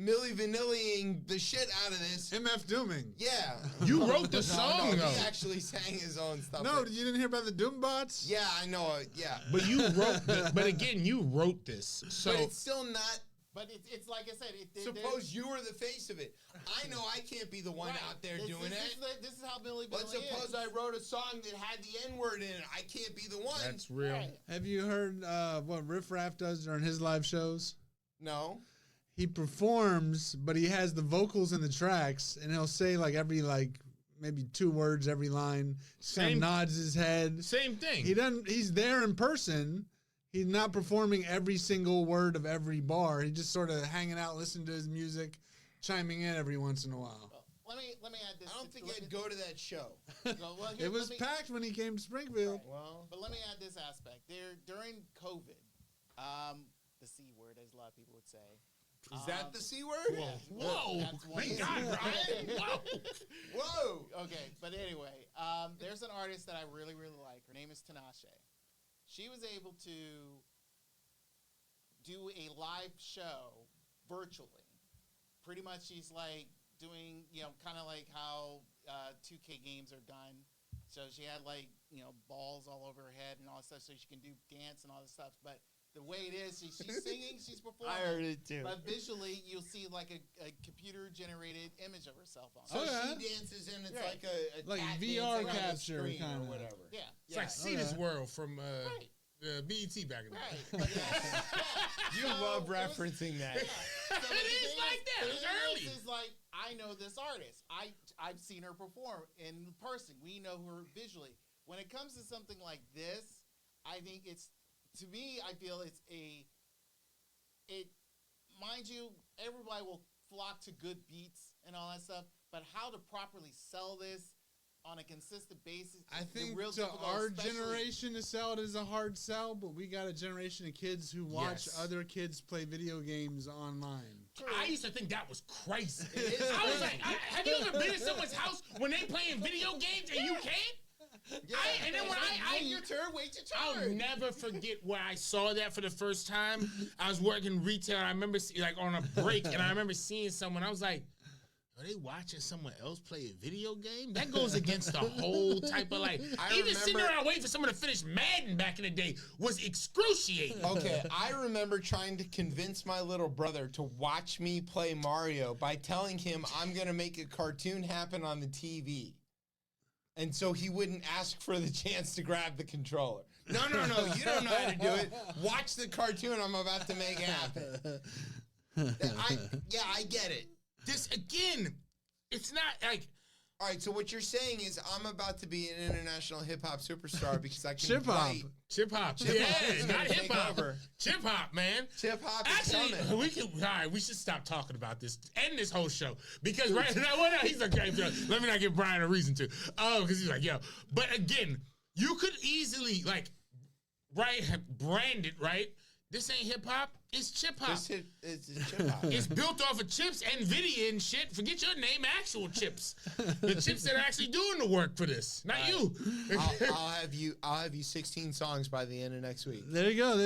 Milli Vanilli-ing the shit out of this. MF Dooming. Yeah. You wrote the song, though. He actually sang his own stuff. No, you didn't hear about the Doombots? Yeah, I know. Yeah. But you wrote but again, you wrote this. So but it's still not... But it's like I said. Suppose you were the face of it. I know I can't be the one out there doing it. This is how Milli Vanilli Let's suppose I wrote a song that had the N-word in it. I can't be the one. That's real. Right. Have you heard what Riff Raff does during his live shows? No. He performs, but he has the vocals in the tracks, and he'll say every maybe 2 words every line. Just kind of nods his head. Same thing. He's there in person. He's not performing every single word of every bar. He's just sort of hanging out, listening to his music, chiming in every once in a while. Let me add this. I don't think I'd go to that show. It was packed when he came to Springfield. Right. Well, but let me add this aspect. During COVID, the C word, as a lot of people would say. Is that the C word? Yeah. Whoa! Thank God, Brian. Whoa! Okay, but anyway, there's an artist that I really, really like. Her name is Tinashe. She was able to do a live show virtually. Pretty much she's doing, kind of like how 2K games are done. So she had balls all over her head and all that stuff so she can do dance and all this stuff. But the way it is, she's singing, she's performing. I heard it too. But visually, you'll see a computer-generated image of herself on. So she dances and it's like a cat VR capture kind of whatever. Yeah. It's like See This World from BET back in the day. You love referencing that. So it is like that. It's early. It's I know this artist. I've seen her perform in person. We know her visually. When it comes to something like this, I think it's to me, I feel mind you, everybody will flock to good beats and all that stuff, but how to properly sell this on a consistent basis. I think to our generation to sell it is a hard sell, but we got a generation of kids who watch other kids play video games online. I used to think that was crazy. I was like, have you ever been in someone's house when they playing video games and you can't? Yeah. And then when wait your turn, wait your turn. I'll never forget where I saw that for the first time. I was working retail. I remember like on a break, and I remember seeing someone. I was like, are they watching someone else play a video game? That goes against the whole type of like. Even sitting around waiting for someone to finish Madden back in the day was excruciating. Okay, I remember trying to convince my little brother to watch me play Mario by telling him I'm going to make a cartoon happen on the TV. And so he wouldn't ask for the chance to grab the controller. No, you don't know how to do it. Watch the cartoon I'm about to make happen. I get it. This, again, it's not like... All right, so what you're saying is I'm about to be an international hip-hop superstar because I can ChipHop. write... ChipHop. Yeah, not hip-hop. ChipHop, man. ChipHop is coming. We should stop talking about this. End this whole show. Because right now, he's like, let me not give Brian a reason to. Oh, because he's like, yo. But again, you could easily, like, brand it, right? This ain't hip-hop. It's ChipHop. It's ChipHop. It's built off of chips, NVIDIA and shit. Forget your name, actual chips. The chips that are actually doing the work for this, not you. I'll have you 16 songs by the end of next week. There you go.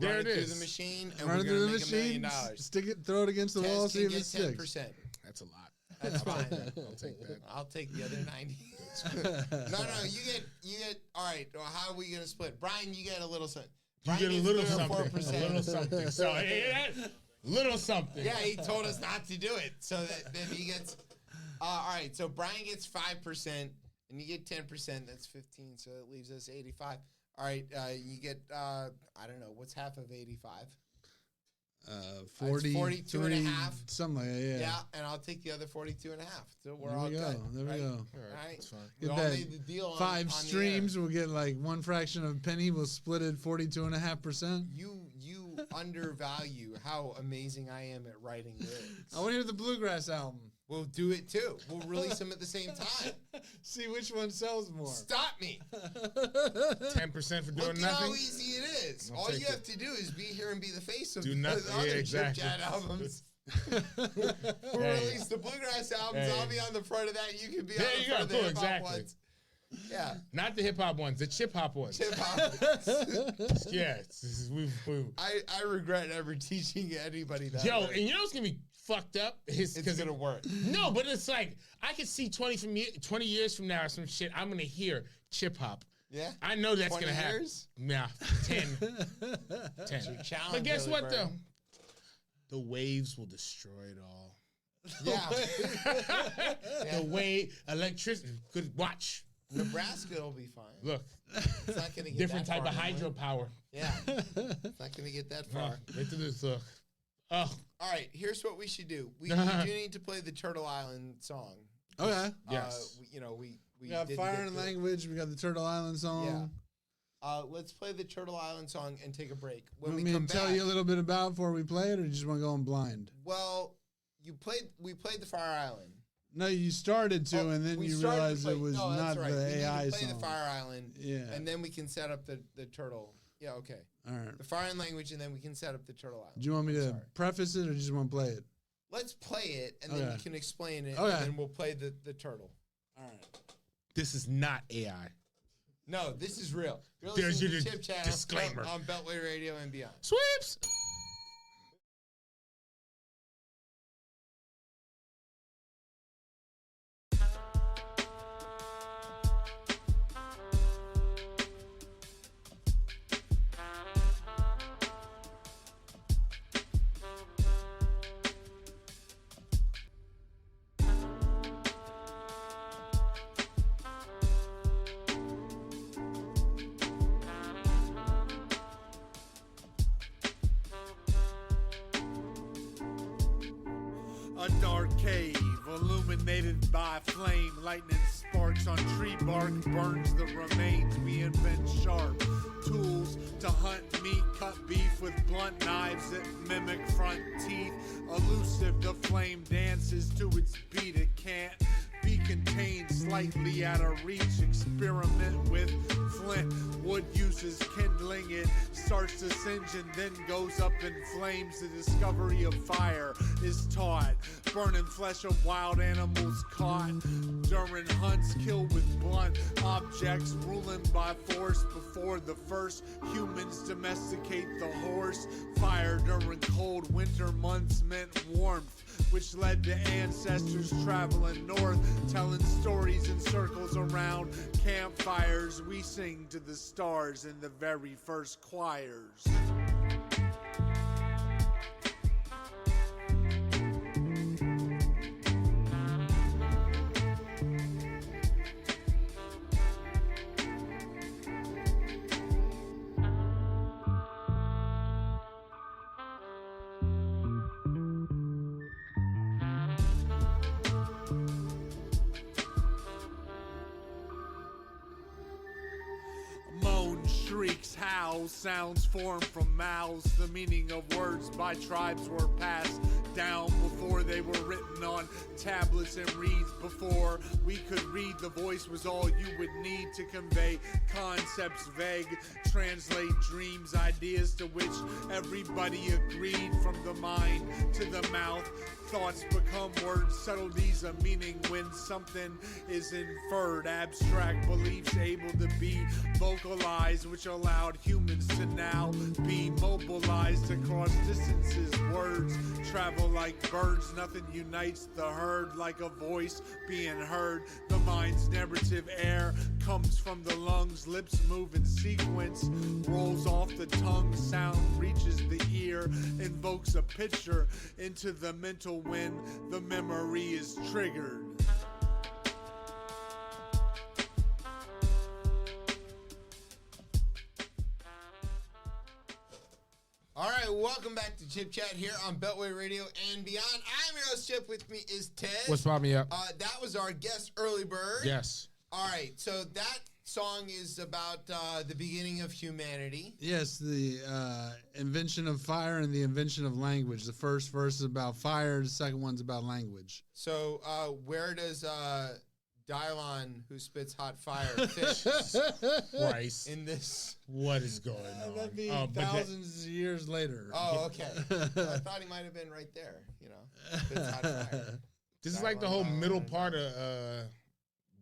Run it through the machine, and we're gonna make $1 million. Stick it, throw it against the wall, see if it sticks. 10%. That's a lot. That's fine. I'll take that. I'll take the other 90. No, you get. All right. Well, how are we gonna split? Brian, you get a little something. You get a little something. So, little something. Yeah, he told us not to do it. So that then he gets... all right, so Brian gets 5%, and you get 10%. That's 15, so it leaves us 85. All right, you get... I don't know. What's half of 85? 42 and a half. Something like that, yeah. Yeah, and I'll take the other 42 and a half. So we're there all we go. good. There we go. All right. That's fine. We all made the deal on 5 on streams, we'll get like one fraction of a penny. We'll split it 42.5%. You undervalue how amazing I am at writing lyrics. I want to hear the Bluegrass album. We'll do it too. We'll release them at the same time. See which one sells more. Stop me. 10% for doing Look nothing. At how easy it is. I'll All you take have to do is be here and be the face of do the nothing. other Exactly. Chip Chat albums. We'll release the Bluegrass albums. I'll be on the front of that. You can be on the front of the hip hop ones. Yeah. Not the hip hop ones, the chip hop ones. Chip hop ones. Yeah. I regret ever teaching anybody that. Yo, and you know what's going to be fucked up? It's going to work. No, but it's like, I could see 20 years from now or some shit, I'm going to hear chip hop. Yeah? I know that's going to happen. Years? Nah, 10. 10. But guess what, though? The waves will destroy it all. Yeah. The way electricity could watch. Nebraska will be fine. Look. It's not going to get different that type far, of hydropower. Yeah. It's not going to get that far. Wait till this look. Oh. All right, here's what we should do. We do need to play the Turtle Island song. Okay. Yes. We got Fire and Language. We got the Turtle Island song. Yeah. Let's play the Turtle Island song and take a break. When we come back, tell you a little bit about before we play it, or you just want to go on blind? Well, we played the Fire Island. No, you started to, and then you realized it was not right. the AI play song. The Fire Island, yeah, and then we can set up the turtle. Yeah, okay. All right. The Fire and Language, and then we can set up the Turtle Island. Do you want me to preface it, or just want to play it? Let's play it, and then we can explain it, and then we'll play the turtle. All right. This is not AI. No, this is real. There's your Chip Chat disclaimer on Beltway Radio and beyond. Sweeps. A dark cave illuminated by flame. Lightning sparks on tree bark, burns the remains. We invent sharp tools to hunt meat, cut beef with blunt knives that mimic front teeth. Elusive, the flame dances to its beat. It can't be contained, slightly out of reach. Experiment with flint, wood uses kindling. It starts to singe and then goes up in flames. The discovery of fire is taught. Burning flesh of wild animals caught during hunts, killed with blunt objects, ruling by force before the first humans domesticate the horse. Fire during cold winter months meant warmth, which led to ancestors traveling north, telling stories in circles around campfires. We sing to the stars in the very first choirs. Shrieks, howls, sounds form from mouths. The meaning of words by tribes were passed down before they were written on tablets and reeds. Before we could read, the voice was all you would need to convey concepts vague, translate dreams, ideas to which everybody agreed. From the mind to the mouth, thoughts become words, subtleties of meaning when something is inferred. Abstract beliefs able to be vocalized, which allowed humans to now be mobilized across distances. Words travel like birds, nothing unites the herd like a voice being heard. The mind's narrative air comes from the lungs, lips move in sequence, rolls off the tongue, sound reaches the ear, invokes a picture into the mental when the memory is triggered. All right, welcome back to Chip Chat here on Beltway Radio and beyond. I'm your host, Chip. With me is Ted. What's popping up? That was our guest, Earleybird. Yes. All right, so that song is about the beginning of humanity. Yes, the invention of fire and the invention of language. The first verse is about fire. The second one's about language. So where does Dylon, who spits hot fire, fit Christ. in this? What is going on? That'd be thousands of years later. Oh, okay. I thought he might have been right there, you know. Spits hot fire. This is like the whole middle part of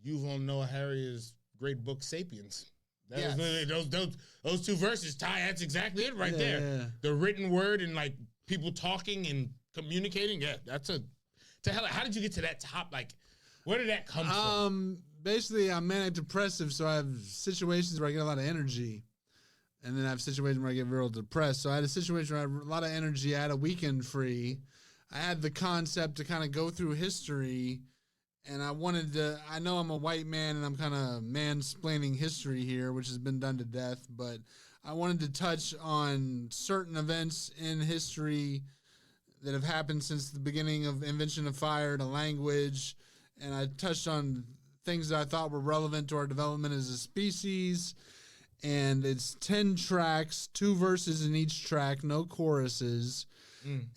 Yuval Noah Harari's great book, Sapiens. That was literally those two verses. Ty, that's exactly it right there. Yeah. The written word and like people talking and communicating. Yeah, that's a. To hell, how did you get to that top? Like, where did that come from? Basically, I'm manic depressive, so I have situations where I get a lot of energy, and then I have situations where I get real depressed. So I had a situation where I had a lot of energy. I had a weekend free. I had the concept to kind of go through history, and I wanted to. I know I'm a white man, and I'm kind of mansplaining history here, which has been done to death. But I wanted to touch on certain events in history that have happened since the beginning of invention of fire, the language. And I touched on things that I thought were relevant to our development as a species. And it's 10 tracks, 2 verses in each track, no choruses.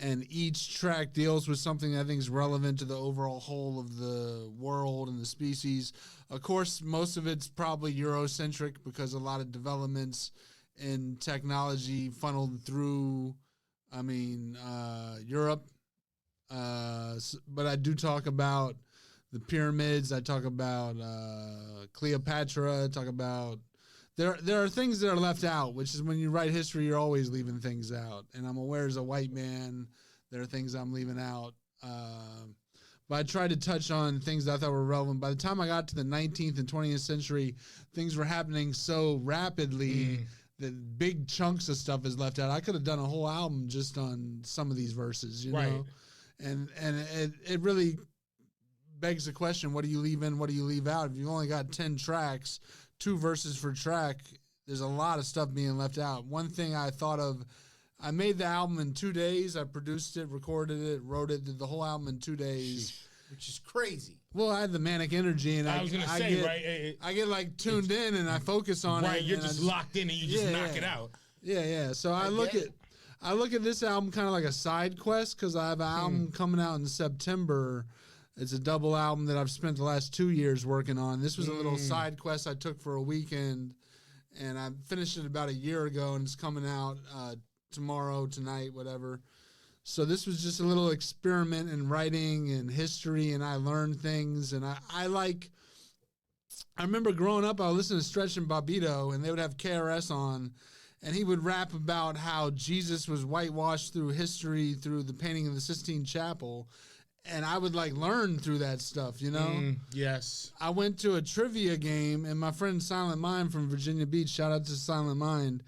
And each track deals with something I think is relevant to the overall whole of the world and the species. Of course, most of it's probably Eurocentric because a lot of developments in technology funneled through, Europe. But I do talk about the pyramids. I talk about Cleopatra. I talk about there are things that are left out, which is when you write history, you're always leaving things out. And I'm aware as a white man, there are things I'm leaving out. But I tried to touch on things that I thought were relevant. By the time I got to the 19th and 20th century, things were happening so rapidly that big chunks of stuff is left out. I could have done a whole album just on some of these verses, you know? And it really begs the question, what do you leave in, what do you leave out? If you've only got 10 tracks, 2 verses per track, there's a lot of stuff being left out. One thing I thought of, I made the album in 2 days. I produced it, recorded it, wrote it, did the whole album in 2 days. which is crazy. Well, I had the manic energy, and I was gonna say, right? I get like tuned in, and I focus on it. Right, you're just locked in, and you just knock it out. Yeah. So I look at this album kind of like a side quest because I have an album coming out in September. It's a double album that I've spent the last 2 years working on. This was a little side quest I took for a weekend, and I finished it about a year ago, and it's coming out tomorrow, tonight, whatever. So this was just a little experiment in writing and history, and I learned things. And I remember growing up, I would listen to Stretch and Bobbito, and they would have KRS on, and he would rap about how Jesus was whitewashed through history, through the painting of the Sistine Chapel. And I would learn through that stuff, you know? Yes. I went to a trivia game, and my friend Silent Mind from Virginia Beach, shout out to Silent Mind,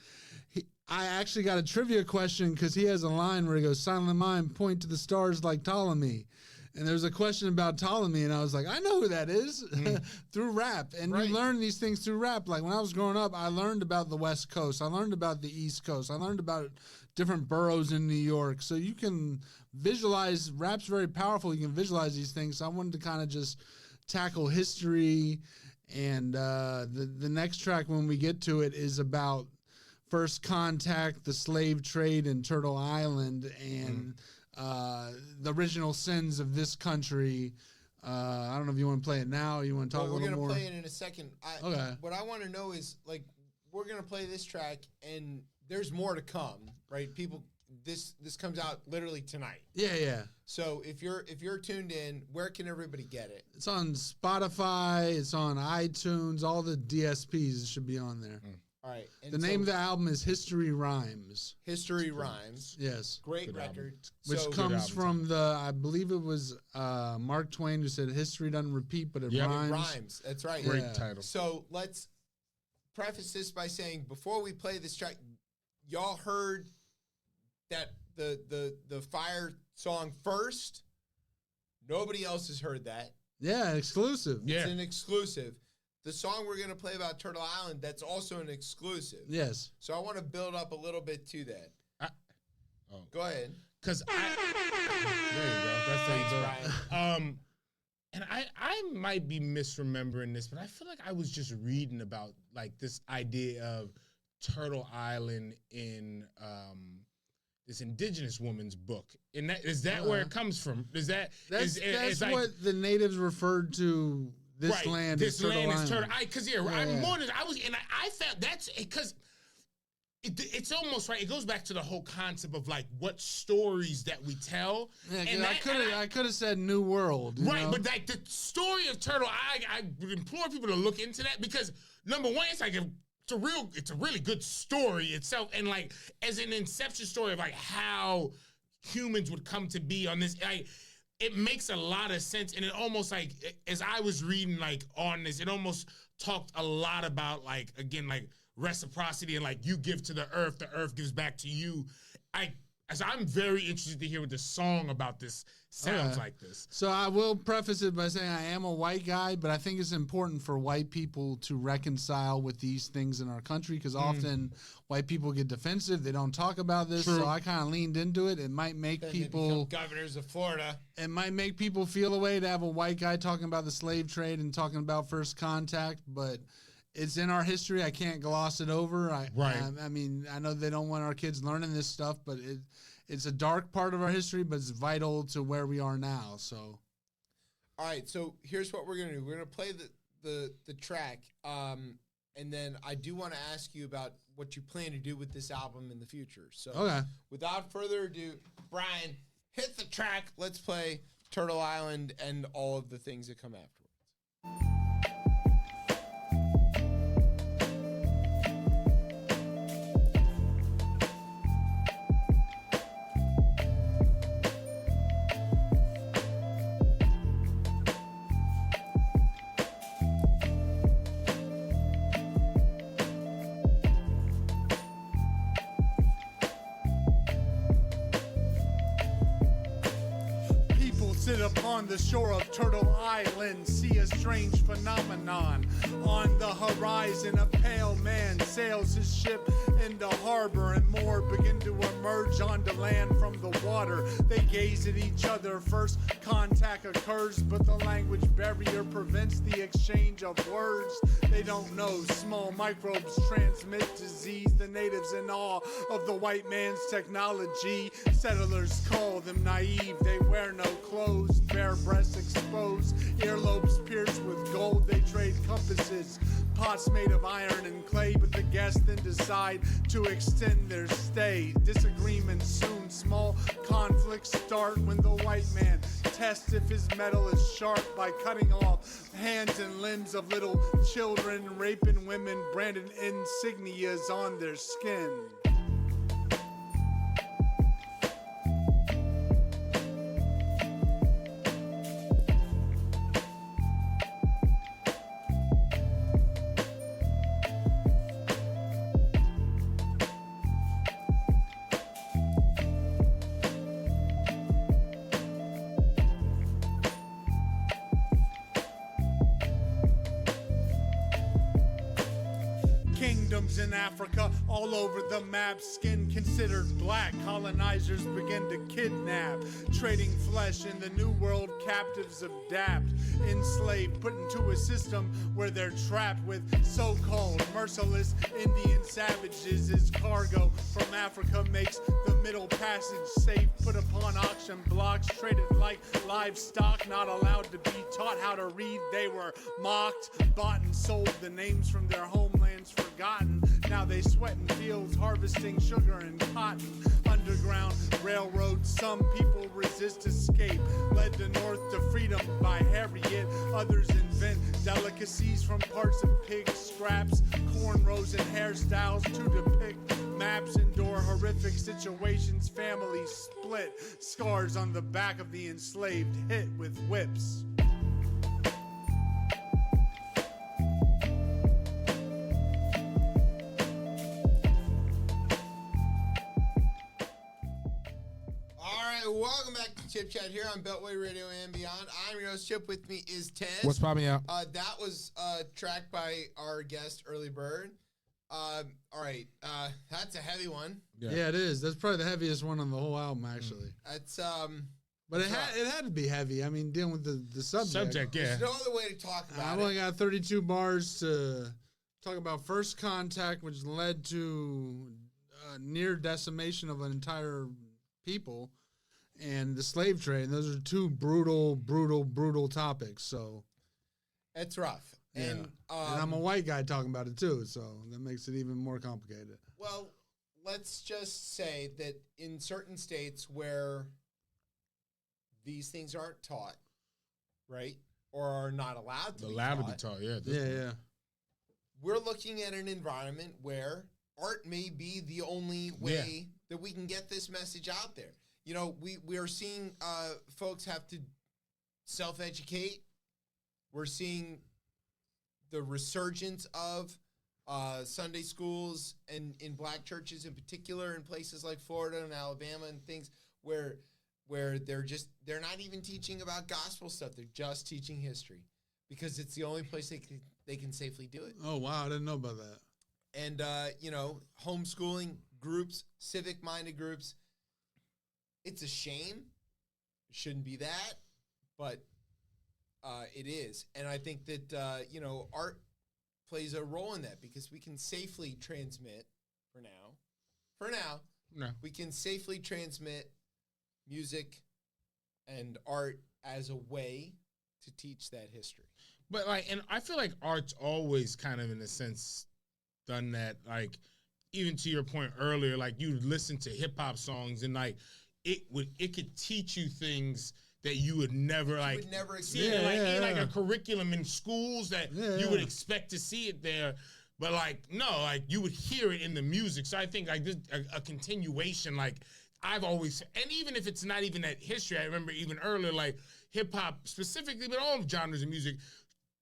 I actually got a trivia question because he has a line where he goes, Silent Mind, point to the stars like Ptolemy. And there was a question about Ptolemy, and I was like, I know who that is through rap. And you learn these things through rap. Like when I was growing up, I learned about the West Coast. I learned about the East Coast. I learned about different boroughs in New York. So you can visualize, rap's very powerful. You can visualize these things. So I wanted to kind of just tackle history. And the next track, when we get to it, is about first contact, the slave trade in Turtle Island, and the original sins of this country. I don't know if you want to play it now or you want to talk a little more. We're going to play it in a second. Okay. What I want to know is, we're going to play this track, and there's more to come, right? People, this comes out literally tonight. Yeah. So if you're tuned in, where can everybody get it? It's on Spotify. It's on iTunes. All the DSPs should be on there. All right. The name of the album is History Rhymes. History Rhymes. Yes. Great record. Which comes from I believe it was Mark Twain who said, history doesn't repeat, but it rhymes. It rhymes. That's right. Great title. So let's preface this by saying, before we play this track, y'all heard that the Fire song first. Nobody else has heard that. Yeah, exclusive. It's an exclusive. The song we're going to play about Turtle Island, that's also an exclusive. Yes. So I want to build up a little bit to that. Go ahead. Because there you go. That's how you go. And I might be misremembering this, but I feel like I was just reading about this idea of Turtle Island in this indigenous woman's book. And is that where it comes from? That's what the natives referred to. This land is Turtle Island. I'm more than I felt that's because it's almost right. It goes back to the whole concept of what stories that we tell. Yeah, and I could have said New World, right? Know? But the story of Turtle, I would implore people to look into that because number one, it's it's a really good story itself, and as an inception story of how humans would come to be on this. It makes a lot of sense, and it almost as I was reading on this, it almost talked a lot about reciprocity and you give to the earth gives back to you. I'm very interested to hear what the song about this sounds like this. So I will preface it by saying I am a white guy, but I think it's important for white people to reconcile with these things in our country because often white people get defensive. They don't talk about this. True. So I kind of leaned into it. It might make people governors of Florida. It might make people feel a way to have a white guy talking about the slave trade and talking about first contact, but it's in our history. I can't gloss it over. I mean, I know they don't want our kids learning this stuff, but it's a dark part of our history, but it's vital to where we are now. So, all right. So here's what we're gonna do. We're gonna play the track, and then I do want to ask you about what you plan to do with this album in the future. So, without further ado, Brian, hit the track. Let's play Turtle Island and all of the things that come afterwards. Sit upon the shore of Turtle Island, see a strange phenomenon. On the horizon, a pale man sails his ship into harbor, and more begin to emerge onto land from the water. They gaze at each other. First contact occurs, but the language barrier prevents the exchange of words. They don't know small microbes transmit disease. The natives in awe of the white man's technology. Settlers call them naive. They wear no clothes, bare breasts exposed, earlobes pierced with gold. They trade compasses, pots made of iron and clay, but the guests then decide to extend their stay. Disagreements soon, small conflicts start when the white man tests if his metal is sharp by cutting off hands and limbs of little children, raping women, branded insignias on their skin. Kingdoms in Africa, all over the map, skin considered black. Colonizers begin to kidnap, trading flesh in the new world. Captives adapt, enslaved, put into a system where they're trapped with so-called merciless Indian savages. As cargo from Africa makes the middle passage safe, put upon auction blocks, traded like livestock, not allowed to be taught how to read. They were mocked, bought and sold, the names from their homelands forgotten. Now they sweat in fields harvesting sugar and cotton. Underground railroads, some people resist escape, led the north to freedom by Harriet. Others invent delicacies from parts of pig scraps, cornrows and hairstyles to depict maps. Endure horrific situations, families split, scars on the back of the enslaved hit with whips. Welcome back to Chip Chat here on Beltway Radio and Beyond. I'm your host, Chip. With me is Tez. What's popping out? That was tracked by our guest, Earleybird. All right, that's a heavy one. Yeah, it is. That's probably the heaviest one on the whole album, actually. That's But it had to be heavy. I mean, dealing with the subject. Yeah. There's no other way to talk about it. I've only got 32 bars to talk about first contact, which led to near decimation of an entire people, and the slave trade. And those are two brutal topics. So it's rough. Yeah. And I'm a white guy talking about it too, so that makes it even more complicated. Well, let's just say that in certain states where these things aren't taught, right, or are not allowed to be taught, yeah. We're looking at an environment where art may be the only way that we can get this message out there. You know, we are seeing folks have to self-educate. We're seeing the resurgence of Sunday schools and in black churches in particular, in places like Florida and Alabama and things where they're not even teaching about gospel stuff. They're just teaching history because it's the only place they can safely do it. Oh, wow. I didn't know about that. And, homeschooling groups, civic-minded groups, it's a shame. It shouldn't be that, but it is. And I think that, art plays a role in that because we can safely transmit, for now, we can safely transmit music and art as a way to teach that history. But and I feel like art's always kind of in a sense done that. Like, even to your point earlier, like you listen to hip hop songs and like it could teach you things that you would never see in like a curriculum in schools that you would expect to see it there. But you would hear it in the music. So I think like this a continuation, like I've always, and even if it's not even that history, I remember even earlier, like hip hop specifically, but all genres of music,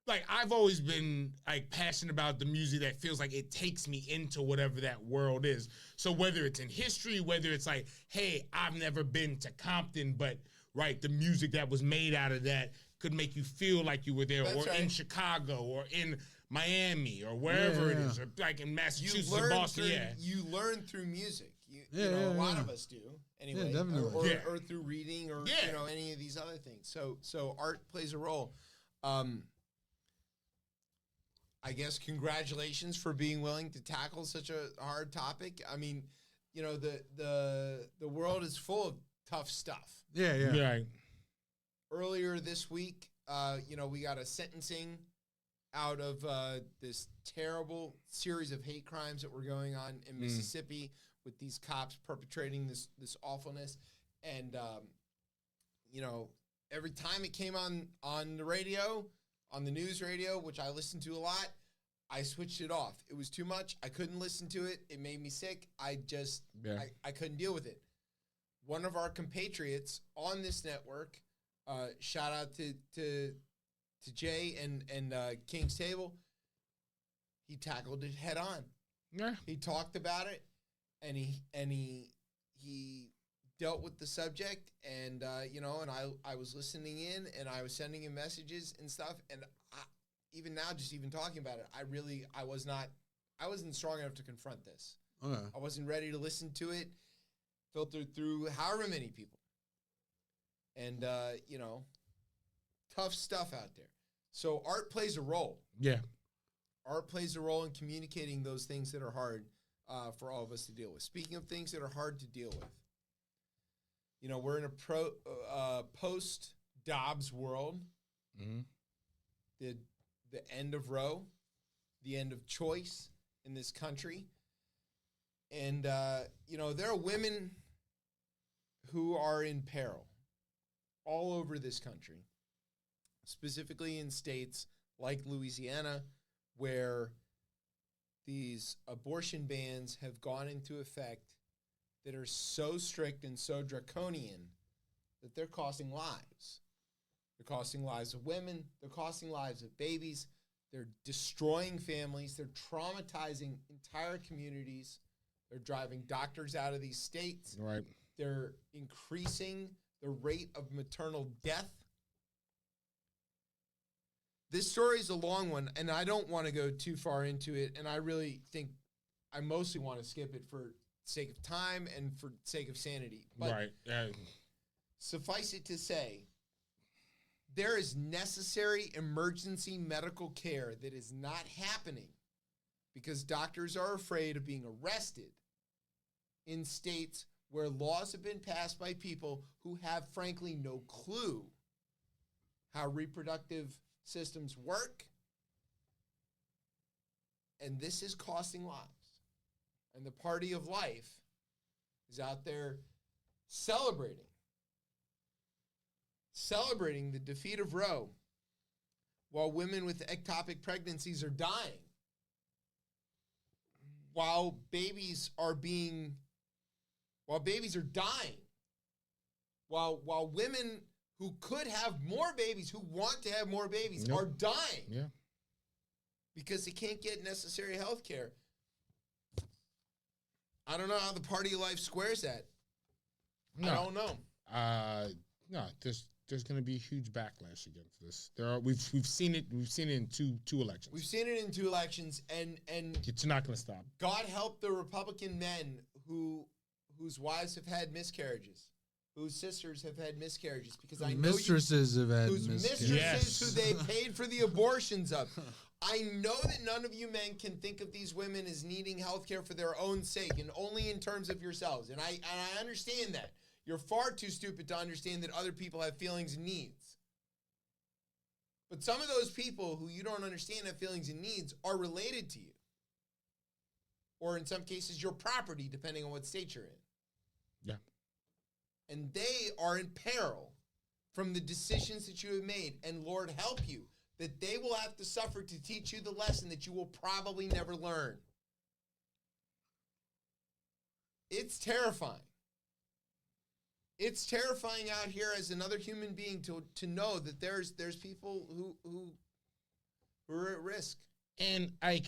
like I've always been like passionate about the music that feels like it takes me into whatever that world is. So whether it's in history, whether it's like, hey, I've never been to Compton, but right? The music that was made out of that could make you feel like you were there, That's or right. in Chicago, or in Miami, or wherever it is, or like in Massachusetts or Boston. You learn through music. A Yeah, lot of us do anyway, Yeah, definitely. or through reading, or any of these other things. So art plays a role. I guess congratulations for being willing to tackle such a hard topic. I mean, the world is full of tough stuff. Yeah. Right. Earlier this week, we got a sentencing out of this terrible series of hate crimes that were going on in Mississippi with these cops perpetrating this awfulness. And, every time it came on the radio, on the news radio, which I listened to a lot, I switched it off. It was too much. I couldn't listen to it. It made me sick. I couldn't deal with it. One of our compatriots on this network, shout out to Jay and King's Table, he tackled it head on. Yeah. He talked about it, and he dealt with the subject, and I was listening in, and I was sending him messages and stuff, and even now, just even talking about it, I wasn't strong enough to confront this. Okay. I wasn't ready to listen to it, filtered through however many people, and tough stuff out there. So art plays a role. Yeah. Art plays a role in communicating those things that are hard for all of us to deal with. Speaking of things that are hard to deal with, we're in a post-Dobbs world. Mm-hmm. The end of Roe, the end of choice in this country. And, there are women who are in peril all over this country, specifically in states like Louisiana, where these abortion bans have gone into effect that are so strict and so draconian that they're costing lives. They're costing lives of women. They're costing lives of babies. They're destroying families. They're traumatizing entire communities. They're driving doctors out of these states. Right. They're increasing the rate of maternal death. This story is a long one, and I don't want to go too far into it, and I really think I mostly want to skip it for sake of time and for sake of sanity. But right. Suffice it to say, there is necessary emergency medical care that is not happening because doctors are afraid of being arrested in states where laws have been passed by people who have, frankly, no clue how reproductive systems work. And this is costing lives. And the party of life is out there celebrating the defeat of Roe while women with ectopic pregnancies are dying, while babies are dying, while women who could have more babies, who want to have more babies, are dying. Yeah. Because they can't get necessary health care. I don't know how the party of life squares that. No. I don't know. No, there's going to be a huge backlash against this. We've seen it. We've seen it in two elections. We've seen it in 2 elections, and it's not going to stop. God help the Republican men whose wives have had miscarriages, whose sisters have had miscarriages, because I know mistresses have had mistresses Yes. who they paid for the abortions of. I know that none of you men can think of these women as needing health care for their own sake and only in terms of yourselves, and I understand that. You're far too stupid to understand that other people have feelings and needs. But some of those people who you don't understand have feelings and needs are related to you. Or in some cases, your property, depending on what state you're in. Yeah. And they are in peril from the decisions that you have made. And Lord help you, that they will have to suffer to teach you the lesson that you will probably never learn. It's terrifying. It's terrifying out here as another human being to know that there's people who are at risk. And I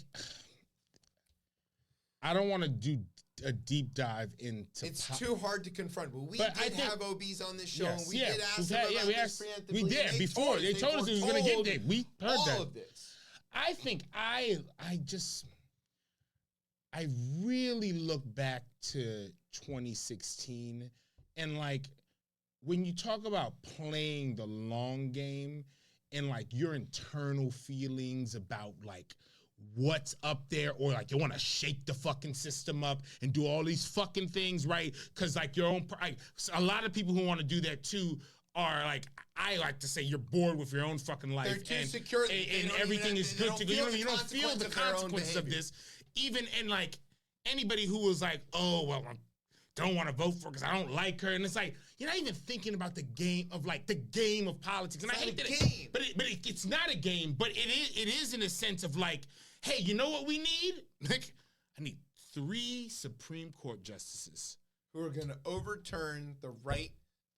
don't want to do a deep dive into. It's too hard to confront. But we But I did think- have OBs on this show, Yes, and we yeah, did ask we've them had- about we this asked- preemptively. we and did they before. They told us it was going to get there. We heard all that. of this. I think I really look back to 2016 and like when you talk about playing the long game and like your internal feelings about like what's up there or like you want to shake the fucking system up and do all these fucking things, right? Because like your own, a lot of people who want to do that too are like, I like to say you're bored with your own fucking life. They're too and, secure. And everything is good to go. You don't feel the consequences of this. Even and like anybody who was like, oh, well, I don't want to vote for because I don't like her. And it's like, you're not even thinking about the game of like the game of politics. And I hate that it's not a game, but it is in a sense of like, hey, you know what we need? Like, I need 3 Supreme Court justices who are going to overturn the right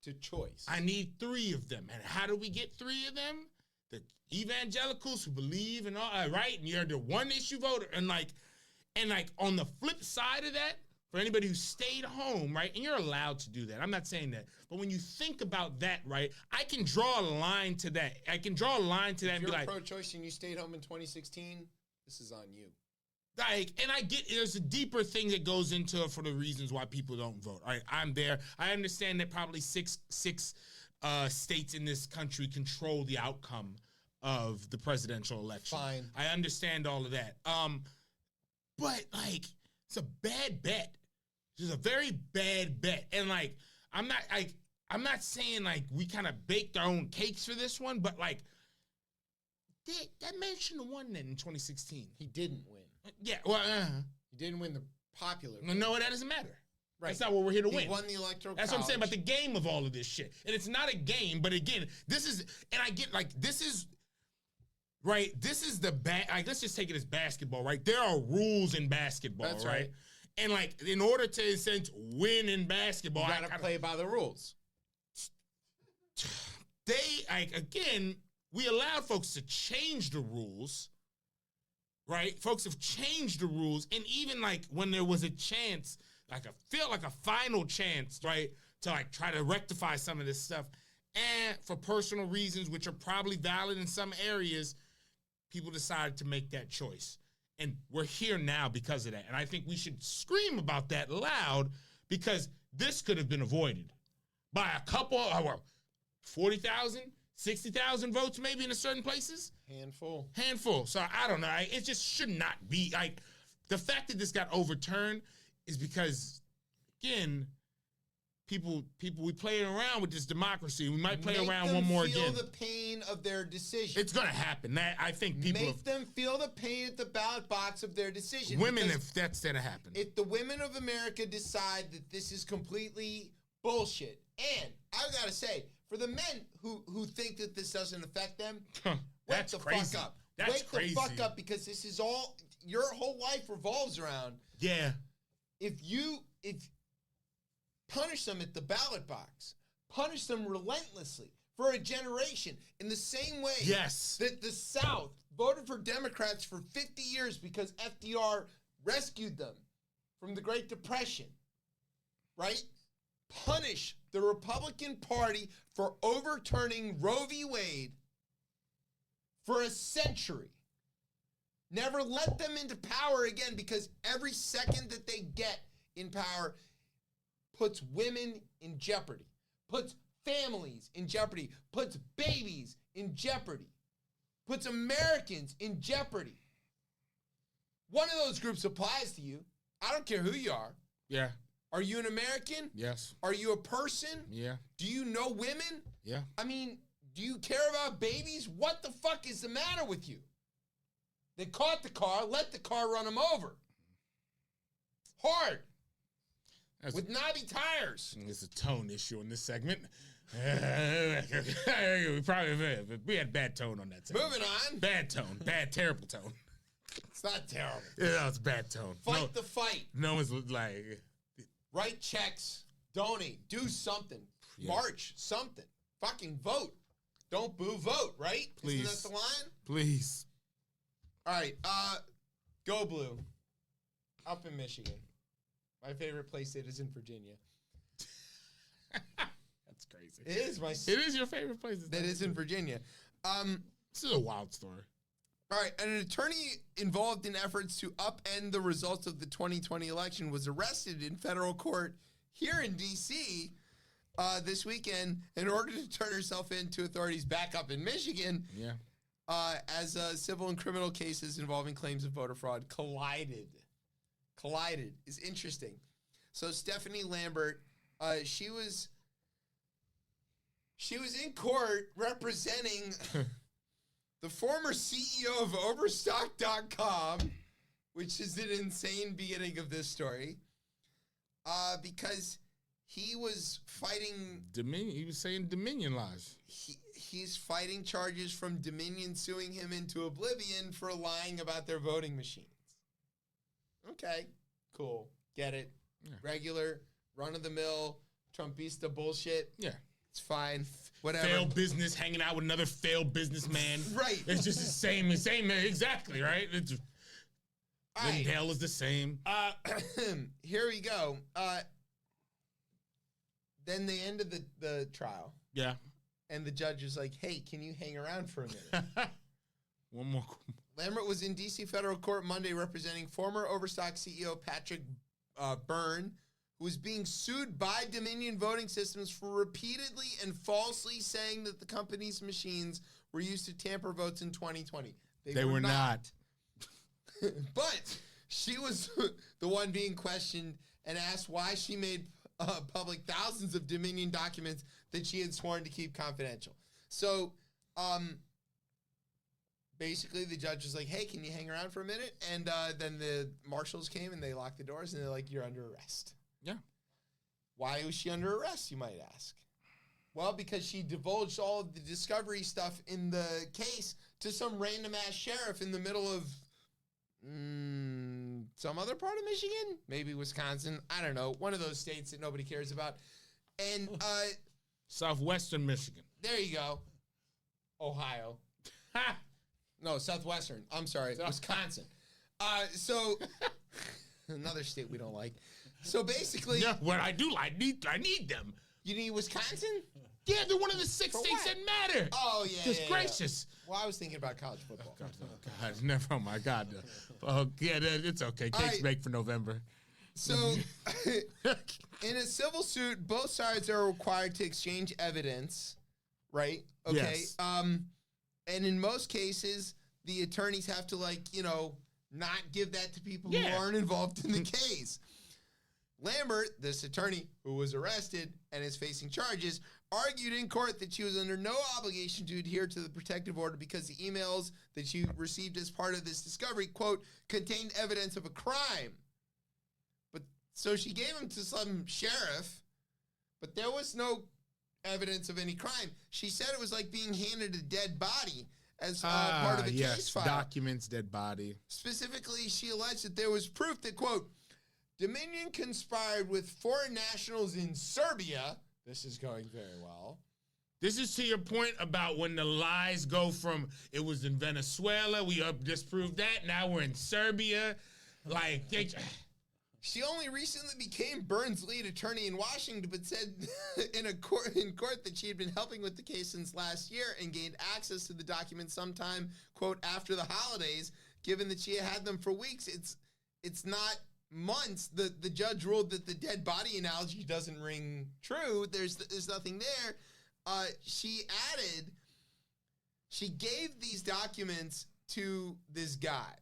to choice. I need 3 of them. And how do we get 3 of them? The evangelicals who believe in all right, and you're the one issue voter. And like on the flip side of that, for anybody who stayed home, right, and you're allowed to do that. I'm not saying that. But when you think about that, right, I can draw a line to that. I can draw a line to that and be like, if you're pro-choice and you stayed home in 2016, this is on you. Like, and I get there's a deeper thing that goes into it for the reasons why people don't vote. All right, I'm there. I understand that probably six states in this country control the outcome of the presidential election. Fine. I understand all of that. But like, it's a bad bet. It's a very bad bet. And like, I'm not saying like we kind of baked our own cakes for this one, but like, that man shouldn't have won that in 2016. He didn't win. Yeah, well, he didn't win the popular vote. No, that doesn't matter. Right. That's not what we're here to win. He won the electoral That's college. what I'm saying about the game of all of this shit. And it's not a game, but again, this is, and I get like, this is, right, this is the, like, let's just take it as basketball, right? There are rules in basketball, That's right? And like, in order to, in a sense, win in basketball, you gotta play by the rules. Again, we allowed folks to change the rules, right? Folks have changed the rules, and even like when there was a chance, like I feel like a final chance, right, to like try to rectify some of this stuff, and for personal reasons, which are probably valid in some areas, people decided to make that choice. And we're here now because of that. And I think we should scream about that loud because this could have been avoided by a couple, 40,000, 60,000 votes maybe in certain places. Handful. So I don't know. It just should not be. Like, the fact that this got overturned is because, again, people, we play around with this democracy. We might play around one more again. Make them feel the pain of their decision. It's going to happen. I think people make them feel the pain at the ballot box of their decision. Women, if that's going to happen. If the women of America decide that this is completely bullshit, and I got to say, for the men who think that this doesn't affect them, wake the fuck up. Wake the fuck up, because this is all, your whole life revolves around. Yeah. If punish them at the ballot box. Punish them relentlessly for a generation in the same way that the South voted for Democrats for 50 years because FDR rescued them from the Great Depression, right? Punish the Republican Party for overturning Roe v. Wade for a century. Never let them into power again, because every second that they get in power puts women in jeopardy, puts families in jeopardy, puts babies in jeopardy, puts Americans in jeopardy. One of those groups applies to you. I don't care who you are. Yeah. Are you an American? Yes. Are you a person? Yeah. Do you know women? Yeah. I mean, do you care about babies? What the fuck is the matter with you? They caught the car, let the car run them over. Hard. With knobby tires. It's a tone issue in this segment. we had bad tone on that segment. Moving on. Bad tone. Terrible tone. It's not terrible. Yeah, it's bad tone. Fight the fight. No one's like... Write checks. Donate. Do something. Yeah. March. Something. Fucking vote. Don't boo, vote, right? Please. Isn't that the line? Please. All right. Go Blue. Up in Michigan. My favorite place it is in Virginia. That's crazy. It is It is your favorite place. That is in Virginia. This is a wild story. All right, an attorney involved in efforts to upend the results of the 2020 election was arrested in federal court here in D.C. This weekend in order to turn herself in to authorities back up in Michigan. Yeah. As civil and criminal cases involving claims of voter fraud collided. Collided is interesting. So Stephanie Lambert, she was in court representing the former CEO of Overstock.com, which is an insane beginning of this story, because he was fighting Dominion. He was saying Dominion lies. He's fighting charges from Dominion suing him into oblivion for lying about their voting machines. Okay, cool. Get it. Yeah. Regular, run-of-the-mill, Trumpista bullshit. Yeah. It's fine. Whatever. Failed business, hanging out with another failed businessman. Right. It's just the same, exactly, right? It's, right. Hell is the same. Here we go. Then they ended the trial. Yeah. And the judge was like, hey, can you hang around for a minute? One more. Lambert was in D.C. federal court Monday representing former Overstock CEO Patrick Byrne, who was being sued by Dominion Voting Systems for repeatedly and falsely saying that the company's machines were used to tamper votes in 2020. They were not. But she was the one being questioned and asked why she made public thousands of Dominion documents that she had sworn to keep confidential. So, basically, the judge was like, hey, can you hang around for a minute? And then the marshals came and they locked the doors and they're like, you're under arrest. Yeah. Why was she under arrest, you might ask? Well, because she divulged all of the discovery stuff in the case to some random-ass sheriff in the middle of some other part of Michigan? Maybe Wisconsin. I don't know. One of those states that nobody cares about. And Southwestern Michigan. There you go. Ohio. Ha! No, Southwestern. I'm sorry. Wisconsin. So another state we don't like. So basically, yeah, what I do, I need them. You need Wisconsin? Yeah, they're one of the 6 states that matter. Oh yeah, just gracious. Well, I was thinking about college football. God, never. Oh my God. Oh yeah, it's okay. Cakes bake for November. So, in a civil suit, both sides are required to exchange evidence, right? Okay. Yes. And in most cases, the attorneys have to not give that to people who aren't involved in the case. Lambert, this attorney who was arrested and is facing charges, argued in court that she was under no obligation to adhere to the protective order because the emails that she received as part of this discovery, quote, contained evidence of a crime. But so she gave them to some sheriff, but there was no evidence of any crime. She said it was like being handed a dead body as part of a case file. Documents, dead body. Specifically, she alleged that there was proof that, quote, Dominion conspired with foreign nationals in Serbia. This is going very well. This is to your point about when the lies go from it was in Venezuela, we disproved that, now we're in Serbia. She only recently became Byrne's lead attorney in Washington, but said in court that she had been helping with the case since last year and gained access to the documents sometime, quote, after the holidays. Given that she had them for weeks, it's not months. The judge ruled that the dead body analogy doesn't ring true. There's nothing there. She gave these documents to this guy.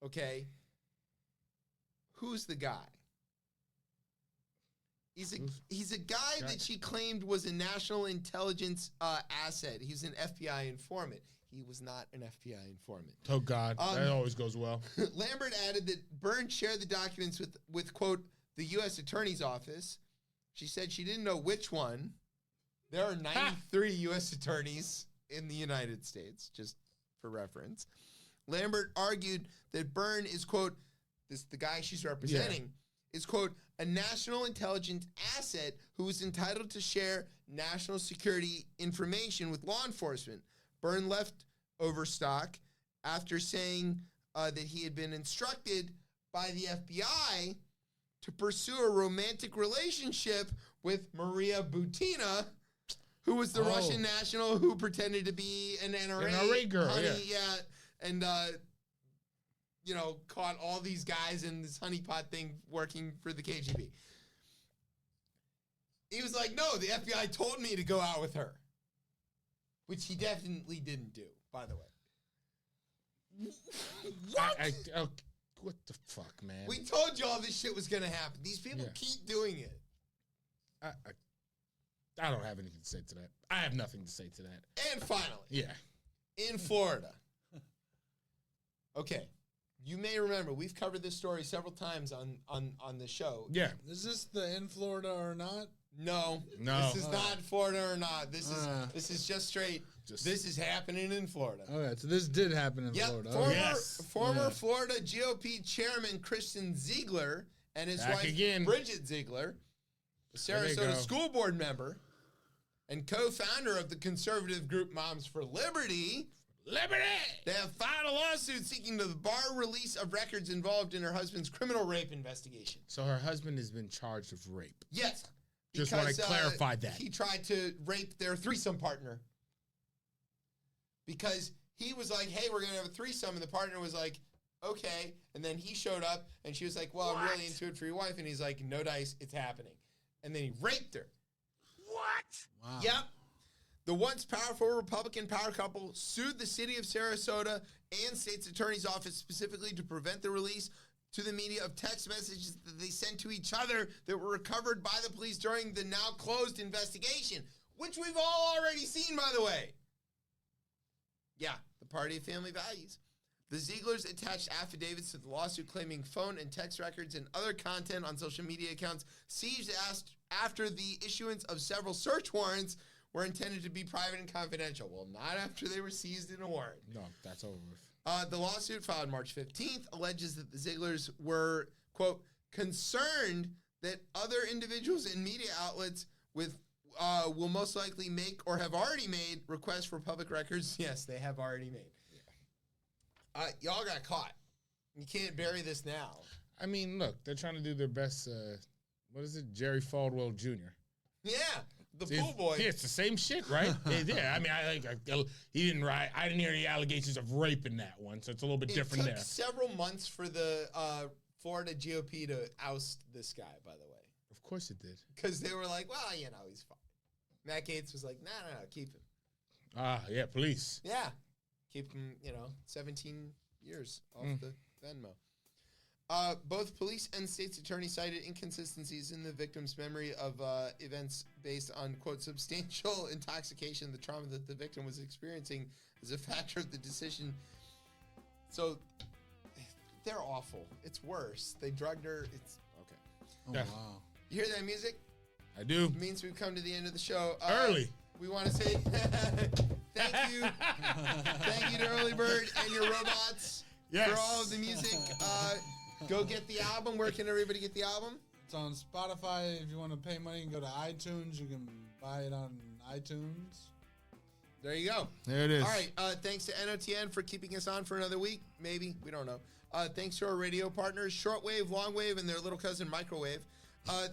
Okay. Who's the guy? He's a guy that she claimed was a national intelligence asset. He's an FBI informant. He was not an FBI informant. Oh, God. That always goes well. Lambert added that Byrne shared the documents with, quote, the U.S. Attorney's Office. She said she didn't know which one. There are 93 U.S. attorneys in the United States, just for reference. Lambert argued that Byrne is, quote, the guy she's representing, is, quote, a national intelligence asset who is entitled to share national security information with law enforcement. Byrne left Overstock after saying that he had been instructed by the FBI to pursue a romantic relationship with Maria Butina, who was the Russian national who pretended to be an NRA girl, honey, and caught all these guys in this honeypot thing working for the KGB. He was like, no, the FBI told me to go out with her, which he definitely didn't do, by the way. What? What the fuck, man? We told you all this shit was going to happen. These people keep doing it. I don't have anything to say to that. I have nothing to say to that. And finally, in Florida. Okay, you may remember we've covered this story several times on the show. Yeah. Is this the in Florida or not? No. This is not Florida or not. This is just straight. This is happening in Florida. Okay, so this did happen in Florida. Former Florida GOP chairman Kristen Ziegler and his wife Bridget Ziegler, a Sarasota school board member and co-founder of the conservative group Moms for Liberty. They have filed a lawsuit seeking the bar release of records involved in her husband's criminal rape investigation. So her husband has been charged with rape. Yes. Just want to clarify that. He tried to rape their threesome partner. Because he was like, hey, we're going to have a threesome. And the partner was like, okay. And then he showed up and she was like, well, I'm really into it for your wife. And he's like, no dice, it's happening. And then he raped her. What? Wow. Yep. The once powerful Republican power couple sued the city of Sarasota and state's attorney's office specifically to prevent the release to the media of text messages that they sent to each other that were recovered by the police during the now closed investigation, which we've all already seen, by the way. Yeah, the party of family values. The Zieglers attached affidavits to the lawsuit claiming phone and text records and other content on social media accounts seized after the issuance of several search warrants were intended to be private and confidential. Well, not after they were seized in a warrant. No, that's over with. The lawsuit filed March 15th alleges that the Zieglers were, quote, concerned that other individuals and media outlets will most likely make or have already made requests for public records. Yes, they have already made. Y'all got caught. You can't bury this now. I mean, look, they're trying to do their best. What is it? Jerry Falwell Jr. Yeah, the pool boy. Yeah, it's the same shit, right? Yeah, I mean, he didn't write. I didn't hear any allegations of rape in that one, so it's a little bit different there. It took several months for the Florida GOP to oust this guy, by the way. Of course it did. Because they were like, well, he's fine. Matt Gaetz was like, no, keep him. Yeah, police. Yeah. Keep him, 17 years off the Venmo. Both police and state's attorney cited inconsistencies in the victim's memory of events based on, quote, substantial intoxication, the trauma that the victim was experiencing as a factor of the decision. So they're awful. It's worse. They drugged her. It's okay. Oh, wow. You hear that music? I do. It means we've come to the end of the show. Early. We want to say thank you. Thank you to Earleybird and your robots for all of the music. Go get the album. Where can everybody get the album? It's on Spotify. If you want to pay money, you can go to iTunes. You can buy it on iTunes. There you go. There it is. All right. Thanks to NOTN for keeping us on for another week. Maybe. We don't know. Thanks to our radio partners, Shortwave, Longwave, and their little cousin, Microwave.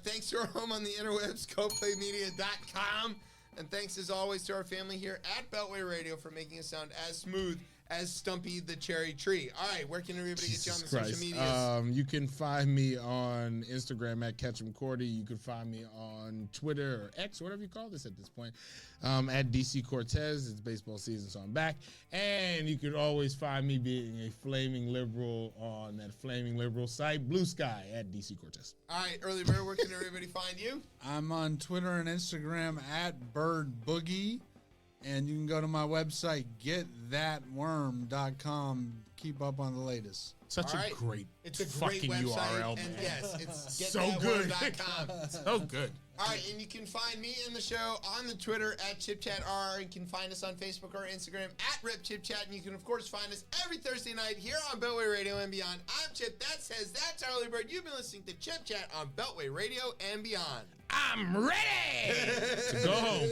Thanks to our home on the interwebs, CoPlayMedia.com. And thanks, as always, to our family here at Beltway Radio for making us sound as smooth as Stumpy the Cherry Tree. All right, where can everybody get you on the social medias? You can find me on Instagram at KetchumCordy. You can find me on Twitter or X, whatever you call this at this point, at DC Cortez. It's baseball season, so I'm back. And you can always find me being a flaming liberal on that flaming liberal site, Blue Sky, at DC Cortez. All right, Earleybird, where can everybody find you? I'm on Twitter and Instagram at Bird Boogie. And you can go to my website, getthatworm.com. Keep up on the latest. Such a great fucking website, URL, and man. yes, it's so good. getthatworm.com. So good. All right, and you can find me and the show on the Twitter at ChipChatR. You can find us on Facebook or Instagram at RepChipChat. And you can, of course, find us every Thursday night here on Beltway Radio and Beyond. I'm Chip. That says that's Earleybird. You've been listening to Chip Chat on Beltway Radio and Beyond. I'm ready to go home.